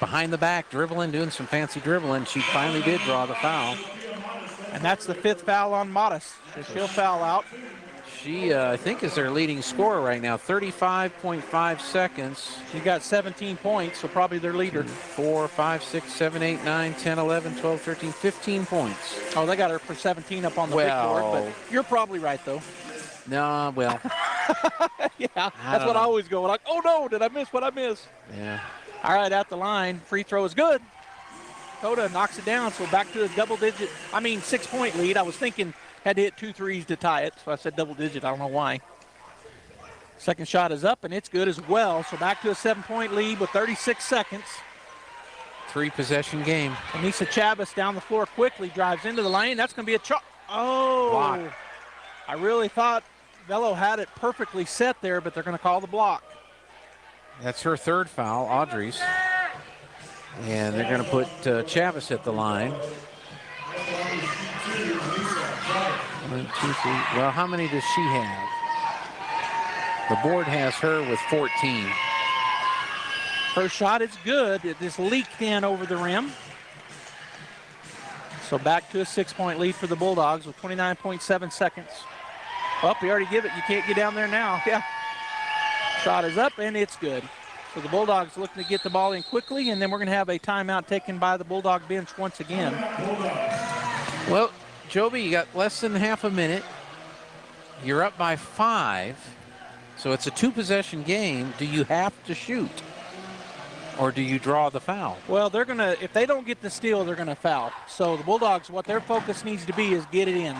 behind the back dribbling, doing some fancy dribbling. She finally did draw the foul. And that's the 5th foul on Modest. So she'll foul out. She, I think, is their leading scorer right now. 35.5 seconds. She got 17 points, so probably their leader. 4, 5, 6, 7, 8, 9, 10, 11, 12, 13, 15 points. Oh, they got her for 17 up on the big board, but you're probably right, though. No, well. Yeah, that's what I always go. Like, oh, no, did I miss what I missed? Yeah. All right, at the line. Free throw is good. Coda knocks it down, so back to a 6-point lead. I was thinking had to hit 2 threes to tie it, so I said double digit. I don't know why. Second shot is up, and it's good as well. So back to a 7-point lead with 36 seconds. 3-possession game. Anissa Chavez down the floor quickly, drives into the lane. That's going to be a block. I really thought Velo had it perfectly set there, but they're going to call the block. That's her 3rd foul, Audrey's. And they're going to put Chavez at the line. 1, 2, 3. Well, how many does she have? The board has her with 14. First shot is good. It just leaked in over the rim. So back to a 6-point lead for the Bulldogs with 29.7 seconds. Oh, we already give it. You can't get down there now. Yeah. Shot is up, and it's good. So the Bulldogs looking to get the ball in quickly, and then we're going to have a timeout taken by the Bulldog bench once again. Well, Joby, you got less than half a minute. You're up by 5, so it's a 2-possession game. Do you have to shoot, or do you draw the foul? Well, they're going to, if they don't get the steal, they're going to foul. So the Bulldogs, what their focus needs to be is get it in.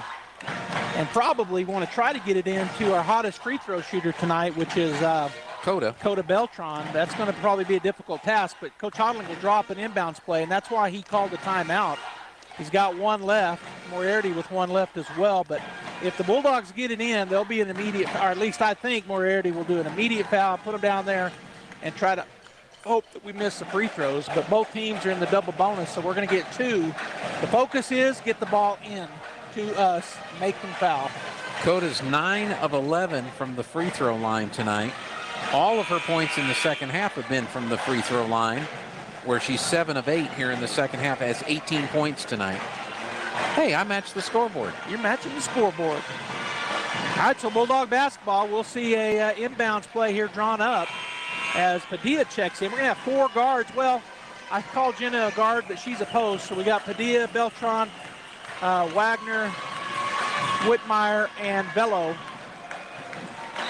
And probably want to try to get it into our hottest free throw shooter tonight, which is Coda Beltran. That's going to probably be a difficult task, but Coach Hodling will drop an inbounds play, and that's why he called the timeout. He's got 1 left, Moriarty with 1 left as well, but if the Bulldogs get it in, there'll be an immediate, or at least I think Moriarty will do an immediate foul, put them down there, and try to hope that we miss the free throws, but both teams are in the double bonus, so we're going to get 2. The focus is get the ball in to us, make them foul. Coda's 9 of 11 from the free throw line tonight. All of her points in the second half have been from the free throw line, where she's 7 of 8 here in the second half, has 18 points tonight. Hey, I matched the scoreboard. You're matching the scoreboard. All right, so Bulldog basketball, we'll see a inbounds play here drawn up as Padilla checks in. We're going to have 4 guards. Well, I called Jenna a guard, but she's a post. So we got Padilla, Beltran, Wagner, Whitmire, and Velo.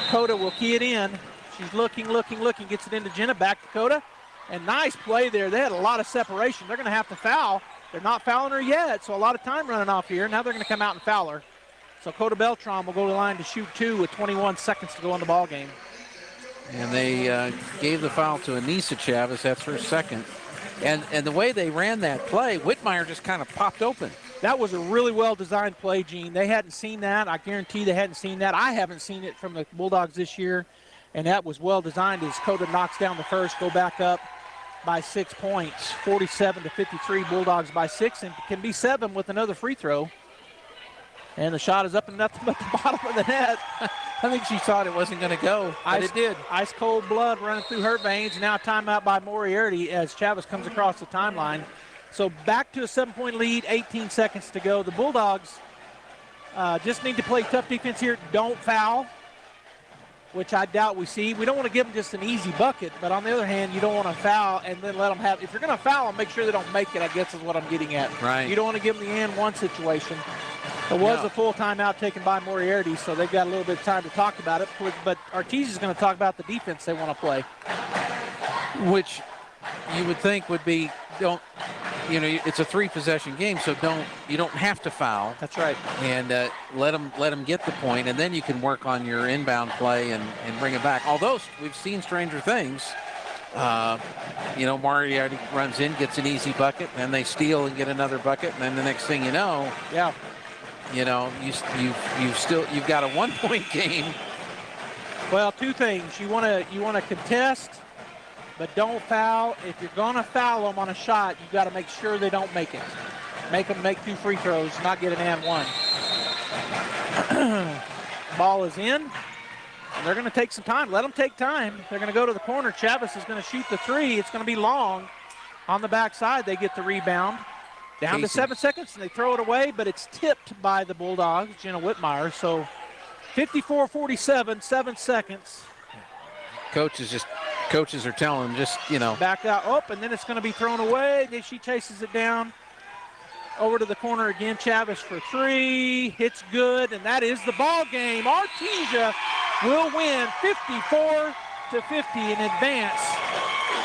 Coda will key it in. She's looking, gets it into Jenna, back to Coda. And nice play there. They had a lot of separation. They're going to have to foul. They're not fouling her yet, so a lot of time running off here. Now they're going to come out and foul her. So Coda Beltran will go to the line to shoot 2 with 21 seconds to go in the ball game. And they gave the foul to Anissa Chavez. That's her second. And the way they ran that play, Whitmire just kind of popped open. That was a really well-designed play, Gene. They hadn't seen that. I guarantee they hadn't seen that. I haven't seen it from the Bulldogs this year. And that was well-designed as Coda knocks down the first, go back up by 6 points. 47-53, Bulldogs by 6, and can be 7 with another free throw. And the shot is up and nothing but the bottom of the net. I think she thought it wasn't going to go, but it did. Ice-cold blood running through her veins. Now timeout by Moriarty as Chavez comes across the timeline. So back to a 7-point lead, 18 seconds to go. The Bulldogs just need to play tough defense here. Don't foul, which I doubt we see. We don't want to give them just an easy bucket, but on the other hand, you don't want to foul and then let them have. If you're going to foul them, make sure they don't make it, I guess is what I'm getting at. Right. You don't want to give them the and one situation. There was a full timeout taken by Moriarty, so they've got a little bit of time to talk about it. But Artesia is going to talk about the defense they want to play. Which you would think would be, it's a 3-possession game, so you don't have to foul. That's right. And let them get the point, and then you can work on your inbound play and bring it back. Although we've seen stranger things. Moriarty runs in, gets an easy bucket, then they steal and get another bucket, and then the next thing you know, you've got a 1-point game. Well, two things. You want to contest, but don't foul. If you're going to foul them on a shot, you've got to make sure they don't make it. Make them make 2 free throws, not get an and one. Ball is in, and they're going to take some time. Let them take time. They're going to go to the corner. Chavez is going to shoot the 3. It's going to be long. On the backside, they get the rebound. Down to 7 seconds, and they throw it away, but it's tipped by the Bulldogs, Jenna Whitmire. So 54-47, 7 seconds. Coaches are telling them Back out, and then it's going to be thrown away. Then she chases it down. Over to the corner again, Chavez for 3. Hits good, and that is the ball game. Artesia will win 54-50 in advance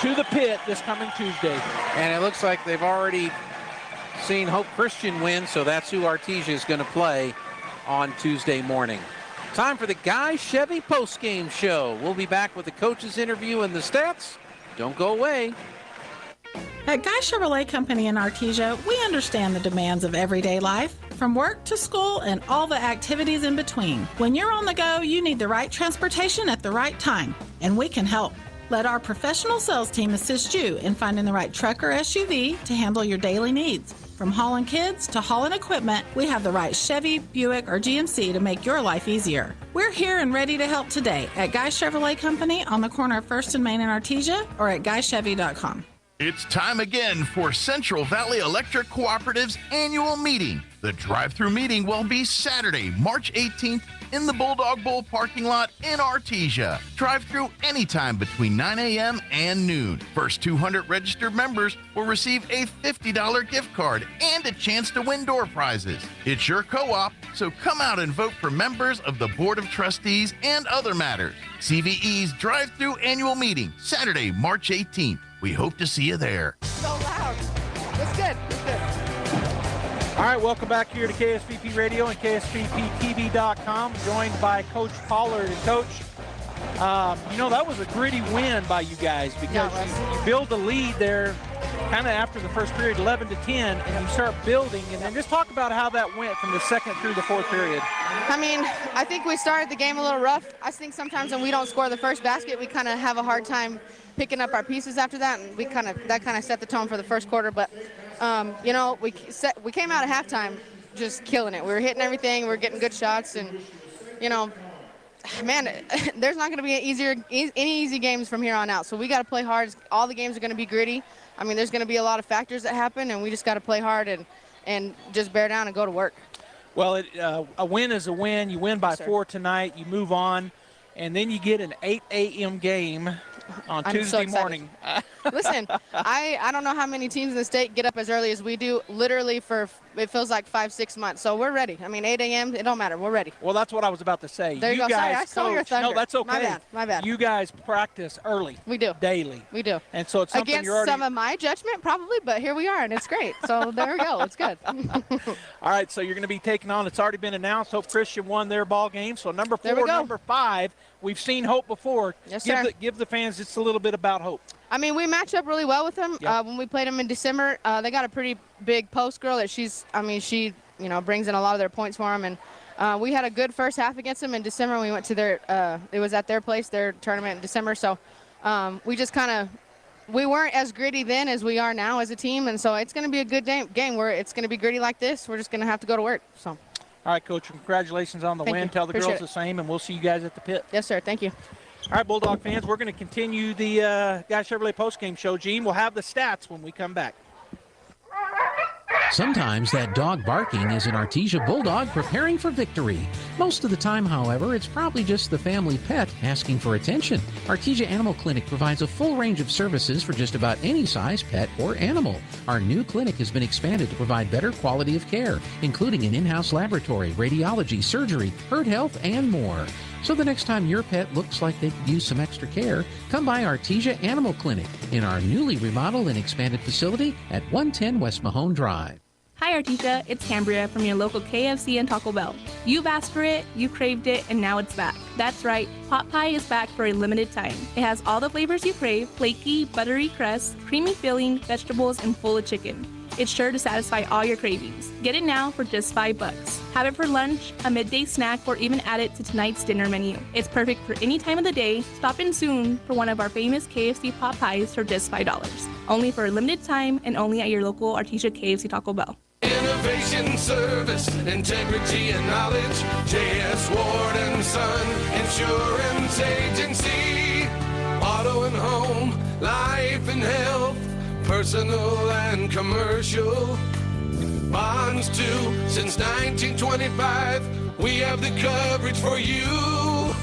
to the pit this coming Tuesday. And it looks like they've already seen Hope Christian win, so that's who Artesia is going to play on Tuesday morning. Time for the Guy Chevy postgame show. We'll be back with the coaches interview and the stats. Don't go away. At Guy Chevrolet Company in Artesia, we understand the demands of everyday life, from work to school and all the activities in between. When you're on the go, you need the right transportation at the right time, and we can help. Let our professional sales team assist you in finding the right truck or SUV to handle your daily needs. From hauling kids to hauling equipment, we have the right Chevy, Buick, or GMC to make your life easier. We're here and ready to help today at Guy Chevrolet Company on the corner of 1st and Main in Artesia or at guychevy.com. It's time again for Central Valley Electric Cooperative's annual meeting. The drive-through meeting will be Saturday, March 18th in the Bulldog Bowl parking lot in Artesia. Drive-through anytime between 9 a.m. and noon. First 200 registered members will receive a $50 gift card and a chance to win door prizes. It's your co-op, so come out and vote for members of the Board of Trustees and other matters. CVE's drive-through annual meeting, Saturday, March 18th. We hope to see you there. So loud. That's good. All right, welcome back here to KSVP Radio and KSVPTV.com. Joined by Coach Pollard. And Coach, that was a gritty win by you guys because you build a lead there kind of after the first period, 11-10, and you start building. And then just talk about how that went from the second through the fourth period. I think we started the game a little rough. I think sometimes when we don't score the first basket, we kind of have a hard time picking up our pieces after that, and that kind of set the tone for the first quarter. But we came out at halftime just killing it. We were hitting everything. We were getting good shots, and there's not going to be any easy games from here on out. So we got to play hard. All the games are going to be gritty. There's going to be a lot of factors that happen, and we just got to play hard and just bear down and go to work. Well, a win is a win. You win by 4 tonight. You move on, and then you get an 8 a.m. game on Tuesday morning. Listen, I don't know how many teams in the state get up as early as we do, literally for, it feels like 5-6 months. So we're ready. I mean, 8 a.m., it don't matter. We're ready. Well, that's what I was about to say. There you go. Sorry, I stole your thunder. No, that's okay. My bad. You guys practice early. We do. Daily. We do. And so it's something Against you're already... some of my judgment, probably, but here we are, and it's great. So there we go. It's good. All right, so you're going to be taking on, it's already been announced, Hope Christian won their ball game. So number 4, number 5, we've seen Hope before. Yes, sir. Give the fans just a little bit about Hope. I mean, we match up really well with them. Yep. When we played them in December, they got a pretty big post girl that she brings in a lot of their points for them. And we had a good first half against them in December. We went to their, it was at their place, their tournament in December. So we just we weren't as gritty then as we are now as a team. And so it's going to be a good game where it's going to be gritty like this. We're just going to have to go to work. So. All right, Coach, congratulations on the win. Tell the girls the same, and we'll see you guys at the pit. Yes, sir. Thank you. All right, Bulldog fans, we're going to continue the Guy Chevrolet postgame show. Gene, we'll have the stats when we come back. Sometimes that dog barking is an Artesia Bulldog preparing for victory. Most of the time, however, it's probably just the family pet asking for attention. Artesia Animal Clinic provides a full range of services for just about any size pet or animal. Our new clinic has been expanded to provide better quality of care, including an in-house laboratory, radiology, surgery, herd health, and more. So the next time your pet looks like they could use some extra care, come by Artesia Animal Clinic in our newly remodeled and expanded facility at 110 West Mahone Drive. Hi Artesia, it's Cambria from your local KFC and Taco Bell. You've asked for it, you craved it, and now it's back. That's right, pot pie is back for a limited time. It has all the flavors you crave: flaky, buttery crust, creamy filling, vegetables, and full of chicken. It's sure to satisfy all your cravings. Get it now for just $5. Have it for lunch, a midday snack, or even add it to tonight's dinner menu. It's perfect for any time of the day. Stop in soon for one of our famous KFC pot pies for just $5. Only for a limited time and only at your local Artesia KFC Taco Bell. Innovation, service, integrity, and knowledge. J.S. Ward and Son Insurance Agency. Auto and home, life and health, personal and commercial. Bonds too, since 1925. We have the coverage for you.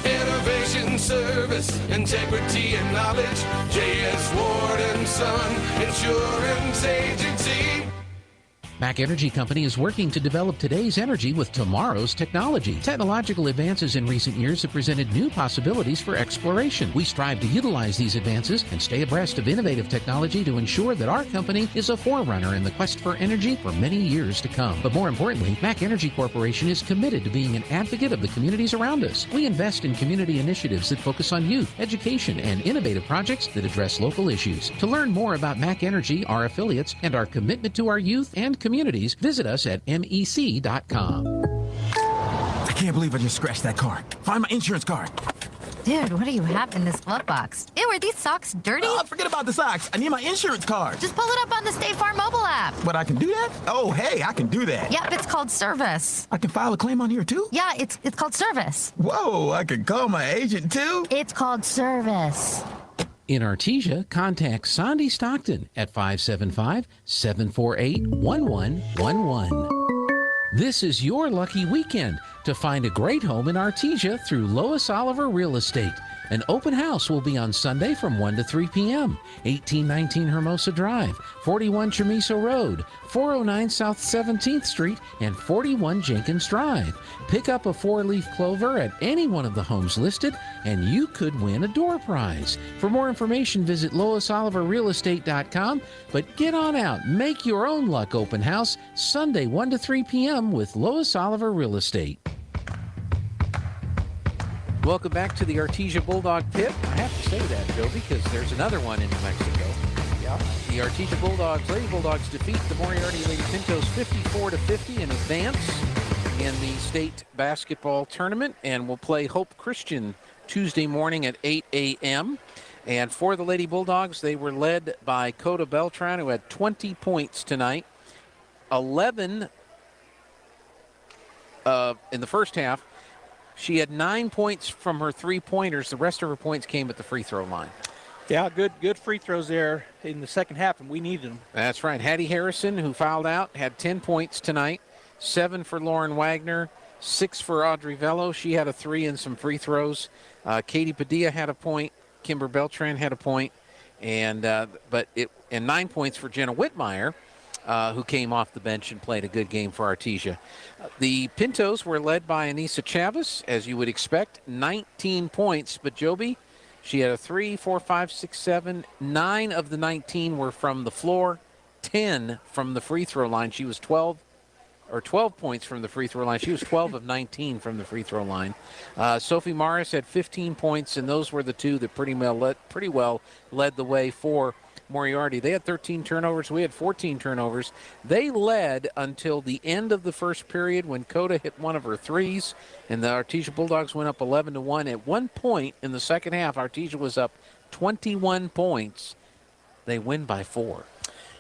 Innovation, service, integrity, and knowledge. J.S. Ward and Son Insurance Agency. Mac Energy Company is working to develop today's energy with tomorrow's technology. Technological advances in recent years have presented new possibilities for exploration. We strive to utilize these advances and stay abreast of innovative technology to ensure that our company is a forerunner in the quest for energy for many years to come. But more importantly, Mac Energy Corporation is committed to being an advocate of the communities around us. We invest in community initiatives that focus on youth, education, and innovative projects that address local issues. To learn more about Mac Energy, our affiliates, and our commitment to our youth and communities, visit us at mec.com. I can't believe I just scratched that car. Find my insurance card. Dude, what do you have in this glove box? Ew, are these socks dirty? Forget about the socks. I need my insurance card. Just pull it up on the State Farm mobile app. But I can do that? Oh, hey, I can do that. Yep, it's called service. I can file a claim on here, too? Yeah, it's called service. Whoa, I can call my agent, too? It's called service. In Artesia, contact Sandy Stockton at 575-748-1111. This is your lucky weekend to find a great home in Artesia through Lois Oliver Real Estate. An open house will be on Sunday from 1 to 3 p.m. 1819 Hermosa Drive, 41 Chamiso Road, 409 South 17th Street, and 41 Jenkins Drive. Pick up a 4-leaf clover at any one of the homes listed, and you could win a door prize. For more information, visit LoisOliverRealEstate.com. But get on out, make your own luck open house, Sunday 1 to 3 p.m. with Lois Oliver Real Estate. Welcome back to the Artesia Bulldog Pit. I have to say that, Joe, because there's another one in New Mexico. Yeah. The Artesia Bulldogs, Lady Bulldogs defeat the Moriarty Lady Pintos 54-50 in advance in the state basketball tournament, and will play Hope Christian Tuesday morning at 8 a.m. And for the Lady Bulldogs, they were led by Coda Beltran, who had 20 points tonight, 11 in the first half. She had 9 points from her three-pointers. The rest of her points came at the free throw line. Yeah, good free throws there in the second half, and we needed them. That's right. Hattie Harrison, who fouled out, had 10 points tonight. 7 for Lauren Wagner, 6 for Audrey Vello. She had a 3 and some free throws. Katie Padilla had a point. Kimber Beltran had a point. and 9 points for Jenna Whitmire, who came off the bench and played a good game for Artesia. The Pintos were led by Anissa Chavez, as you would expect, 19 points. But Joby, she had a 3, 4, 5, 6, 7. 9 of the 19 were from the floor, 10 from the free throw line. She was 12 points from the free throw line. She was 12 of 19 from the free throw line. Sophie Morris had 15 points, and those were the two that pretty well led the way for Moriarty. They had 13 turnovers. We had 14 turnovers. They led until the end of the first period when Coda hit one of her threes, and the Artesia Bulldogs went up 11-1. At one point in the second half, Artesia was up 21 points. They win by 4.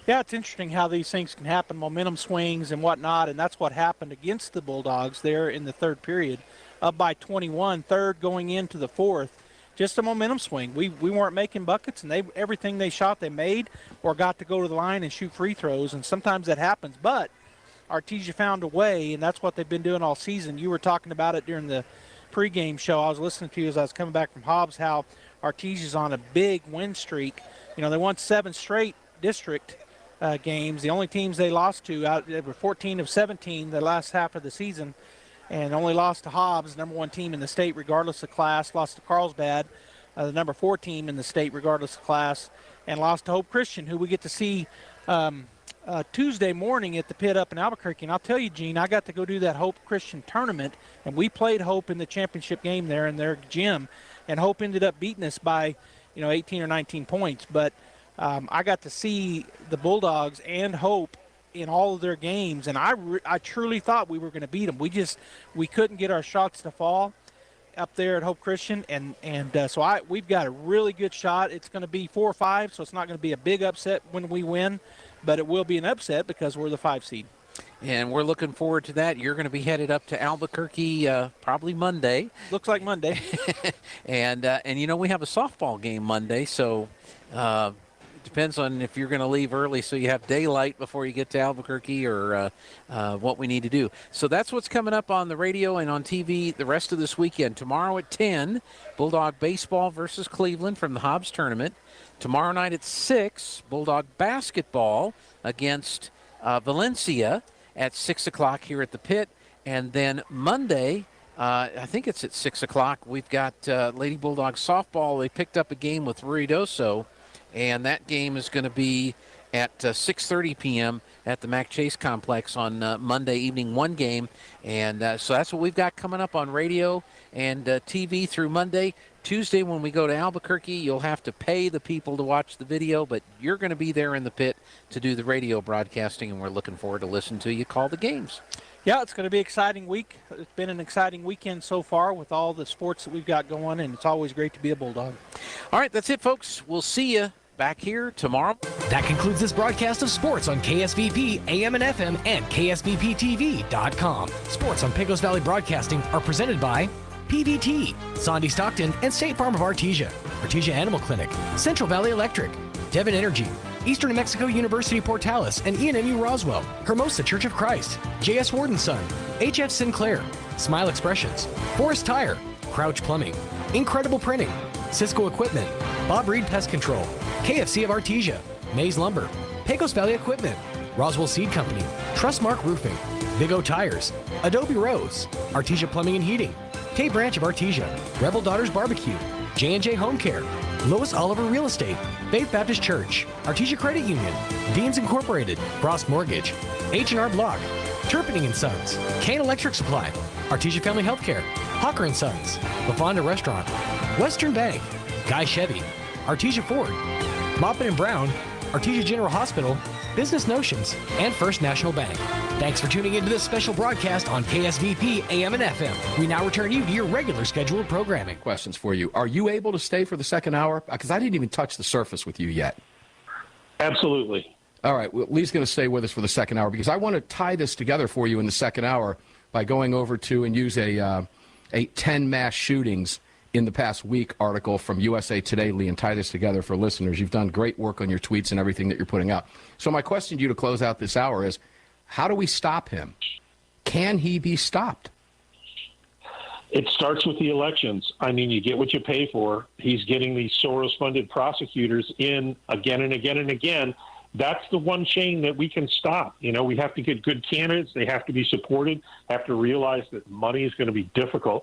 Yeah, it's interesting how these things can happen, momentum swings and whatnot, and that's what happened against the Bulldogs there in the third period, up by 21, third going into the fourth. Just a momentum swing. We weren't making buckets, and everything they shot they made or got to go to the line and shoot free throws, and sometimes that happens. But Artesia found a way, and that's what they've been doing all season. You were talking about it during the pregame show. I was listening to you as I was coming back from Hobbs, how Artesia's on a big win streak. You know, they won 7 straight district games. The only teams they lost to, they were 14 of 17 the last half of the season, and only lost to Hobbs, number 1 team in the state regardless of class, lost to Carlsbad, the number 4 team in the state regardless of class, and lost to Hope Christian, who we get to see Tuesday morning at the pit up in Albuquerque. And I'll tell you, Gene, I got to go do that Hope Christian tournament, and we played Hope in the championship game there in their gym, and Hope ended up beating us by 18 or 19 points. But I got to see the Bulldogs and Hope in all of their games, and I truly thought we were going to beat them. We couldn't get our shots to fall up there at Hope Christian, and so we've got a really good shot. It's going to be 4 or 5, so it's not going to be a big upset when we win, but it will be an upset because we're the 5 seed. And we're looking forward to that. You're going to be headed up to Albuquerque probably Monday. Looks like Monday. and we have a softball game Monday, so depends on if you're going to leave early so you have daylight before you get to Albuquerque or what we need to do. So that's what's coming up on the radio and on TV the rest of this weekend. Tomorrow at 10, Bulldog baseball versus Cleveland from the Hobbs tournament. Tomorrow night at 6, Bulldog basketball against Valencia at 6 o'clock here at the pit. And then Monday, I think it's at 6 o'clock, we've got Lady Bulldog softball. They picked up a game with Ruidoso, and that game is going to be at 6:30 p.m. at the Mac Chase Complex on Monday evening, one game. And so that's what we've got coming up on radio and TV through Monday. Tuesday, when we go to Albuquerque, you'll have to pay the people to watch the video, but you're going to be there in the pit to do the radio broadcasting, and we're looking forward to listening to you call the games. Yeah, it's going to be an exciting week. It's been an exciting weekend so far with all the sports that we've got going, and it's always great to be a Bulldog. All right, that's it, folks. We'll see you back here tomorrow. That concludes this broadcast of sports on KSVP AM and FM and KSVPTV.com. Sports on Pecos Valley Broadcasting are presented by PVT, Sondy Stockton, and State Farm of Artesia, Artesia Animal Clinic, Central Valley Electric, Devon Energy, Eastern New Mexico University Portales and ENMU Roswell, Hermosa Church of Christ, J.S. Warden Son, HF Sinclair, Smile Expressions, Forest Tire, Crouch Plumbing, Incredible Printing, Cisco Equipment, Bob Reed Pest Control, KFC of Artesia, Maze Lumber, Pecos Valley Equipment, Roswell Seed Company, Trustmark Roofing, Big O Tires, Adobe Rose, Artesia Plumbing and Heating, K Branch of Artesia, Rebel Daughters Barbecue, J&J Home Care, Lois Oliver Real Estate, Faith Baptist Church, Artesia Credit Union, Deans Incorporated, Frost Mortgage, H&R Block, Turpinning & Sons, Kane Electric Supply, Artesia Family Healthcare, Hawker & Sons, La Fonda Restaurant, Western Bank, Guy Chevy, Artesia Ford, Moppin & Brown, Artesia General Hospital, Business Notions, and First National Bank. Thanks for tuning into this special broadcast on KSVP AM and FM. We now return you to your regular scheduled programming. Questions for you. Are you able to stay for the second hour? Because I didn't even touch the surface with you yet. Absolutely. All right. Well, Lee's going to stay with us for the second hour because I want to tie this together for you in the second hour by going over to and use a 10 mass shootings in the past week article from USA Today, Lee, and tie this together for listeners. You've done great work on your tweets and everything that you're putting out. So my question to you to close out this hour is, how do we stop him? Can he be stopped? It starts with the elections. I mean, you get what you pay for. He's getting these Soros-funded prosecutors in again and again and again. That's the one chain that we can stop. You know, we have to get good candidates. They have to be supported, have to realize that money is going to be difficult.